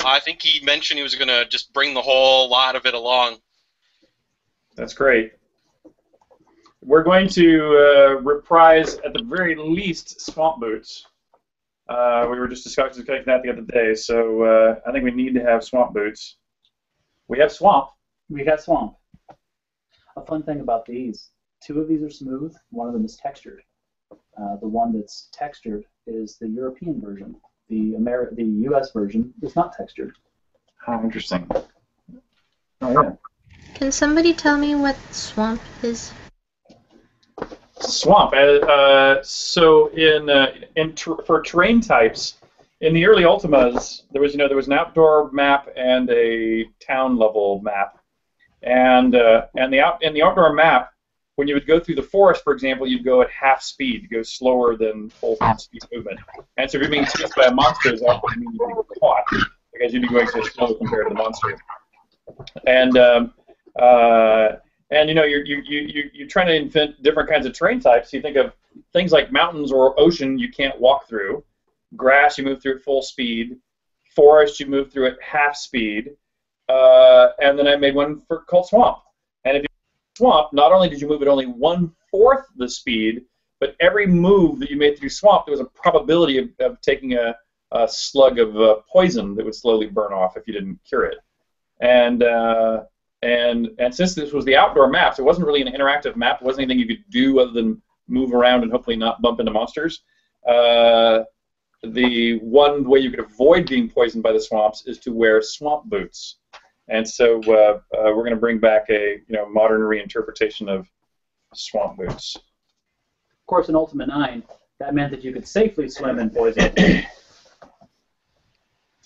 I think he mentioned he was going to just bring the whole lot of it along. That's great. We're going to reprise, at the very least, swamp boots. We were just discussing that the other day, so I think we need to have swamp boots. We have swamp. We got swamp. A fun thing about these, 2 of these are smooth, 1 of them is textured. The one that's textured is the European version. The U.S. version is not textured. How interesting. Oh, yeah. Can somebody tell me what swamp is? Swamp. So for terrain types, in the early Ultimas, there was an outdoor map and a town level map, and in the outdoor map, when you would go through the forest, for example, you'd go at half speed, go slower than full speed movement. And so if you're being chased by a monster, that would mean you'd be caught because you'd be going so slow compared to the monster. And you're trying to invent different kinds of terrain types. You think of things like mountains or ocean you can't walk through. Grass, you move through at full speed. Forest, you move through at half speed. And then I made one called swamp. And if you swamp, not only did you move at only 1/4 the speed, but every move that you made through swamp, there was a probability of taking a slug of poison that would slowly burn off if you didn't cure it. And since this was the outdoor map, so it wasn't really an interactive map, it wasn't anything you could do other than move around and hopefully not bump into monsters. The one way you could avoid being poisoned by the swamps is to wear swamp boots. And so we're going to bring back a modern reinterpretation of swamp boots. Of course, in Ultima 9, that meant that you could safely swim in poison. Say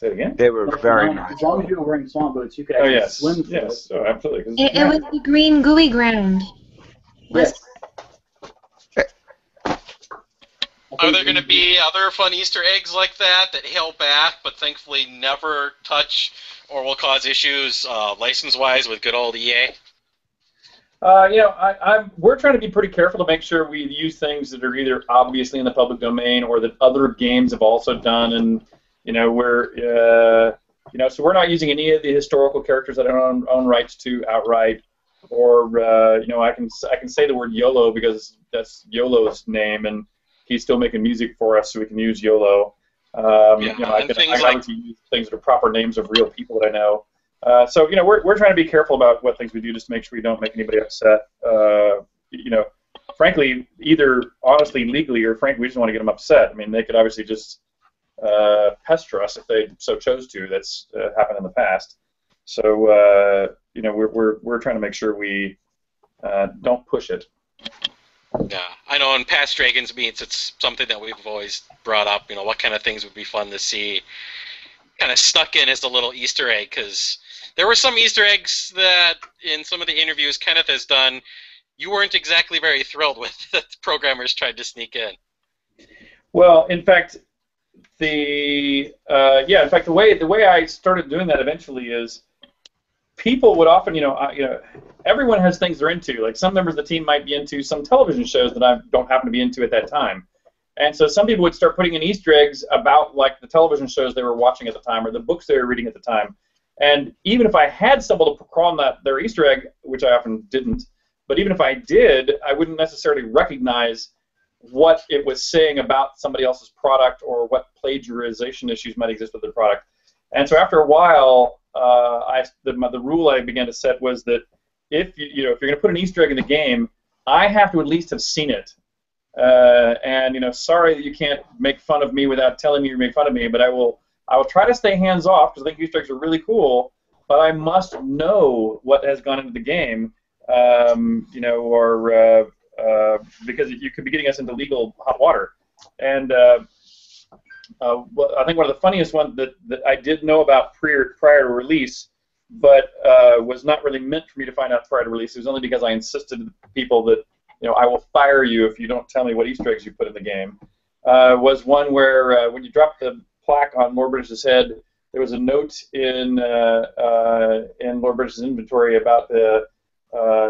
it again? They were very nice. As long as you were wearing swamp boots, you could actually swim through it. Oh, absolutely. It was the green gooey ground. Yes. Are there going to be other fun Easter eggs like that hail back, but thankfully never touch or will cause issues license-wise with good old EA? We're trying to be pretty careful to make sure we use things that are either obviously in the public domain or that other games have also done, and so we're not using any of the historical characters that I don't own rights to outright, or I can say the word YOLO because that's YOLO's name, and he's still making music for us, so we can use YOLO. I can obviously use things that are proper names of real people that I know. So we're trying to be careful about what things we do just to make sure we don't make anybody upset. Frankly, either honestly, legally, or frankly, we just want to get them upset. I mean, they could obviously just pester us if they so chose to. That's happened in the past. So we're trying to make sure we don't push it. Yeah, I know in past Dragonsmeets, it's something that we've always brought up. What kind of things would be fun to see kind of snuck in as a little Easter egg, because there were some Easter eggs that in some of the interviews Kenneth has done, you weren't exactly very thrilled with that programmers tried to sneak in. Well, in fact, the way I started doing that eventually is people would often, everyone has things they're into. Like some members of the team might be into some television shows that I don't happen to be into at that time. And so some people would start putting in Easter eggs about like the television shows they were watching at the time or the books they were reading at the time. And even if I had stumbled upon their Easter egg, which I often didn't, but even if I did, I wouldn't necessarily recognize what it was saying about somebody else's product or what plagiarization issues might exist with the product. And so after a while, the rule I began to set was that if you're going to put an Easter egg in the game, I have to at least have seen it. Sorry that you can't make fun of me without telling me you make fun of me, but I will try to stay hands off because I think Easter eggs are really cool. But I must know what has gone into the game, because you could be getting us into legal hot water. And well, I think one of the funniest ones that I did know about prior to release, but was not really meant for me to find out prior to release. It was only because I insisted to people that, I will fire you if you don't tell me what Easter eggs you put in the game. Was one where when you drop the plaque on Lord British's head, there was a note in Lord British's inventory about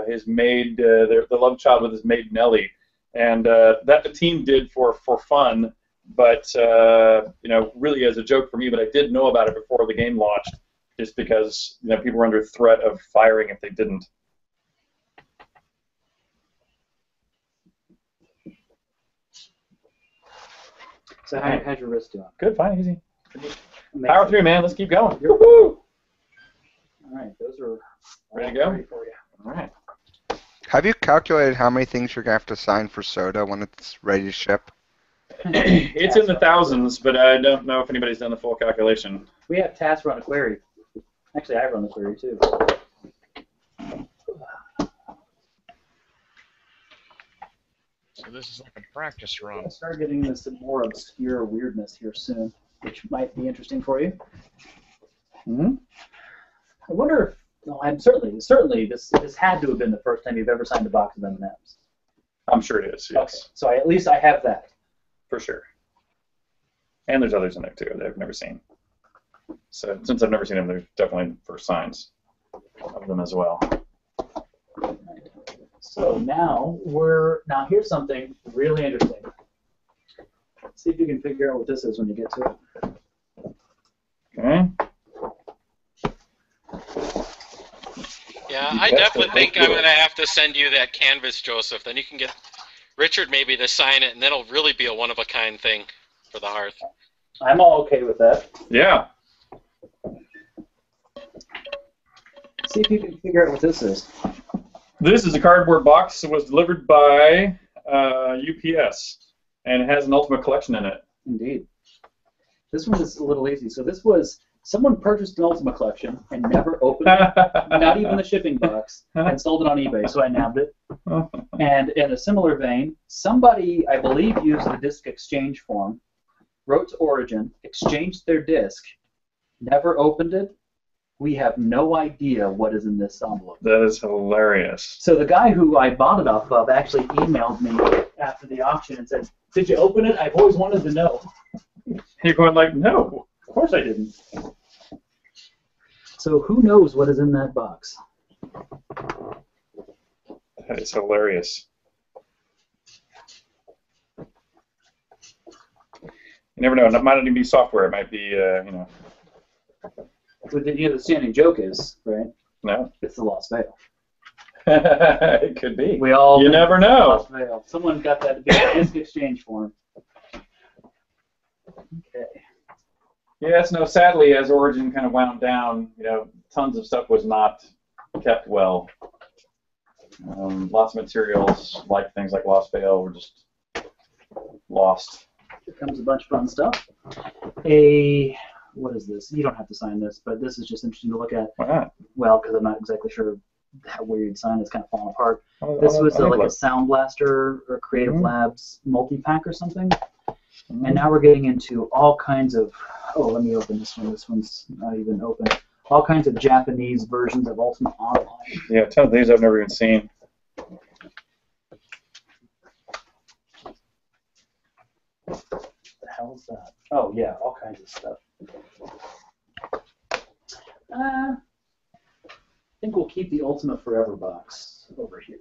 his maid, the love child with his maid Nellie, and that the team did for fun, but really as a joke for me. But I did know about it before the game launched, just because people were under threat of firing if they didn't. So how's your wrist doing? Good, fine, easy. Power through, man. Let's keep going. Woohoo! All right, those are ready to go. Ready for you. All right. Have you calculated how many things you're gonna have to sign for soda when it's ready to ship? It's in the thousands, but I don't know if anybody's done the full calculation. We have tasks run a query. Actually, I run the query too. So this is like a practice run. I'll start getting into some more obscure weirdness here soon, which might be interesting for you. Mm-hmm. I wonder if, no, I'm certainly this had to have been the first time you've ever signed a box of M&Ms. I'm sure it is, yes. Okay, so at least I have that. For sure. And there's others in there too that I've never seen. So since I've never seen them, there's definitely first signs of them as well. So now here's something really interesting. See if you can figure out what this is when you get to it. Okay. Yeah, I definitely think I'm going to have to send you that canvas, Joseph. Then you can get Richard maybe to sign it, and then it'll really be a one-of-a-kind thing for the Hearth. I'm all okay with that. Yeah. See if you can figure out what this is. This is a cardboard box that was delivered by UPS, and it has an Ultimate Collection in it. Indeed. This one is a little easy. So this was someone purchased an Ultimate Collection and never opened it, not even the shipping box, and sold it on eBay, so I nabbed it. And in a similar vein, somebody, I believe, used the disc exchange form, wrote to Origin, exchanged their disc, never opened it. We have no idea what is in this envelope. That is hilarious. So the guy who I bought it off of actually emailed me after the auction and said, "Did you open it? I've always wanted to know." You're going like, no. Of course I didn't. So who knows what is in that box? That is hilarious. You never know. It might not even be software. It might be, But the standing joke is, right? No. It's the Lost Veil. It could be. We all. You never know. Lost Veil. Someone got that to be a disc exchange form. Okay. Yes, no, sadly, as Origin kind of wound down, tons of stuff was not kept well. Lots of materials, like things like Lost Veil, were just lost. Here comes a bunch of fun stuff. What is this? You don't have to sign this, but this is just interesting to look at. Why not? Well, because I'm not exactly sure where you'd sign. It's kind of falling apart. This was like a Sound Blaster or Creative Labs multi-pack or something. And now we're getting into all kinds of, let me open this one. This one's not even open. All kinds of Japanese versions of Ultimate Online. Yeah, a ton of things I've never even seen. What the hell is that? Oh, yeah, all kinds of stuff. I think we'll keep the Ultimate Forever box over here.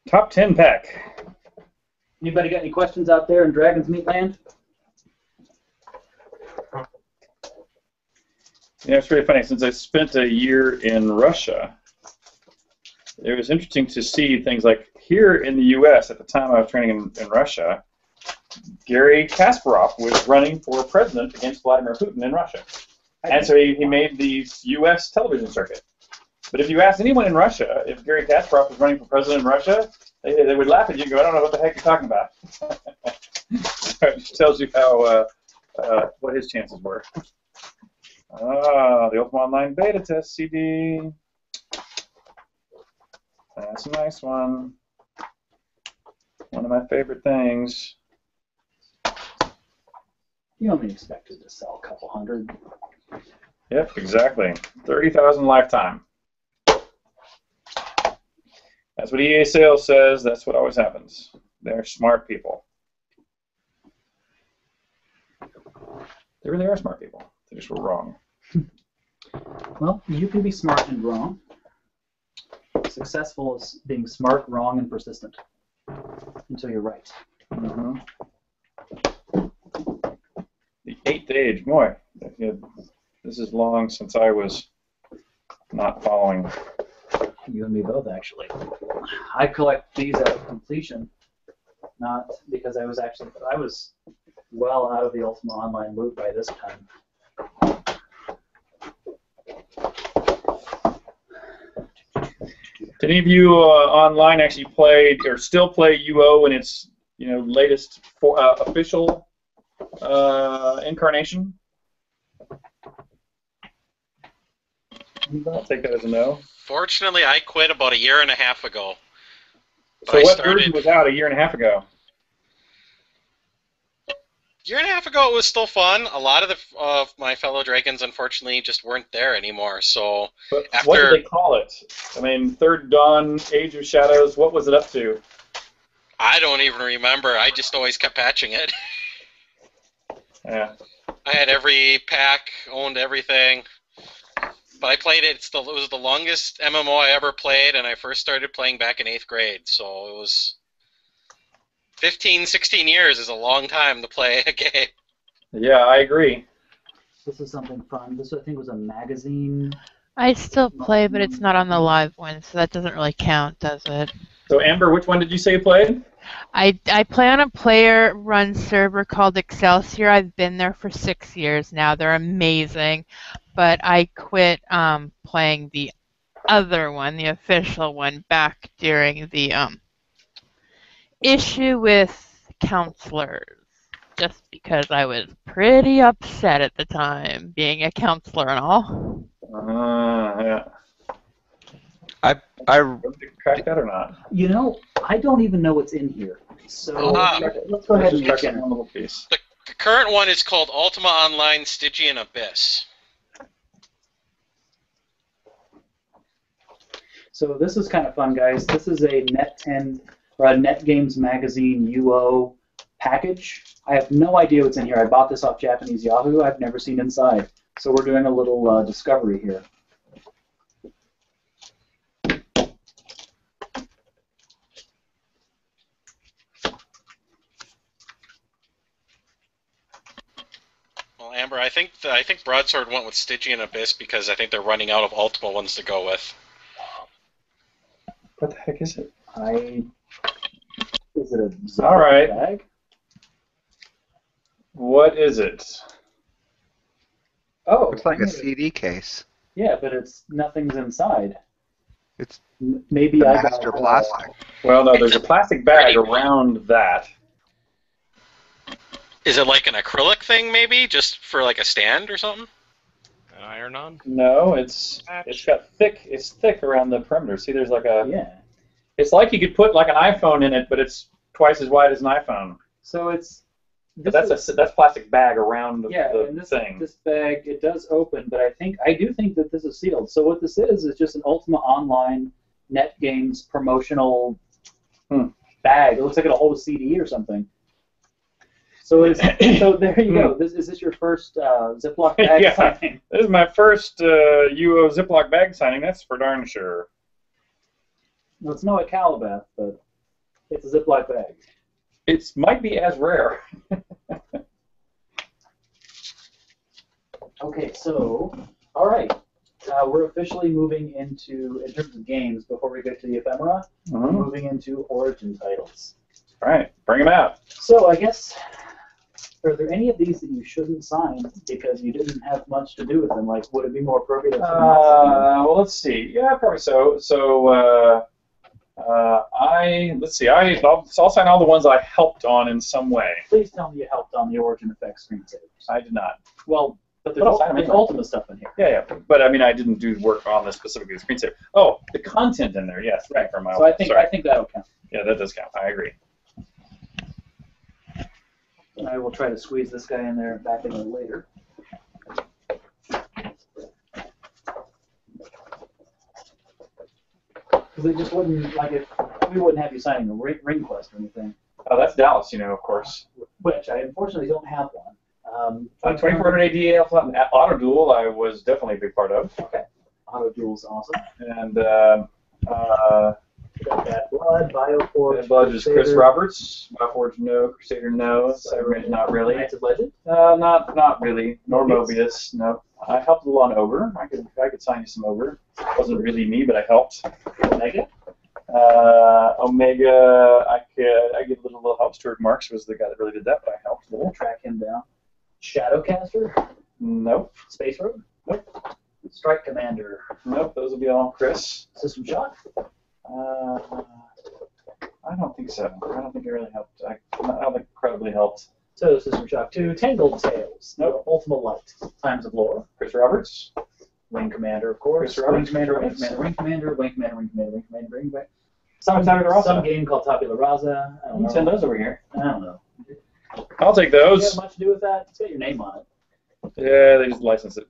Top 10 pack. Anybody got any questions out there in Dragonsmeet land? It's really funny. Since I spent a year in Russia, it was interesting to see things like here in the U.S. at the time I was training in Russia, Gary Kasparov was running for president against Vladimir Putin in Russia. And so he made the U.S. television circuit. But if you asked anyone in Russia if Gary Kasparov was running for president in Russia, they would laugh at you and go, I don't know what the heck you're talking about. It tells you how what his chances were. The Ultima Online beta test CD. That's a nice one. One of my favorite things. You only expected to sell a couple hundred. Yep, exactly. 30,000 lifetime. That's what EA Sales says. That's what always happens. They're smart people. They really are smart people. They just were wrong. Well, you can be smart and wrong. Successful is being smart, wrong, and persistent until you're right. Mm-hmm. The 8th age, boy. This is long since I was not following. You and me both, actually. I collect these out of completion, not because I was well out of the Ultima Online loop by this time. Did any of you online actually play or still play UO in its latest official incarnation? I'll take that as a no. Fortunately, I quit about a year and a half ago. So what version was out a year and a half ago? Year and a half ago, it was still fun. A lot of my fellow dragons, unfortunately, just weren't there anymore. So but what did they call it? I mean, Third Dawn, Age of Shadows. What was it up to? I don't even remember. I just always kept patching it. Yeah. I had every pack, owned everything. But I played it. It was the longest MMO I ever played, and I first started playing back in 8th grade. So it was 15, 16 years is a long time to play a game. Yeah, I agree. This is something fun. This, I think, was a magazine. I still play, but it's not on the live one, so that doesn't really count, does it? So, Amber, which one did you say you played? I play on a player-run server called Excelsior. I've been there for 6 years now. They're amazing. But I quit playing the other one, the official one, back during the issue with counselors, just because I was pretty upset at the time, being a counselor and all. Yeah. I Did you crack that or not? I don't even know what's in here. So let's go ahead and look at one little piece. The current one is called Ultima Online Stygian Abyss. So this is kind of fun, guys. This is a Net10 or a NetGames Magazine UO package. I have no idea what's in here. I bought this off Japanese Yahoo. I've never seen inside. So we're doing a little discovery here. Well, Amber, I think Broadsword went with Stygian Abyss because I think they're running out of Ultima ones to go with. What the heck is it? Is it a Ziploc bag? What is it? Oh, looks like a CD case. Yeah, but nothing's inside. It's maybe the I master got, plastic. Well, no, there's a plastic bag around that. Is it like an acrylic thing, maybe, just for like a stand or something? An iron-on? No, it's got thick. It's thick around the perimeter. See, there's like a. Yeah. It's like you could put like an iPhone in it, but it's twice as wide as an iPhone. So it's. But that's plastic bag around the and this, thing. This bag, it does open, but I do think that this is sealed. So what this is just an Ultima Online NetGames promotional bag. It looks like it'll hold a CD or something. So so there you go. Is this your first Ziploc bag signing? This is my first UO Ziploc bag signing. That's for darn sure. Well, it's no Calabath, but it's a Ziploc bag. It might be as rare. Okay, so, all right. We're officially moving into, in terms of games, before we get to the ephemera, we're moving into Origin titles. All right, bring them out. So I guess, are there any of these that you shouldn't sign because you didn't have much to do with them? Like, would it be more appropriate if someone else signed them? Well, let's see. Yeah, probably so. So, Let's see. I'll sign all the ones I helped on in some way. Please tell me you helped on the Origin Effects screensavers. I did not. Well, but there's Ultima stuff in here. Yeah. But I mean, I didn't do work on the specifically the screensaver. Oh, the content in there. Yes. Right. For my So I think that'll count. Yeah, that does count. I agree. I will try to squeeze this guy in there back in there later. Because it just wouldn't, like, if we wouldn't have you signing a ring quest or anything. Oh, that's Dallas, of course. Which I unfortunately don't have one. 2400 AD Auto Duel, I was definitely a big part of. Okay. Auto Duel's awesome. And got Bad Blood, Bioforge. Bad Blood is Chris Roberts. Bioforge, no. Crusader, no. Cyberman, not really. Knights of Legend? Not really. Nor Mobius, no. I helped a little on Ogre. I could sign you some Ogre. It wasn't really me, but I helped. Omega? Omega, I give a little help. Stuart Marks was the guy that really did that, but I helped a little. Track him down. Shadowcaster? Nope. Space Road? Nope. Strike Commander? Nope, those will be all Chris. System Shock? I don't think so. I don't think it really helped. I don't think incredibly helped. So System Shock 2, Tangled Tales. Nope. Ultima Light. Times of Lore. Chris Roberts. Wing Commander, of course. Chris Roberts. Wing Commander. Some game called Tabula Rasa. I don't You know. send those over here. I don't know. I'll take Do you those. have much to do with that? It's got your name on it. Yeah, they just license it.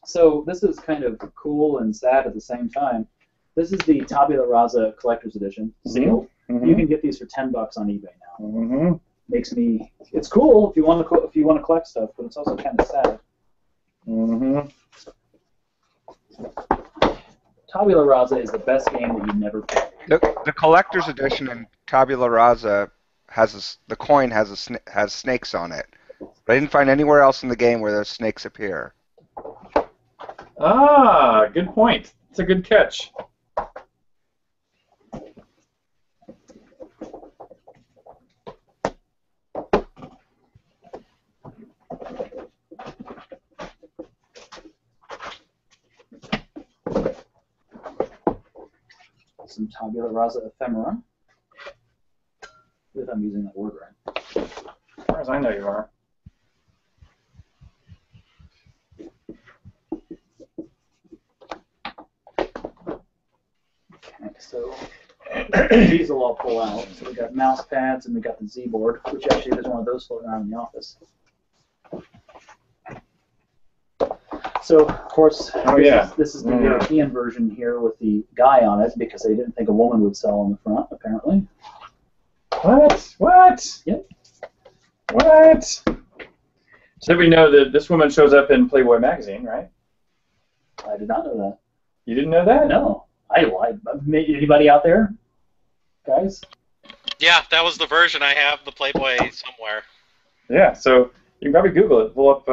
So this is kind of cool and sad at the same time. This is the Tabula Rasa Collector's Edition, sealed. Mm-hmm. You can get these for $10 on eBay now. Mm-hmm. It's cool if you want to collect stuff, but it's also kind of sad. Mm-hmm. Tabula Rasa is the best game that you never played. The collector's edition in Tabula Rasa the coin has snakes on it, but I didn't find anywhere else in the game where those snakes appear. Ah, good point. It's a good catch. Some Tabula Rasa ephemera. If I'm using that word right. As far as I know, you are. Okay, so these will all pull out. So we got mouse pads and we got the Z board, which actually there's one of those floating around in the office. So of course, this is the European version here with the guy on it because they didn't think a woman would sell on the front, apparently. What? Yep. What? So we know that this woman shows up in Playboy magazine, right? I did not know that. You didn't know that? No. I lied. Anybody out there, guys? Yeah, that was the version I have, the Playboy somewhere. Yeah, so you can probably Google it. Pull up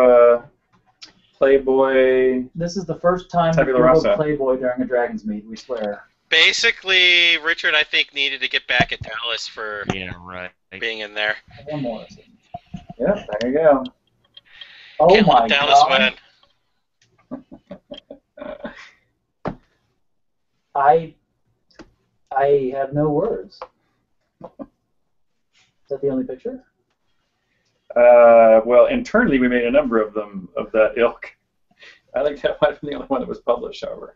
Playboy. This is the first time we Tabula Rasa. Playboy during a Dragonsmeet, we swear. Basically, Richard, I think, needed to get back at Dallas for being in there. One more. Yeah, there you go. Oh Can't my let Dallas God. win. I have no words. Is that the only picture? Well, internally we made a number of them of that ilk. I think that might have been the only one that was published, however.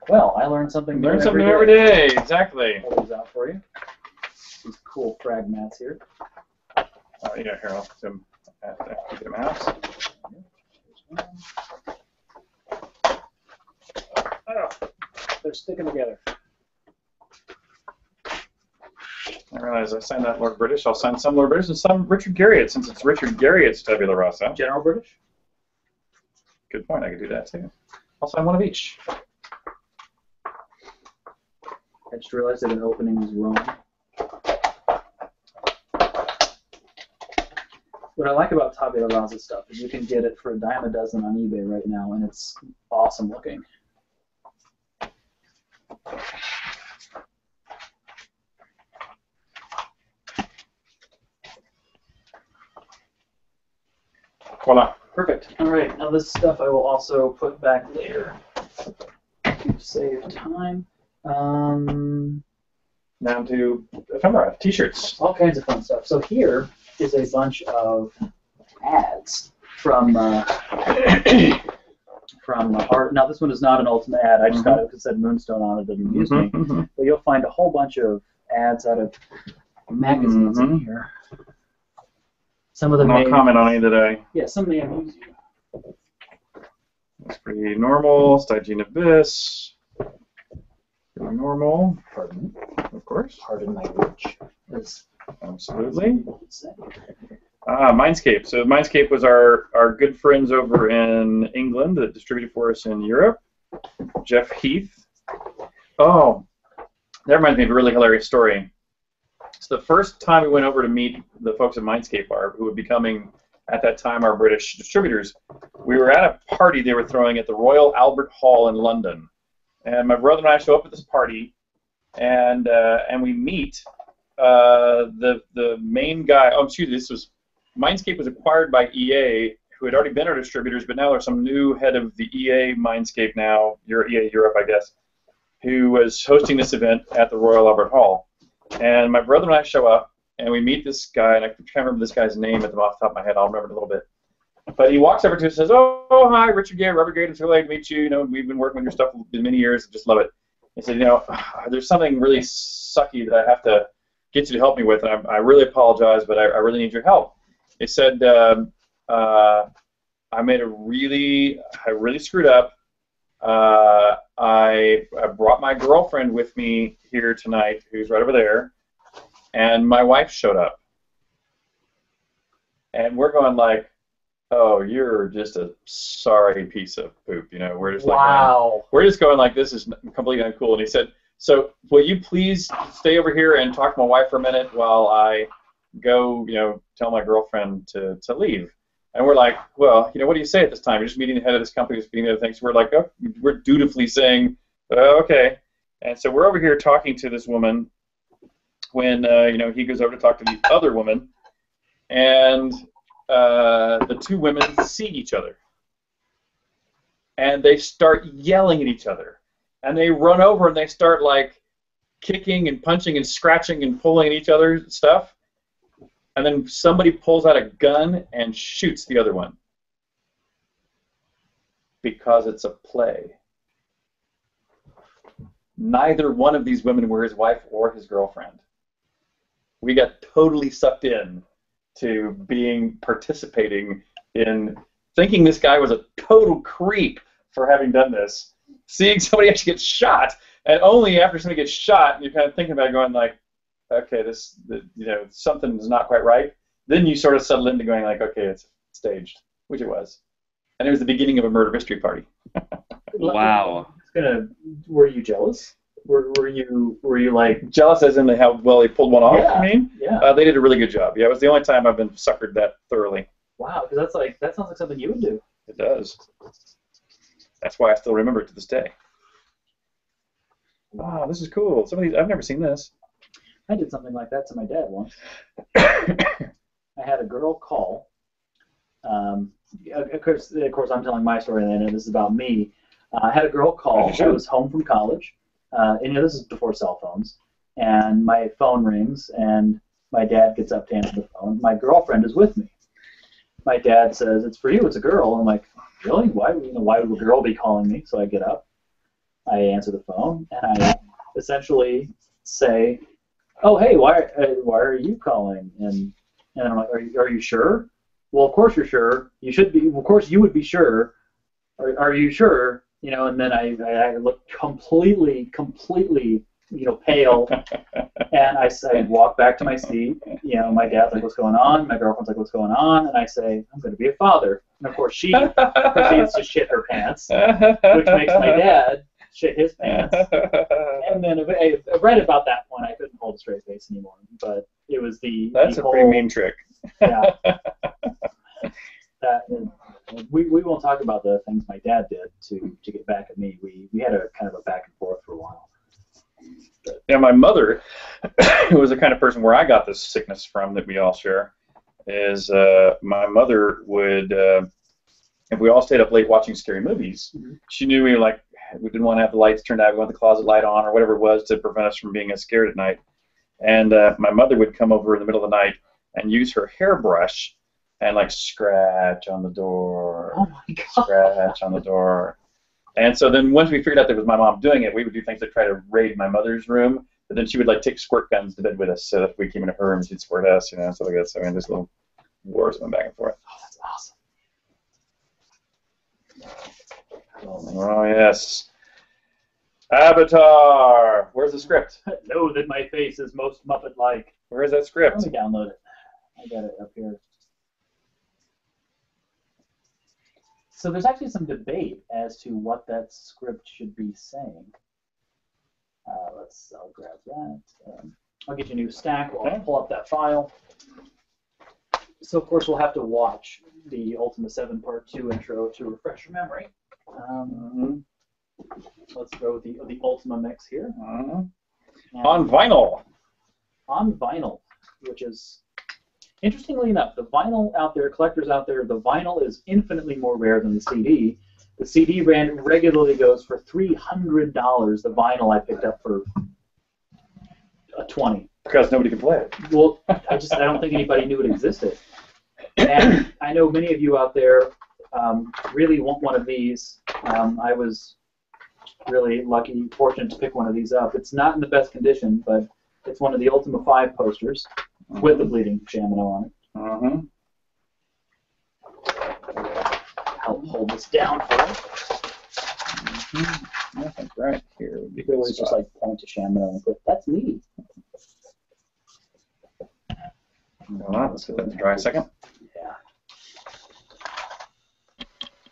Well, I learned something new. Learn something every day. Exactly. Hold these out for you. These cool frag mats here. Oh yeah, here I'll put them at the mouse. Oh, they're sticking together. I realize I signed that Lord British. I'll sign some Lord British and some Richard Garriott, since it's Richard Garriott's Tabula Rasa. General British? Good point. I could do that too. I'll sign one of each. I just realized that an opening was wrong. What I like about Tabula Rasa stuff is you can get it for a dime a dozen on eBay right now, and it's awesome looking. Voila. Perfect. All right. Now this stuff I will also put back later to save time. Down to ephemera, T-shirts. All kinds of fun stuff. So here is a bunch of ads from Hearth. Now this one is not an Ultimate ad. I just got it because it said Moonstone on it and amused me. But you'll find a whole bunch of ads out of magazines in here. Some of them I'll comment on any that I... Yeah, some may amuse you. That's pretty normal. Stygian Abyss. Pretty normal. Pardon. Of course. Pardon my language. Absolutely. Mindscape. So Mindscape was our good friends over in England that distributed for us in Europe. Jeff Heath. Oh, that reminds me of a really hilarious story. So the first time we went over to meet the folks at Mindscape, who were becoming, at that time, our British distributors, we were at a party they were throwing at the Royal Albert Hall in London. And my brother and I show up at this party, and we meet the main guy. Oh, excuse me, Mindscape was acquired by EA, who had already been our distributors, but now there's some new head of the EA Mindscape now, EA Europe, I guess, who was hosting this event at the Royal Albert Hall. And my brother and I show up, and we meet this guy, and I can't remember this guy's name off the top of my head. I'll remember it a little bit. But he walks over to us and says, "Oh, hi, Richard Gay, Rubber Gate. It's really glad to meet you. You know, we've been working with your stuff for many years. Just love it." He said, "You know, there's something really sucky that I have to get you to help me with, and I really apologize, but I really need your help." He said, I really screwed up. I brought my girlfriend with me here tonight, who's right over there, and my wife showed up. And we're going like, "Oh, you're just a sorry piece of poop." You know, we're just like, wow. We're just going like, this is completely uncool. And he said, "So will you please stay over here and talk to my wife for a minute while I go, you know, tell my girlfriend to leave?" And we're like, "Well, you know, what do you say at this time? You're just meeting the head of this company, just meeting the other things." So we're like, "Oh," we're dutifully saying, "Okay." And so we're over here talking to this woman when, you know, he goes over to talk to the other woman, and the two women see each other, and they start yelling at each other, and they run over and they start like kicking and punching and scratching and pulling at each other's stuff, and then somebody pulls out a gun and shoots the other one because it's a play. Neither one of these women were his wife or his girlfriend. We got totally sucked in to participating in thinking this guy was a total creep for having done this, seeing somebody actually get shot, and only after somebody gets shot, you're kind of thinking about it going like, okay, you know, something is not quite right. Then you sort of settle into going like, okay, it's staged, which it was, and it was the beginning of a murder mystery party. Wow. Were you jealous? Were you like jealous as in how well they pulled one off? Yeah, I mean, yeah. They did a really good job. Yeah, it was the only time I've been suckered that thoroughly. Wow, because that sounds like something you would do. It does. That's why I still remember it to this day. Wow, this is cool. Some of these I've never seen this. I did something like that to my dad once. I had a girl call. Of course, I'm telling my story, and this is about me. I had a girl call. I was home from college. And you know, this is before cell phones. And my phone rings, and my dad gets up to answer the phone. My girlfriend is with me. My dad says, "It's for you. It's a girl." I'm like, "Really? Why? You know, why would a girl be calling me?" So I get up, I answer the phone, and I essentially say, "Oh, hey, why are you calling?" And I'm like, "Are you sure?" "Well, of course you're sure. You should be. Of course you would be sure. Are you sure?" You know, and then I look completely, you know, pale, and I walk back to my seat. You know, my dad's like, "What's going on?" My girlfriend's like, "What's going on?" And I say, "I'm going to be a father." And of course, she proceeds to shit her pants, which makes my dad shit his pants. And then right about that point, I couldn't hold a straight face anymore. But it was That's a pretty mean trick. Yeah. We won't talk about the things my dad did to get back at me. We had a kind of a back and forth for a while. Yeah, my mother was the kind of person where I got this sickness from that we all share. is my mother would, if we all stayed up late watching scary movies, she knew we didn't want to have the lights turned out, we want the closet light on or whatever it was to prevent us from being as scared at night. And my mother would come over in the middle of the night and use her hairbrush and scratch on the door, Oh my God. scratch on the door. And so then once we figured out that it was my mom doing it, we would do things like try to raid my mother's room, but then she would take squirt guns to bed with us so that if we came into her room, she'd squirt us, stuff like that. So I mean, this little wars went back and forth. Oh, that's awesome. Oh, yes. Avatar! Where's the script? Know that my face is most Muppet-like. Where is that script? Let me download it. I got it up here. So there's actually some debate as to what that script should be saying. I'll grab that. I'll get you a new stack. I'll pull up that file. So of course we'll have to watch the Ultima 7 Part 2 intro to refresh your memory. Let's go with the Ultima mix here. On vinyl. On vinyl, which is, interestingly enough, the vinyl out there, collectors out there, the vinyl is infinitely more rare than the CD. The CD regularly goes for $300. The vinyl I picked up for $20. Because nobody can play it. Well, I don't think anybody knew it existed. And I know many of you out there really want one of these. I was really lucky, fortunate to pick one of these up. It's not in the best condition, but it's one of the Ultima 5 posters with the bleeding Shamino on it. I'll hold this down for you. I think right here would be You could always just point to Shamino and go, that's me. Hold on, let's get that to dry a second. Yeah.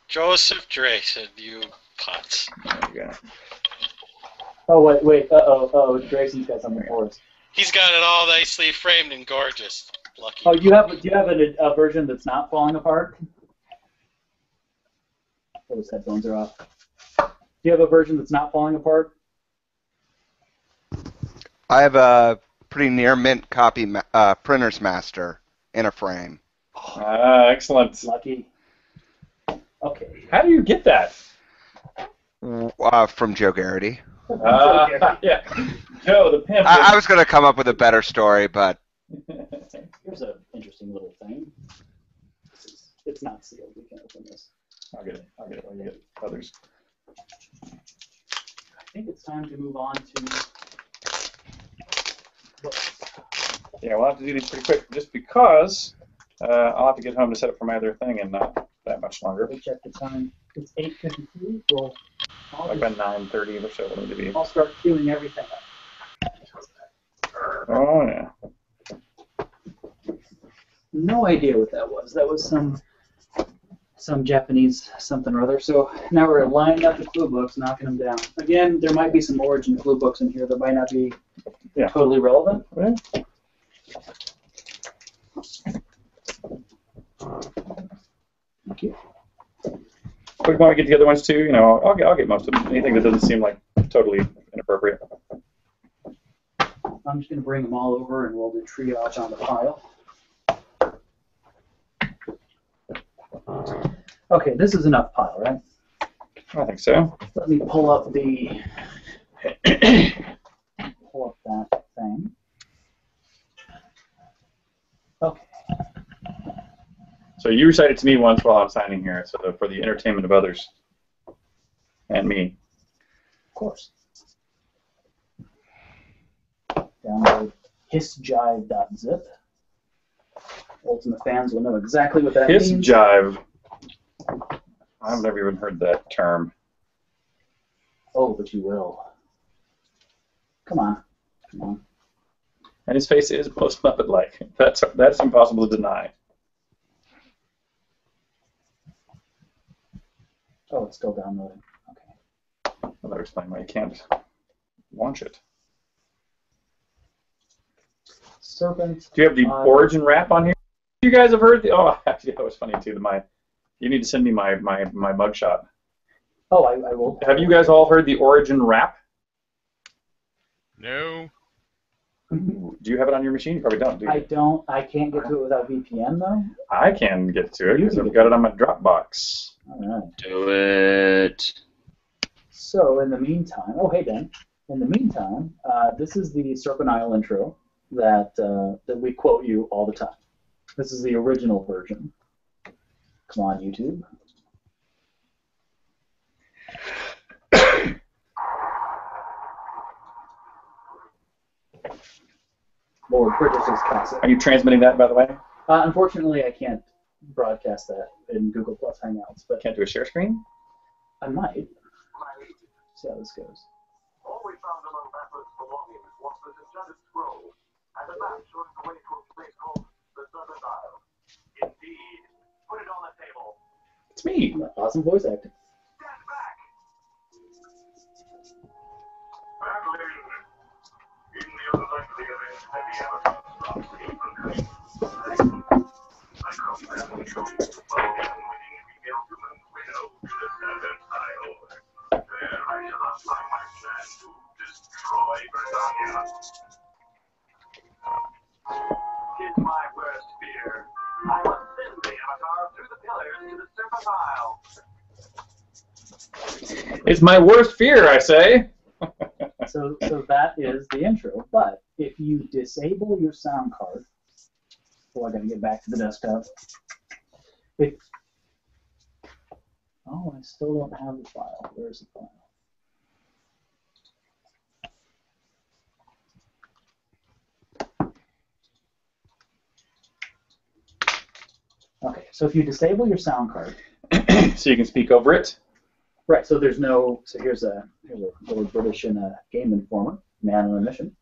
Joseph Drayson, you putz. There you go. Oh, wait. Oh, Drayson's got something for us. He's got it all nicely framed and gorgeous. Lucky. Oh, do you have a version that's not falling apart? Those headphones are off. Do you have a version that's not falling apart? I have a pretty near mint copy Printer's Master in a frame. Excellent. Lucky. Okay. How do you get that? From Joe Garrity. Yeah. Joe, the pimp. I was going to come up with a better story, but... Here's an interesting little thing. It's not sealed. We can't open this. I'll get it. I'll get others. I think it's time to move on to books. Yeah, we'll have to do these pretty quick, just because I'll have to get home to set up for my other thing in not that much longer. Let me check the time. It's 8:53. Well, Like by 9:30 or so, it'll need to be. I'll start queuing everything up. Oh yeah. No idea what that was. That was some Japanese something or other. So now we're lining up the clue books, knocking them down. Again, there might be some origin clue books in here that might not be totally relevant. Right. Thank you. Quick, want to get the other ones too? I'll get most of them. Anything that doesn't seem like totally inappropriate. I'm just going to bring them all over and we'll do triage on the file. Okay, this is enough pile, right? I think so. Let me pull up the pull up that thing. Okay. So you recited to me once while I'm signing here, so for the entertainment of others and me. Of course. Download hissjive.zip. Ultima fans will know exactly what that means. Hissjive. I've never even heard that term. Oh, but you will. Come on. Come on. And his face is most Muppet-like. That's impossible to deny. Oh, it's still downloading. Okay. Well, that explains why you can't launch it. Serpent. Do you have the origin wrap on here? You guys have heard the... Oh, actually, that was funny, too. You need to send me my mugshot. Oh, I will. Have you guys all heard the origin wrap? No. Ooh, Do you have it on your machine? You probably don't, do you? I don't. I can't get to it without VPN, though. I can get to it because I've got it on my Dropbox. All right. Do it. So, in the meantime... Oh, hey, Ben. In the meantime, this is the Serpent Isle intro that we quote you all the time. This is the original version. Come on, YouTube. Lord Bridges' castle. Are you transmitting that, by the way? Unfortunately, I can't broadcast that in Google Plus Hangouts, but Can't do a share screen? I might. See how this goes. All we found among Baffler's belongings was the enchanted scroll and a map showing the way to a place called the Serpent Isle. Indeed. Put it on the table. It's me. Awesome voice acting. Stand back. Battling in the unlikely event that the Amazon stops the infiltration. I come back to you, welcome winning female human widow to the Serpent Isle. There I shall apply my plan to destroy Britannia. Tis my worst fear. I must send the Avatar through the pillars to the Serpent Isle. It's my worst fear, I say. So that is the intro. But if you disable your sound card, I gotta get back to the desktop. Oh, I still don't have the file. Where's the file? Okay, so if you disable your sound card, so you can speak over it. Right. So there's no. So here's a Lord British and a Game Informer, man on a mission.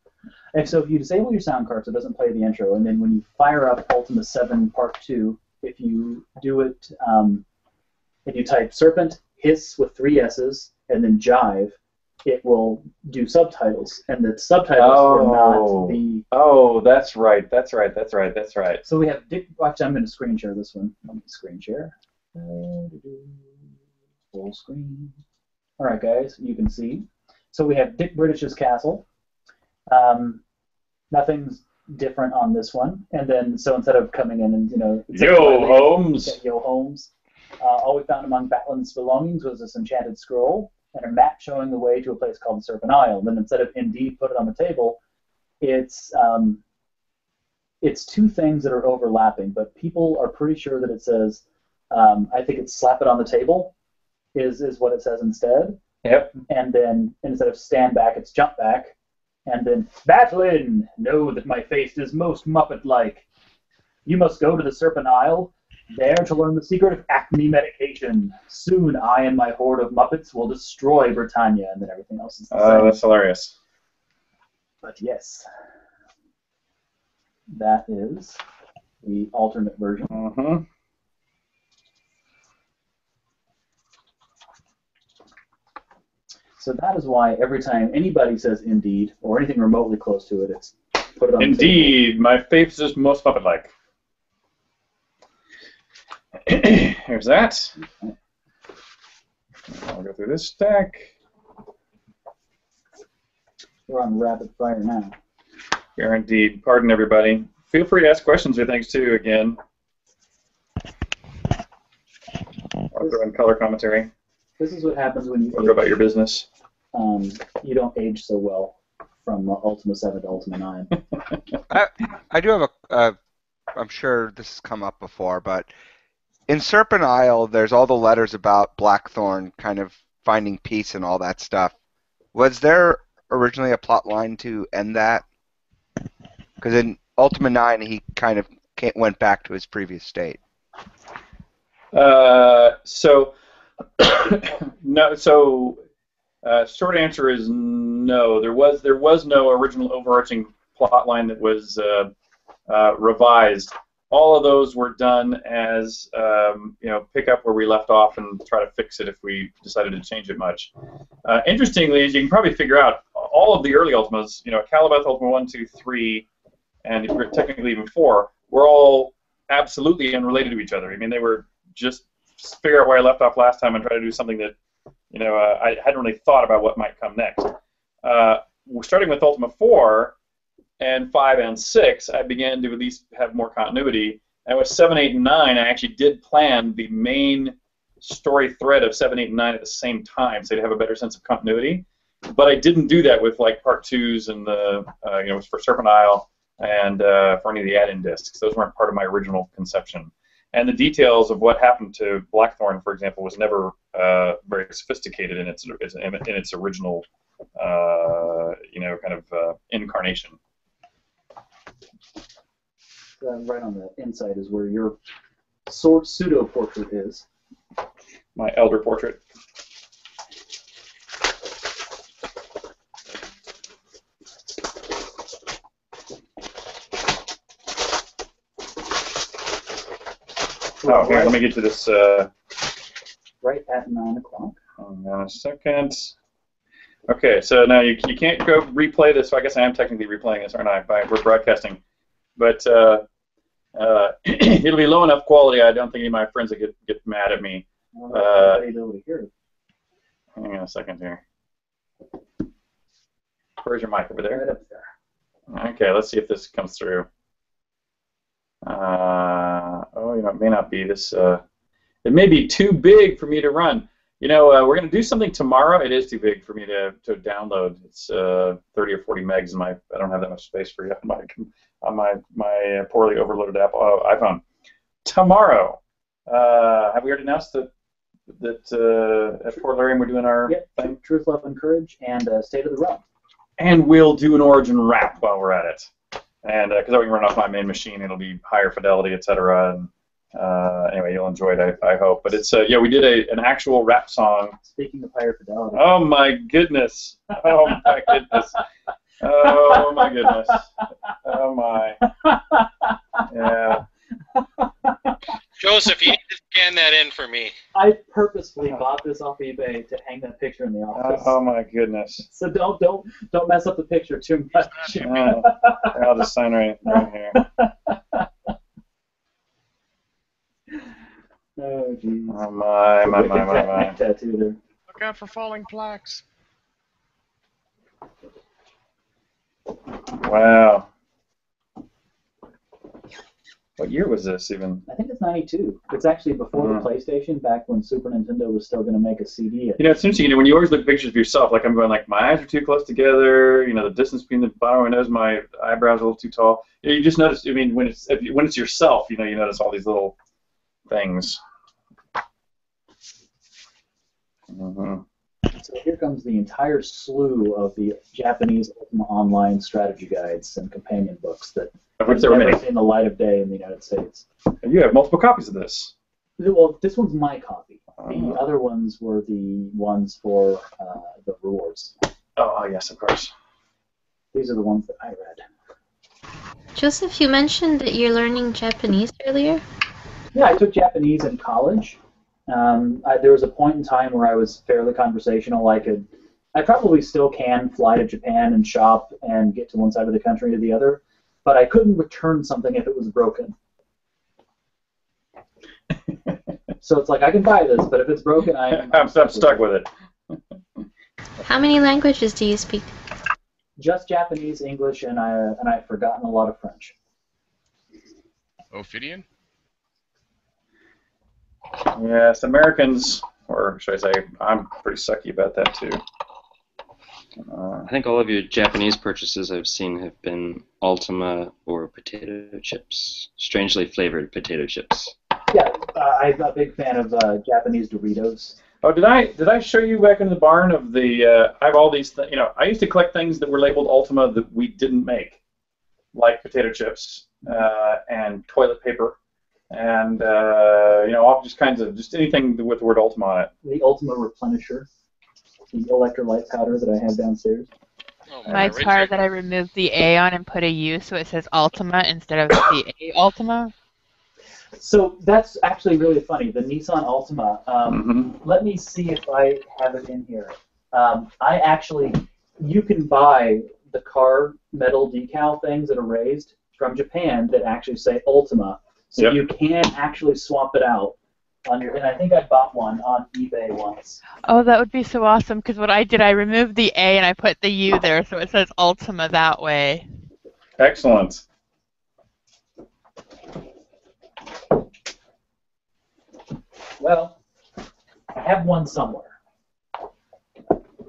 And so if you disable your sound card so it doesn't play the intro, and then when you fire up Ultima 7 Part 2, if you do it, if you type Serpent, Hiss with 3 S's, and then Jive, it will do subtitles, and the subtitles are not the... Oh, that's right. So we have Dick... Watch, I'm going to screen share this one. Let me screen share. Full screen. All right, guys, you can see. So we have Dick British's castle. Nothing's different on this one. And then, so instead of coming in and, Yo, Holmes! Yo, Holmes. All we found among Batlin's belongings was this enchanted scroll and a map showing the way to a place called the Serpent Isle. Then instead of indeed put it on the table, it's 2 things that are overlapping, but people are pretty sure that it says, I think it's slap it on the table is what it says instead. Yep. And then instead of stand back, it's jump back. And then, Batlin, know that my face is most Muppet-like. You must go to the Serpent Isle, there to learn the secret of acne medication. Soon I and my horde of Muppets will destroy Britannia, and then everything else is the same. Oh, that's hilarious. But yes, that is the alternate version. Mm-hmm. So that is why every time anybody says indeed, or anything remotely close to it, it's put it on Indeed, the table. My face is most Muppet-like. Here's that. I'll go through this stack. We're on rapid fire now. We are indeed. Pardon everybody. Feel free to ask questions or things too, again. I'll throw in color commentary. This is what happens when you go about your business. You don't age so well from Ultima 7 to Ultima 9. I do have I'm sure this has come up before, but in Serpent Isle, there's all the letters about Blackthorn kind of finding peace and all that stuff. Was there originally a plot line to end that? Because in Ultima 9, he kind of went back to his previous state. So no. So short answer is no. There was no original overarching plot line that was revised. All of those were done as pick up where we left off and try to fix it if we decided to change it much. Interestingly, as you can probably figure out, all of the early Ultimas, Calibeth Ultima 1, 2, 3, and technically even 4, were all absolutely unrelated to each other. I mean, they were just figure out where I left off last time and try to do something that I hadn't really thought about what might come next. Starting with Ultima 4, and 5 and 6, I began to at least have more continuity. And with 7, 8, and 9, I actually did plan the main story thread of 7, 8, and 9 at the same time, so you'd have a better sense of continuity. But I didn't do that with like part 2s and the for Serpent Isle and for any of the add-in discs. Those weren't part of my original conception. And the details of what happened to Blackthorn, for example, was never very sophisticated in its original incarnation. Right on the inside is where your pseudo portrait is. My elder portrait. Oh, here, let me get to this. Right at 9 o'clock. Hold on a second. Okay, so now you can't go replay this. So I guess I am technically replaying this, aren't I? We're broadcasting. But it'll be low enough quality, I don't think any of my friends will get mad at me. Hang on a second here. Where's your mic? Over there? Right up there. Okay, let's see if this comes through. It may not be this. It may be too big for me to run. We're going to do something tomorrow. It is too big for me to download. It's 30 or 40 megs. I don't have that much space for you on my poorly overloaded iPhone. Tomorrow, have we already announced that at Fort Larian we're doing our thing? Truth, Love, and Courage, and State of the Realm. And we'll do an Origin wrap while we're at it. And because I can run off my main machine, it'll be higher fidelity, etc. And anyway, you'll enjoy it, I hope. But it's we did an actual rap song. Speaking of higher fidelity. Oh my goodness! Oh my goodness! Oh my goodness! Oh my! Yeah. Joseph, you need to scan that in for me. I purposefully bought this off eBay to hang that picture in the office. Oh my goodness! So don't mess up the picture too much. I'll just sign right here. Oh jeez. Oh my. Tattoo there. Look out for falling plaques. Wow. What year was this even? I think it's 92. It's actually before the PlayStation, back when Super Nintendo was still going to make a CD. It's interesting. When you always look at pictures of yourself, like I'm going like my eyes are too close together. The distance between the bottom of my nose, my eyebrows are a little too tall. You just notice. I mean, when it's yourself, you notice all these little things. Mm-hmm. So here comes the entire slew of the Japanese Ultima Online strategy guides and companion books that have never seen the light of day in the United States. And you have multiple copies of this. Well, this one's my copy. The other ones were the ones for the rewards. Oh, yes, of course. These are the ones that I read. Joseph, you mentioned that you're learning Japanese earlier? Yeah, I took Japanese in college. There was a point in time where I was fairly conversational. I probably still can fly to Japan and shop and get to one side of the country to the other, but I couldn't return something if it was broken. So it's like, I can buy this, but if it's broken, I'm stuck with it. How many languages do you speak? Just Japanese, English, and I've forgotten a lot of French. Ophidian? Yes, Americans, or should I say, I'm pretty sucky about that too. I think all of your Japanese purchases I've seen have been Ultima or potato chips, strangely flavored potato chips. Yeah, I'm a big fan of Japanese Doritos. Oh, did I show you back in the barn of the? I have all these. I used to collect things that were labeled Ultima that we didn't make, like potato chips and toilet paper. And all just kinds of anything with the word Ultima on it. The Ultima Replenisher, the electrolyte powder that I have downstairs. My car that I removed the A on and put a U, so it says Ultima instead of the A Ultima. So that's actually really funny. The Nissan Altima. Let me see if I have it in here. You can buy the car metal decal things that are raised from Japan that actually say Ultima. So you can actually swap it out on your. And I think I bought one on eBay once. Oh, that would be so awesome! Because what I did, I removed the A and I put the U there, so it says Ultima that way. Excellent. Well, I have one somewhere.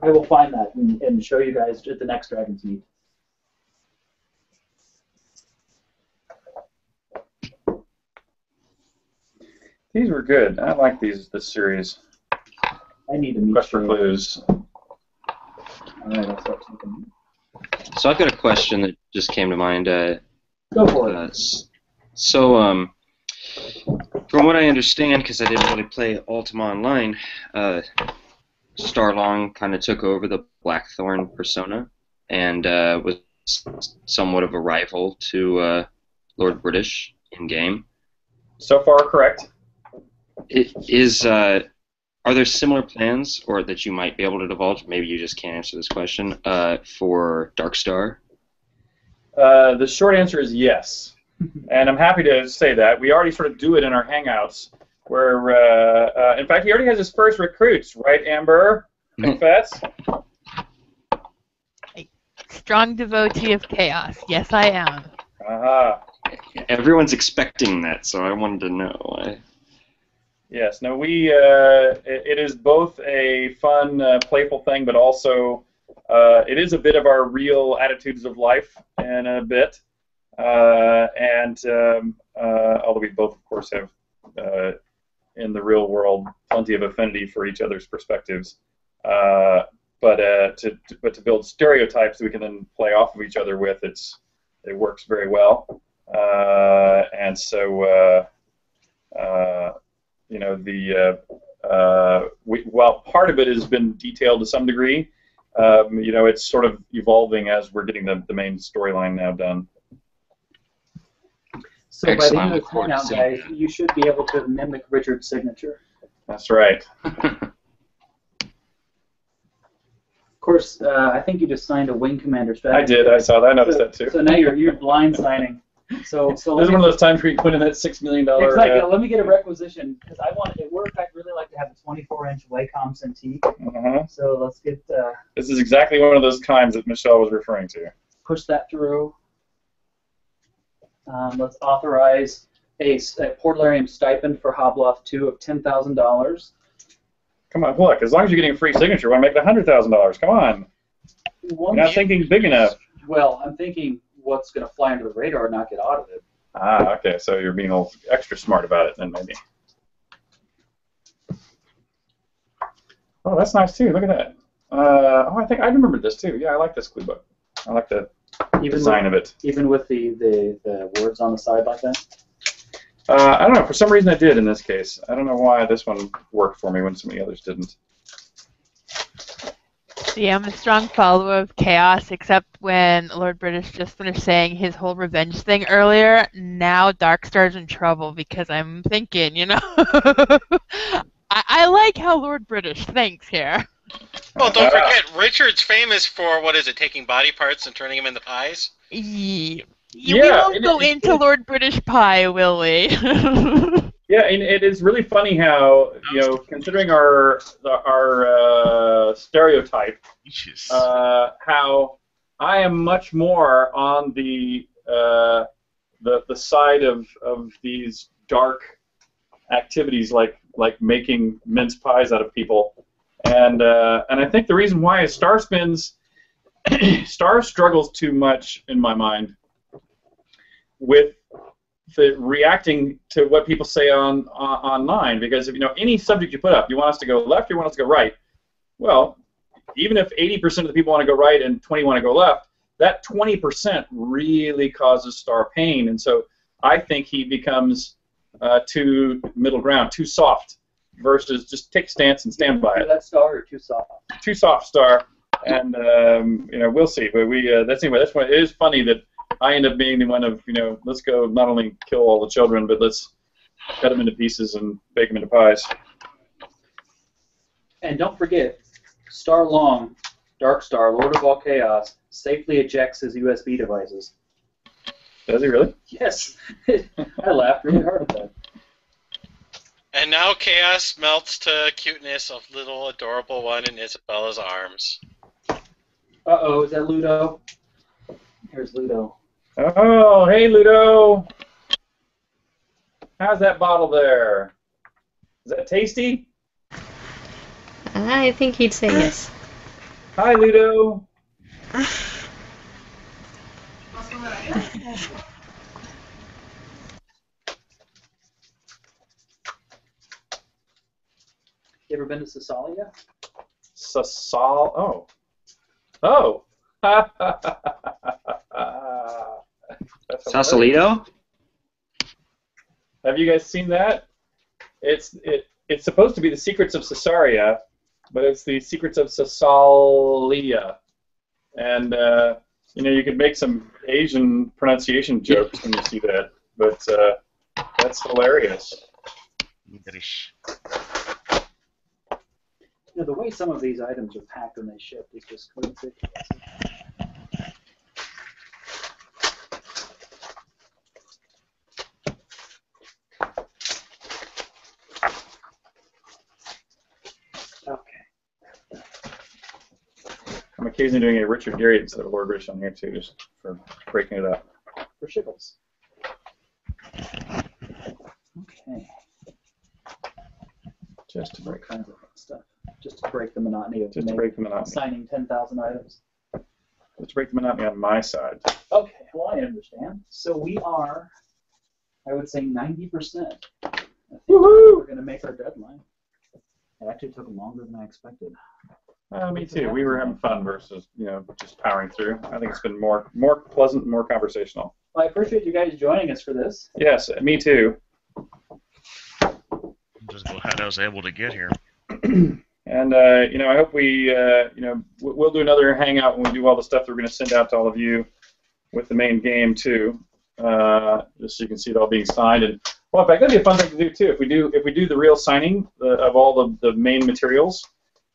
I will find that and show you guys at the next Dragonsmeet. These were good. I like this series. I need to meet Quest for Clues. All right, I'll start taking. So I've got a question that just came to mind. Go for it. So, from what I understand, because I didn't really play Ultima Online, Starlong kind of took over the Blackthorn persona and was somewhat of a rival to Lord British in game. So far, correct. Are there similar plans, or that you might be able to divulge? Maybe you just can't answer this question. For Darkstar. The short answer is yes, and I'm happy to say that we already sort of do it in our hangouts. Where, in fact, he already has his first recruits, right, Amber? Confess. Strong devotee of chaos. Yes, I am. Everyone's expecting that, so I wanted to know. Yes. No, it is both a fun, playful thing, but also it is a bit of our real attitudes of life in a bit. Although we both, of course, have in the real world plenty of affinity for each other's perspectives. But to build stereotypes that we can then play off of each other with, it works very well. While part of it has been detailed to some degree, it's sort of evolving as we're getting the main storyline now done. So by the end of the hangout, guys, you should be able to mimic Richard's signature. That's right. Of course, I think you just signed a Wing Commander strategy. I did. I saw that. I noticed that too. So now you're blind signing. So this is one of those times where you put in that $6 million. Exactly. Let me get a requisition because I want it. We're in fact really like to have a 24-inch Wacom Cintiq. So let's get. This is exactly one of those times that Michelle was referring to. Push that through. Let's authorize a Portalarium stipend for Hobloth 2 of $10,000. Come on, look. As long as you're getting a free signature, why make it $100,000? Come on. You're not thinking big enough. Well, I'm thinking what's going to fly under the radar and not get audited. Okay. So you're being a little extra smart about it then, maybe. Oh, that's nice too. Look at that. I think I remember this too. Yeah, I like this clue book. I like the design of it. Even with the words on the side like that? I don't know. For some reason I did in this case. I don't know why this one worked for me when so many others didn't. Yeah, I'm a strong follower of chaos, except when Lord British just finished saying his whole revenge thing earlier. Now Darkstar's in trouble because I'm thinking, I like how Lord British thinks here. Well, don't forget, Richard's famous for, taking body parts and turning them into pies? We won't go into Lord British Pie, will we? Yeah, and it is really funny how, considering our stereotype, how I am much more on the side of these dark activities like making mince pies out of people. And I think the reason why is Star struggles too much, in my mind, with the reacting to what people say online, because if any subject you put up, you want us to go left, you want us to go right. Well, even if 80% of the people want to go right and 20 want to go left, that 20% really causes Star pain, and so I think he becomes too middle ground, too soft, versus just take a stance and stand by it. That Star or too soft? Too soft, Star, and we'll see. But that's why it is funny that I end up being the one of, let's go not only kill all the children, but let's cut them into pieces and bake them into pies. And don't forget, Starlong, Darkstar, Lord of all Chaos, safely ejects his USB devices. Does he really? Yes. I laughed really hard at that. And now chaos melts to cuteness of little adorable one in Isabella's arms. Uh-oh, is that Ludo? Here's Ludo. Oh, hey, Ludo. How's that bottle there? Is that tasty? I think he'd say yes. Hi, Ludo. You ever been to Casalia? Oh. Oh. Sausalito? Have you guys seen that? It's supposed to be the Secrets of Caesarea, but it's the Secrets of Casalia. And you could make some Asian pronunciation jokes when you see that, but that's hilarious. The way some of these items are packed when they ship is just ridiculous. Okay. I'm occasionally doing a Richard Garriott instead of Lord Rich on here too, just for breaking it up. For shickles. Okay. Just to break kinds of stuff. Just to break the monotony of signing 10,000 items. Just to break the monotony on my side. Okay, well I understand. So we are, I would say 90%. I think we're going to make our deadline. It actually took longer than I expected. Me too. We were having fun versus, just powering through. I think it's been more pleasant and more conversational. Well, I appreciate you guys joining us for this. Yes, me too. I'm just glad I was able to get here. And I hope we'll do another hangout when we do all the stuff that we're going to send out to all of you with the main game too, just so you can see it all being signed. And well, in fact, that'd be a fun thing to do too. If we do the real signing of all the main materials,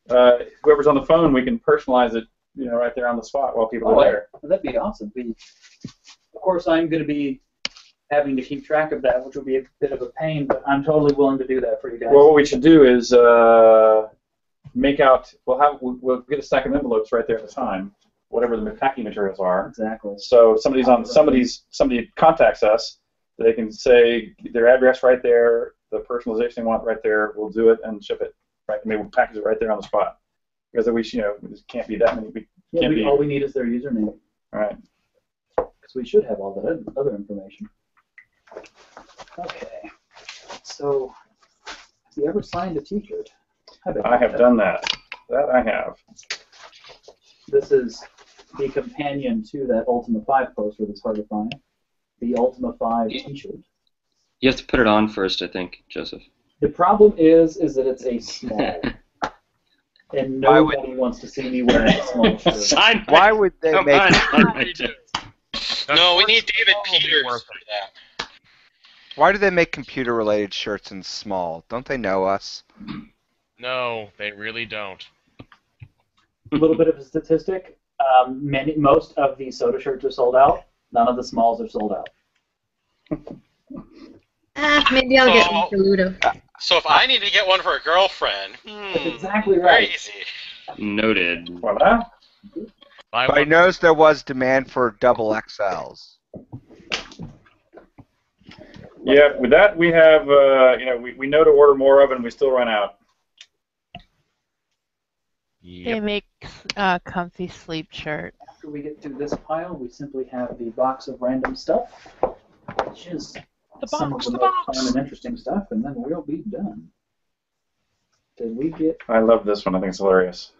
whoever's on the phone, we can personalize it, right there on the spot while people are there. That'd be awesome. Of course, I'm going to be having to keep track of that, which will be a bit of a pain, but I'm totally willing to do that for you guys. Well, what we should do is we'll get a stack of envelopes right there at the time, whatever the packing materials are. Exactly. So somebody contacts us, they can say their address right there, the personalization they want right there. We'll do it and ship it. Right, maybe we'll package it right there on the spot, because we just can't be that many. All we need is their username. All right. Because we should have all that other information. Okay. So, have you ever signed a T-shirt? I have done that. That I have. This is the companion to that Ultima 5 poster that's hard to find. The Ultima 5 T-shirt. You have to put it on first, I think, Joseph. The problem is that it's a small. And nobody wants to see me wearing a small shirt. Why would they make No, we need David Peters for that. Why do they make computer-related shirts in small? Don't they know us? No, they really don't. A little bit of a statistic. Most of the soda shirts are sold out. None of the smalls are sold out. Maybe I'll get one for Ludo. So if I need to get one for a girlfriend, That's exactly very right. easy. Noted. Voila. I knows there was demand for double XLs. Yeah, with that we have, we know to order more of, and we still run out. They make comfy sleep shirts. After we get through this pile, we simply have the box of random stuff, which is some of the most fun and interesting stuff, and then we'll be done. Did we get... I love this one. I think it's hilarious.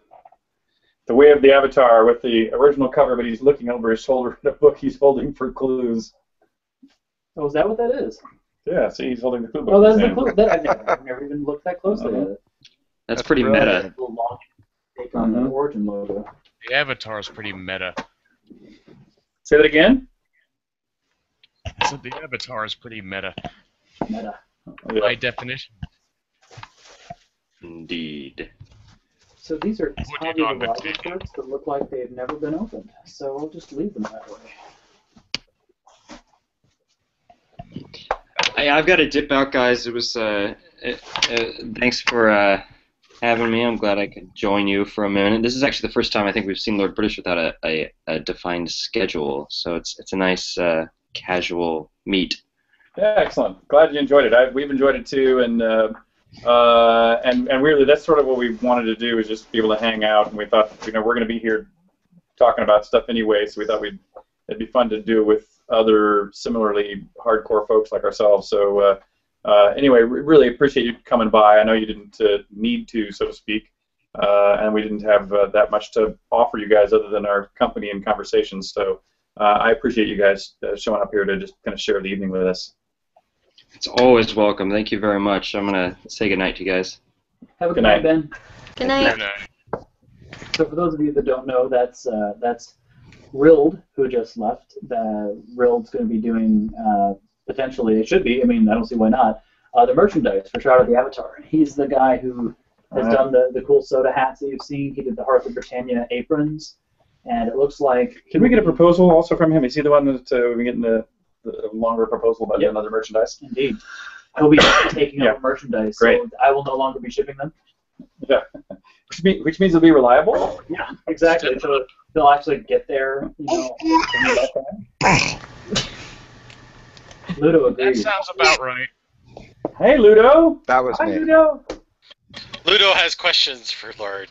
The way of the avatar with the original cover, but he's looking over his shoulder at a book he's holding for clues. Oh, is that what that is? Yeah, see, he's holding the clue book. Oh, that's the clue. I've never even looked that closely at it. That's pretty meta. A little long take on the origin logo. The avatar is pretty meta. Say that again? I said the avatar is pretty meta. Meta. By definition. Indeed. So these are tabula rasa shirts that look like they've never been opened. So we'll just leave them that way. I've got to dip out, guys. It was thanks for having me. I'm glad I could join you for a minute. This is actually the first time I think we've seen Lord British without a defined schedule, so it's a nice casual meet. Yeah, excellent. Glad you enjoyed it. We've enjoyed it too, and really that's sort of what we wanted to do, is just be able to hang out. And we thought, we're going to be here talking about stuff anyway, so we thought it'd be fun to do it with other similarly hardcore folks like ourselves. So anyway, really appreciate you coming by. I know you didn't need to, so to speak, and we didn't have that much to offer you guys other than our company and conversations. So I appreciate you guys showing up here to just kind of share the evening with us. It's always welcome. Thank you very much. I'm going to say goodnight to you guys. Have a good night, Ben. Good night. So for those of you that don't know, that's Rild, who just left. Rild's going to be doing, potentially, it should be, I mean, I don't see why not, the merchandise for Shroud of the Avatar. He's the guy who has done the cool soda hats that you've seen. He did the Hearth of Britannia aprons, and it looks like... Did we get a proposal also from him? Is he the one that we've been getting the longer proposal about another merchandise? Indeed. He'll be taking over merchandise, Great. so I will no longer be shipping them. Yeah. Which means it'll be reliable? Yeah, exactly. So they'll actually get there, Ludo agrees. That sounds about right. Hey, Ludo. That was Hi, me. Ludo. Ludo has questions for Lord.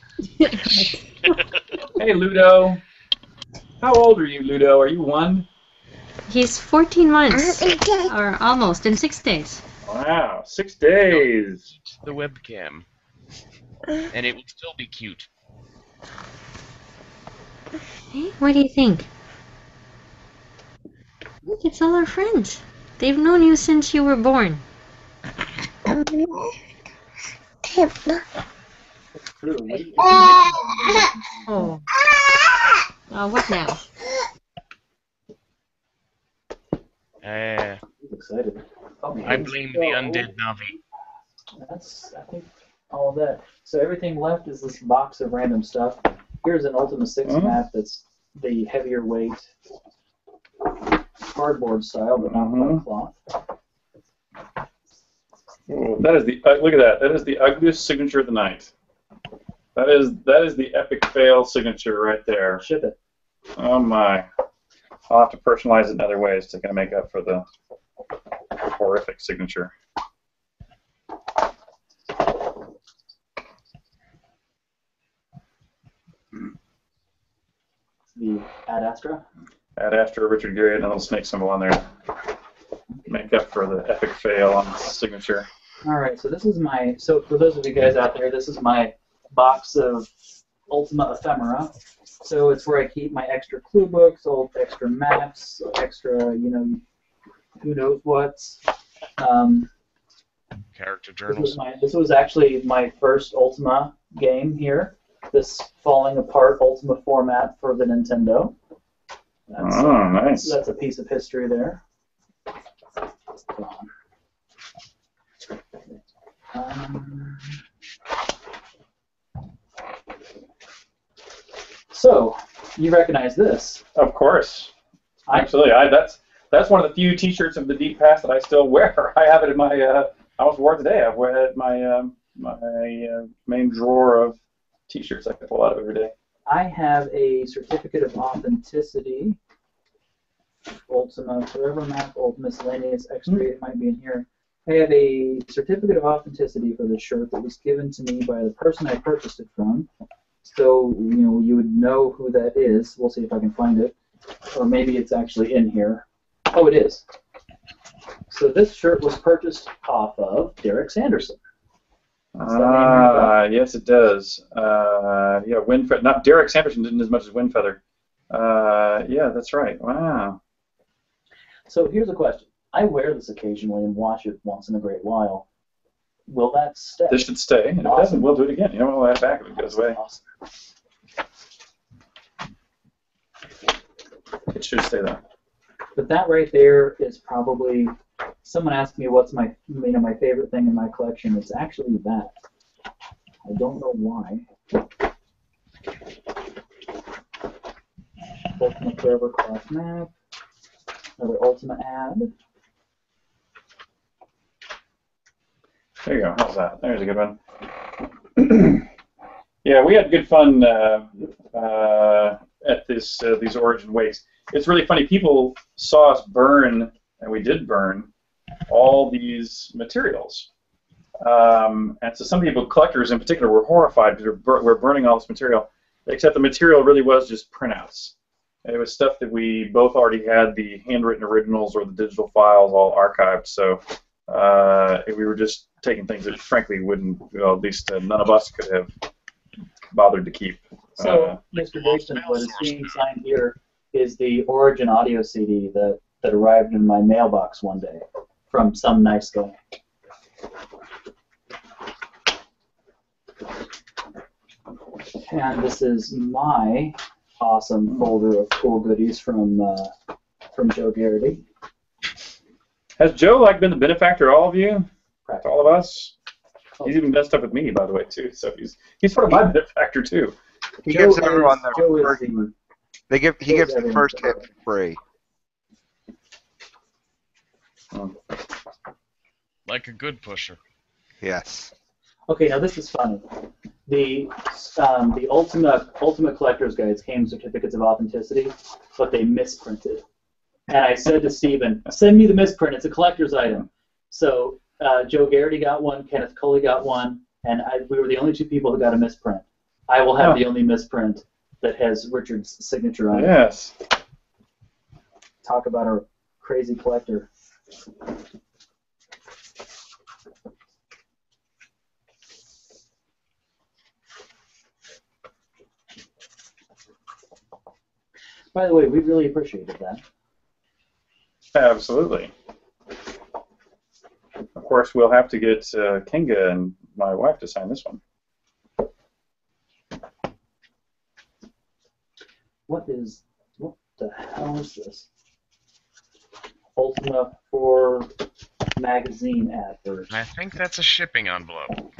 Hey, Ludo. How old are you, Ludo? Are you 1? He's 14 months, or almost, in 6 days. Wow, 6 days. The webcam. And it will still be cute. Hey, what do you think? Look, it's all our friends. They've known you since you were born. It's true. Oh. What now? He's excited. I blame the undead Navi. That's, I think, all of that. So everything left is this box of random stuff. Here's an Ultima 6 map that's the heavier weight cardboard style, but not quite cloth. Oh, that is the look at that. That is the ugliest signature of the night. That is the epic fail signature right there. Ship it. Oh my! I'll have to personalize it in other ways to kind of make up for the horrific signature. The Ad Astra. Ad Astra, Richard Gere, and a little snake symbol on there to make up for the epic fail on the signature. All right, so this is my. So for those of you guys out there, this is my box of Ultima ephemera. So it's where I keep my extra clue books, old extra maps, extra, who knows what. Character journals. This was actually my first Ultima game here. This falling apart Ultima format for the Nintendo. That's, nice. That's a piece of history there. So, you recognize this? Of course. Absolutely. That's one of the few T-shirts of the Deep Past that I still wear. I have it in my. I almost wore it today. I wear it in my main drawer of T-shirts I pull out every day. I have a certificate of authenticity. Ultima Forever Map, Ultima Miscellaneous X-Ray, it might be in here. I have a certificate of authenticity for this shirt that was given to me by the person I purchased it from. So, you would know who that is. We'll see if I can find it. Or maybe it's actually in here. Oh, it is. So this shirt was purchased off of Derek Sanderson. Yes, it does. Yeah, Windfeather. Not Derek Sanderson didn't as much as Windfeather. Yeah, that's right. Wow. So here's a question. I wear this occasionally and wash it once in a great while. Will that stay? This should stay. And if it doesn't, we'll do it again. We'll add it back if it goes away. Awesome. It should stay though. But that right there is probably. Someone asked me what's my my favorite thing in my collection. It's actually that. I don't know why. Ultima Forever Cross Map. Another Ultima ad. There you go. How's that? There's a good one. Yeah, we had good fun at these Origin Wakes. It's really funny. People saw us burn, and we did burn, all these materials. And so some people, collectors in particular, were horrified because we're burning all this material, except the material really was just printouts. And it was stuff that we both already had the handwritten originals or the digital files all archived. So we were just taking things that, frankly, wouldn't, well, at least none of us could have bothered to keep. So, Mr. Jason, what is being signed here is the Origin audio CD that arrived in my mailbox one day from some nice guy. And this is my awesome folder of cool goodies from Joe Garrity. Has Joe been the benefactor to all of you? To all of us? He's even done stuff with me, by the way, too. So he's sort of my benefactor too. He gives everyone the first. He gives the first hit for free. Like a good pusher. Yes. Okay, now this is funny. The Ultimate Collector's Guides came with certificates of authenticity, but they misprinted. And I said to Stephen, send me the misprint. It's a collector's item. So Joe Garrity got one, Kenneth Culley got one, and we were the only two people who got a misprint. I will have the only misprint that has Richard's signature on it. Yes. Talk about a crazy collector. By the way, we really appreciated that. Absolutely. Of course, we'll have to get Kinga and my wife to sign this one. What the hell is this? Ultima 4 magazine advert. I think that's a shipping envelope.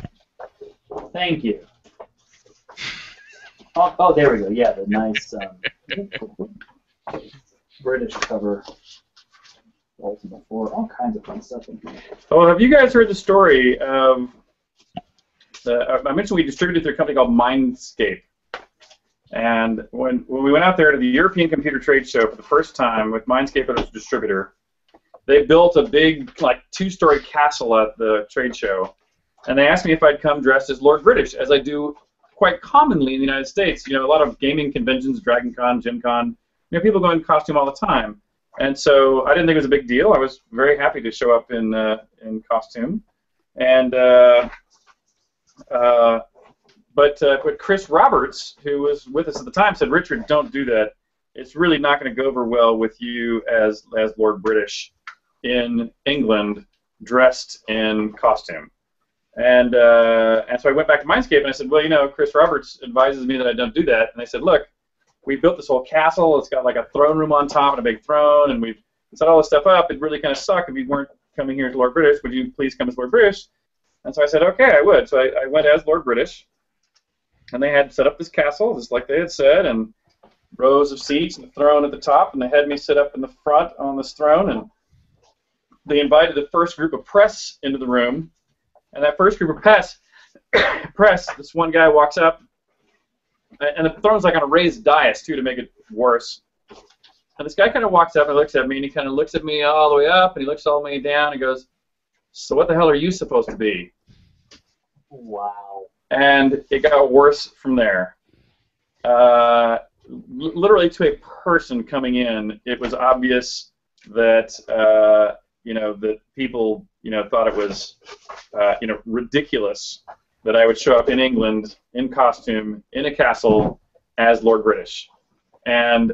Thank you. Oh, there we go. Yeah, the nice British cover. Ultima 4, all kinds of fun stuff in here. Oh, have you guys heard the story of I mentioned we distributed through a company called Mindscape. And when we went out there to the European Computer Trade Show for the first time with Mindscape as a distributor, they built a big, 2-story castle at the trade show. And they asked me if I'd come dressed as Lord British, as I do quite commonly in the United States. You know, a lot of gaming conventions, Dragon Con, Gen Con, people go in costume all the time. And so I didn't think it was a big deal. I was very happy to show up in costume. And but Chris Roberts, who was with us at the time, said, "Richard, don't do that. It's really not going to go over well with you as Lord British in England, dressed in costume." And so I went back to Mindscape and I said, "Well, Chris Roberts advises me that I don't do that." And they said, "Look, we built this whole castle. It's got like a throne room on top and a big throne, and we've set all this stuff up. It'd really kind of suck if you weren't coming here as Lord British. Would you please come as Lord British?" And so I said, "Okay, I would." So I went as Lord British, and they had set up this castle, just like they had said, and rows of seats and a throne at the top, and they had me sit up in the front on this throne, and they invited the first group of press into the room, and that first group of press, this one guy walks up, and the throne's like on a raised dais, too, to make it worse. And this guy kind of walks up and looks at me, and he kind of looks at me all the way up, and he looks all the way down, and goes, "So what the hell are you supposed to be?" Wow. And it got worse from there. Literally to a person coming in, it was obvious that that people thought it was ridiculous that I would show up in England in costume in a castle as Lord British. And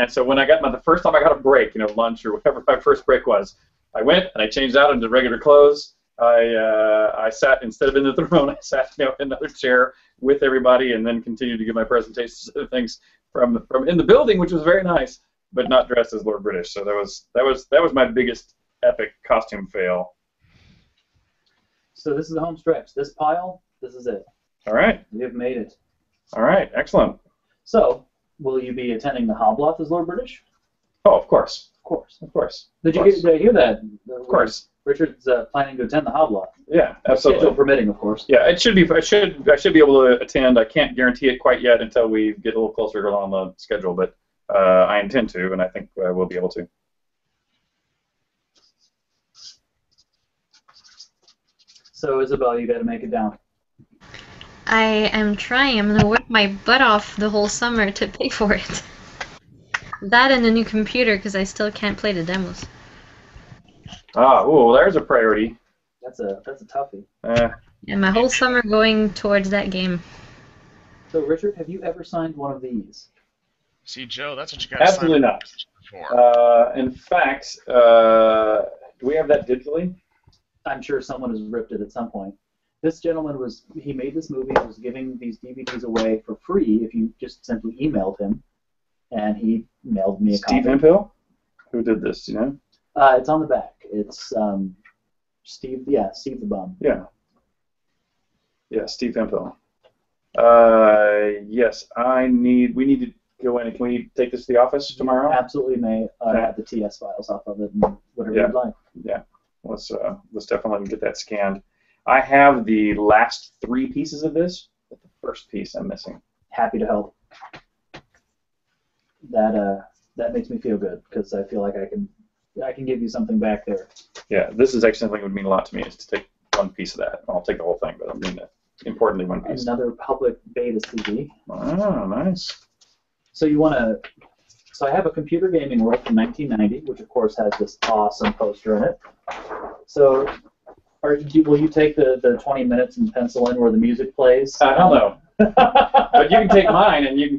so when I got the first time I got a break, lunch or whatever my first break was, I went and I changed out into regular clothes. I sat, instead of in the throne, I sat in another chair with everybody, and then continued to give my presentations of things from in the building, which was very nice, but not dressed as Lord British. So that was my biggest epic costume fail. So this is the home stretch. This pile, this is it. All right. We have made it. All right. Excellent. So, will you be attending the Hobloth as Lord British? Oh, of course. Of course. Of course. Did you hear that? Of course. Richard's planning to attend the Hobla. Yeah, absolutely. Schedule permitting, of course. Yeah, it should be. I should be able to attend. I can't guarantee it quite yet until we get a little closer on the schedule, but I intend to, and I think we'll be able to. So, Isabel, you got to make it down. I am trying. I'm going to work my butt off the whole summer to pay for it. That and a new computer, because I still can't play the demos. Oh, there's a priority. That's a toughie. And my whole summer going towards that game. So, Richard, have you ever signed one of these? See, Joe, that's what you got to Absolutely not. For. In fact, do we have that digitally? I'm sure someone has ripped it at some point. This gentleman he made this movie and was giving these DVDs away for free if you just simply emailed him, and he mailed me a copy. Steve Hemphill? Who did this, do you know? It's on the back. It's Steve the Bum. Yeah. Yeah, Steve Hemphill. Yes, we need to go in. Can we take this to the office tomorrow? Absolutely may have the TS files off of it and whatever you'd like. Yeah. Let's definitely get that scanned. I have the last 3 pieces of this, but the first piece I'm missing. Happy to help. That makes me feel good because I feel like I can give you something back there. Yeah, this is actually something that would mean a lot to me is to take one piece of that. I'll take the whole thing, but I mean importantly one piece. Another public beta CD. Oh, nice. So So I have a Computer Gaming World from 1990, which of course has this awesome poster in it. So, will you take the 20 minutes and pencil in where the music plays? I don't know. But you can take mine and you can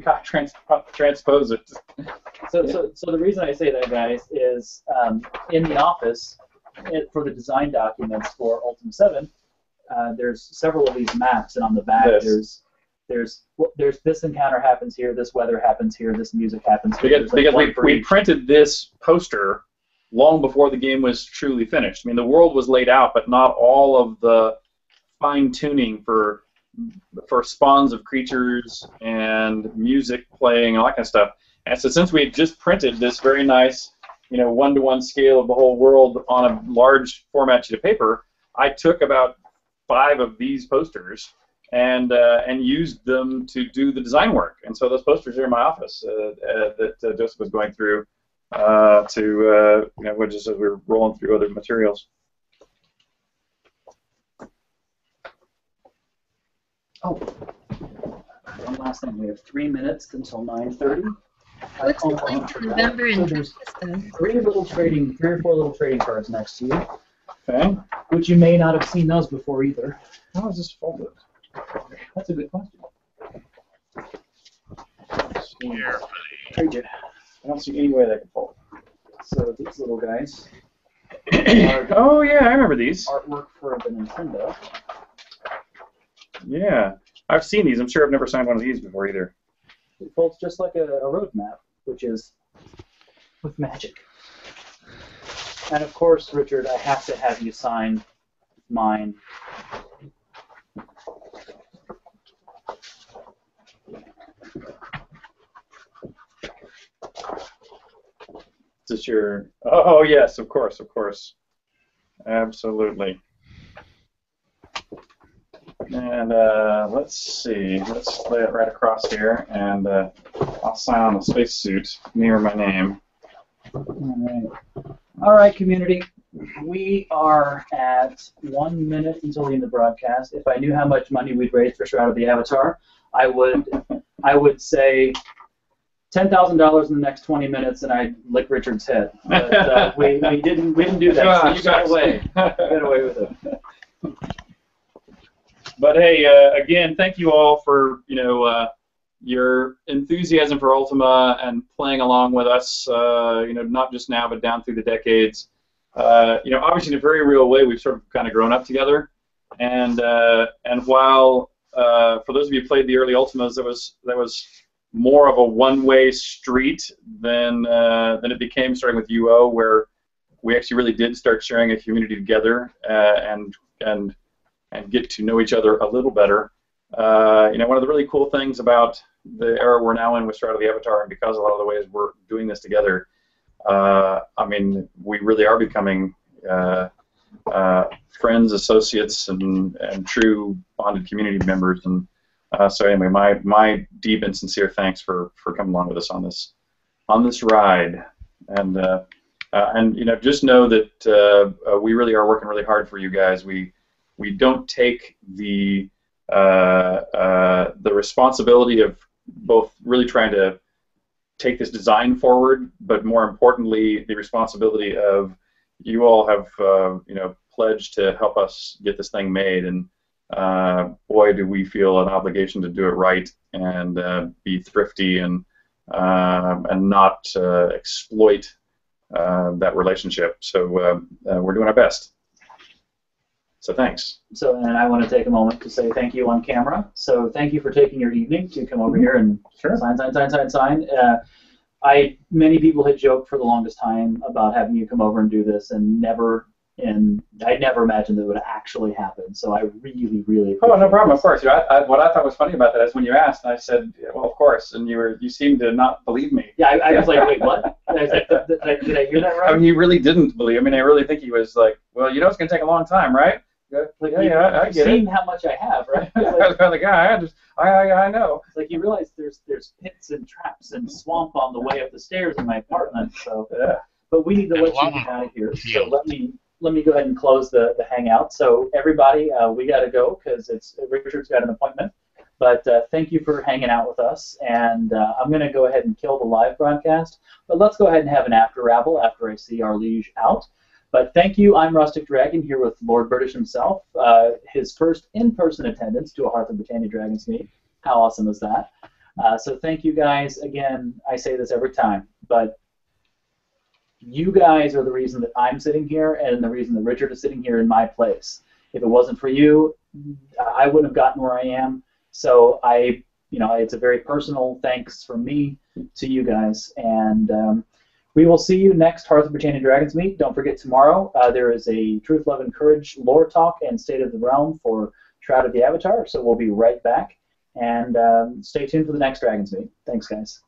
transpose it. So the reason I say that, guys, is in the office, for the design documents for Ultima 7, there's several of these maps, and on the back there's this encounter happens here, this weather happens here, this music happens here. Because we printed this poster long before the game was truly finished. I mean, the world was laid out, but not all of the fine-tuning for spawns of creatures and music playing, all that kind of stuff. And so since we had just printed this very nice, one-to-one scale of the whole world on a large format sheet of paper, I took about 5 of these posters and used them to do the design work. And so those posters are in my office that Joseph was going through just as we were rolling through other materials. Oh, one last thing. We have 3 minutes until 9:30. What's the link to November and there's 3 or 4 little trading cards next to you. Okay. Which you may not have seen those before either. How is this folded? That's a good question. Carefully. I don't see any way they can fold. So these little guys. Oh yeah, I remember these. Artwork for the Nintendo. Yeah, I've seen these. I'm sure I've never signed one of these before either. It folds just like a road map, which is with magic. And of course, Richard, I have to have you sign mine. Is this your... Oh, yes, of course, of course. Absolutely. And let's see. Let's lay it right across here, and I'll sign on the spacesuit near my name. All right, community. We are at 1 minute until the end of the broadcast. If I knew how much money we'd raise for Shroud of the Avatar, I would say $10,000 in the next 20 minutes, and I'd lick Richard's head. But we didn't do that. So you got away. Got away with it. But hey, again, thank you all for your enthusiasm for Ultima and playing along with us. Not just now, but down through the decades. Obviously in a very real way, we've sort of kind of grown up together. And while for those of you who played the early Ultimas, there was more of a one-way street than it became starting with UO, where we actually really did start sharing a community together and get to know each other a little better. One of the really cool things about the era we're now in with Shroud of the Avatar, and because a lot of the ways we're doing this together, we really are becoming friends, associates, and true bonded community members. And so anyway, my deep and sincere thanks for coming along with us on this ride. And just know that we really are working really hard for you guys. We don't take the responsibility of both really trying to take this design forward, but more importantly, the responsibility of you all have pledged to help us get this thing made, and boy, do we feel an obligation to do it right and be thrifty and not exploit that relationship. So we're doing our best. So thanks. So, and I want to take a moment to say thank you on camera. So thank you for taking your evening to come over here and sign. Many people had joked for the longest time about having you come over and do this, and I never imagined that it would actually happen. So I really, really appreciate no problem. this. Of course. What I thought was funny about that is when you asked, and I said, well, of course, and you seemed to not believe me. Yeah, I was like, wait, what? I was like, did I hear that right? I mean, he really didn't believe. I mean, I really think he was like, well, it's going to take a long time, right? Like, I get it. Seeing how much I have, right? I know. It's like you realize there's pits and traps and swamp on the way up the stairs in my apartment. So, but we need to let you get out of here. So let me go ahead and close the hangout. So everybody, we got to go because Richard's got an appointment. But thank you for hanging out with us, and I'm going to go ahead and kill the live broadcast. But let's go ahead and have an after rabble after I see our liege out. But thank you. I'm Rustic Dragon here with Lord British himself. His first in-person attendance to a Hearth of Britannia Dragonsmeet. How awesome is that? So thank you guys. Again, I say this every time, but you guys are the reason that I'm sitting here and the reason that Richard is sitting here in my place. If it wasn't for you, I wouldn't have gotten where I am. So it's a very personal thanks from me to you guys. And we will see you next Hearth of Britannia Dragonsmeet. Don't forget tomorrow there is a Truth, Love, and Courage lore talk and State of the Realm for Shroud of the Avatar. So we'll be right back. And stay tuned for the next Dragonsmeet. Thanks, guys.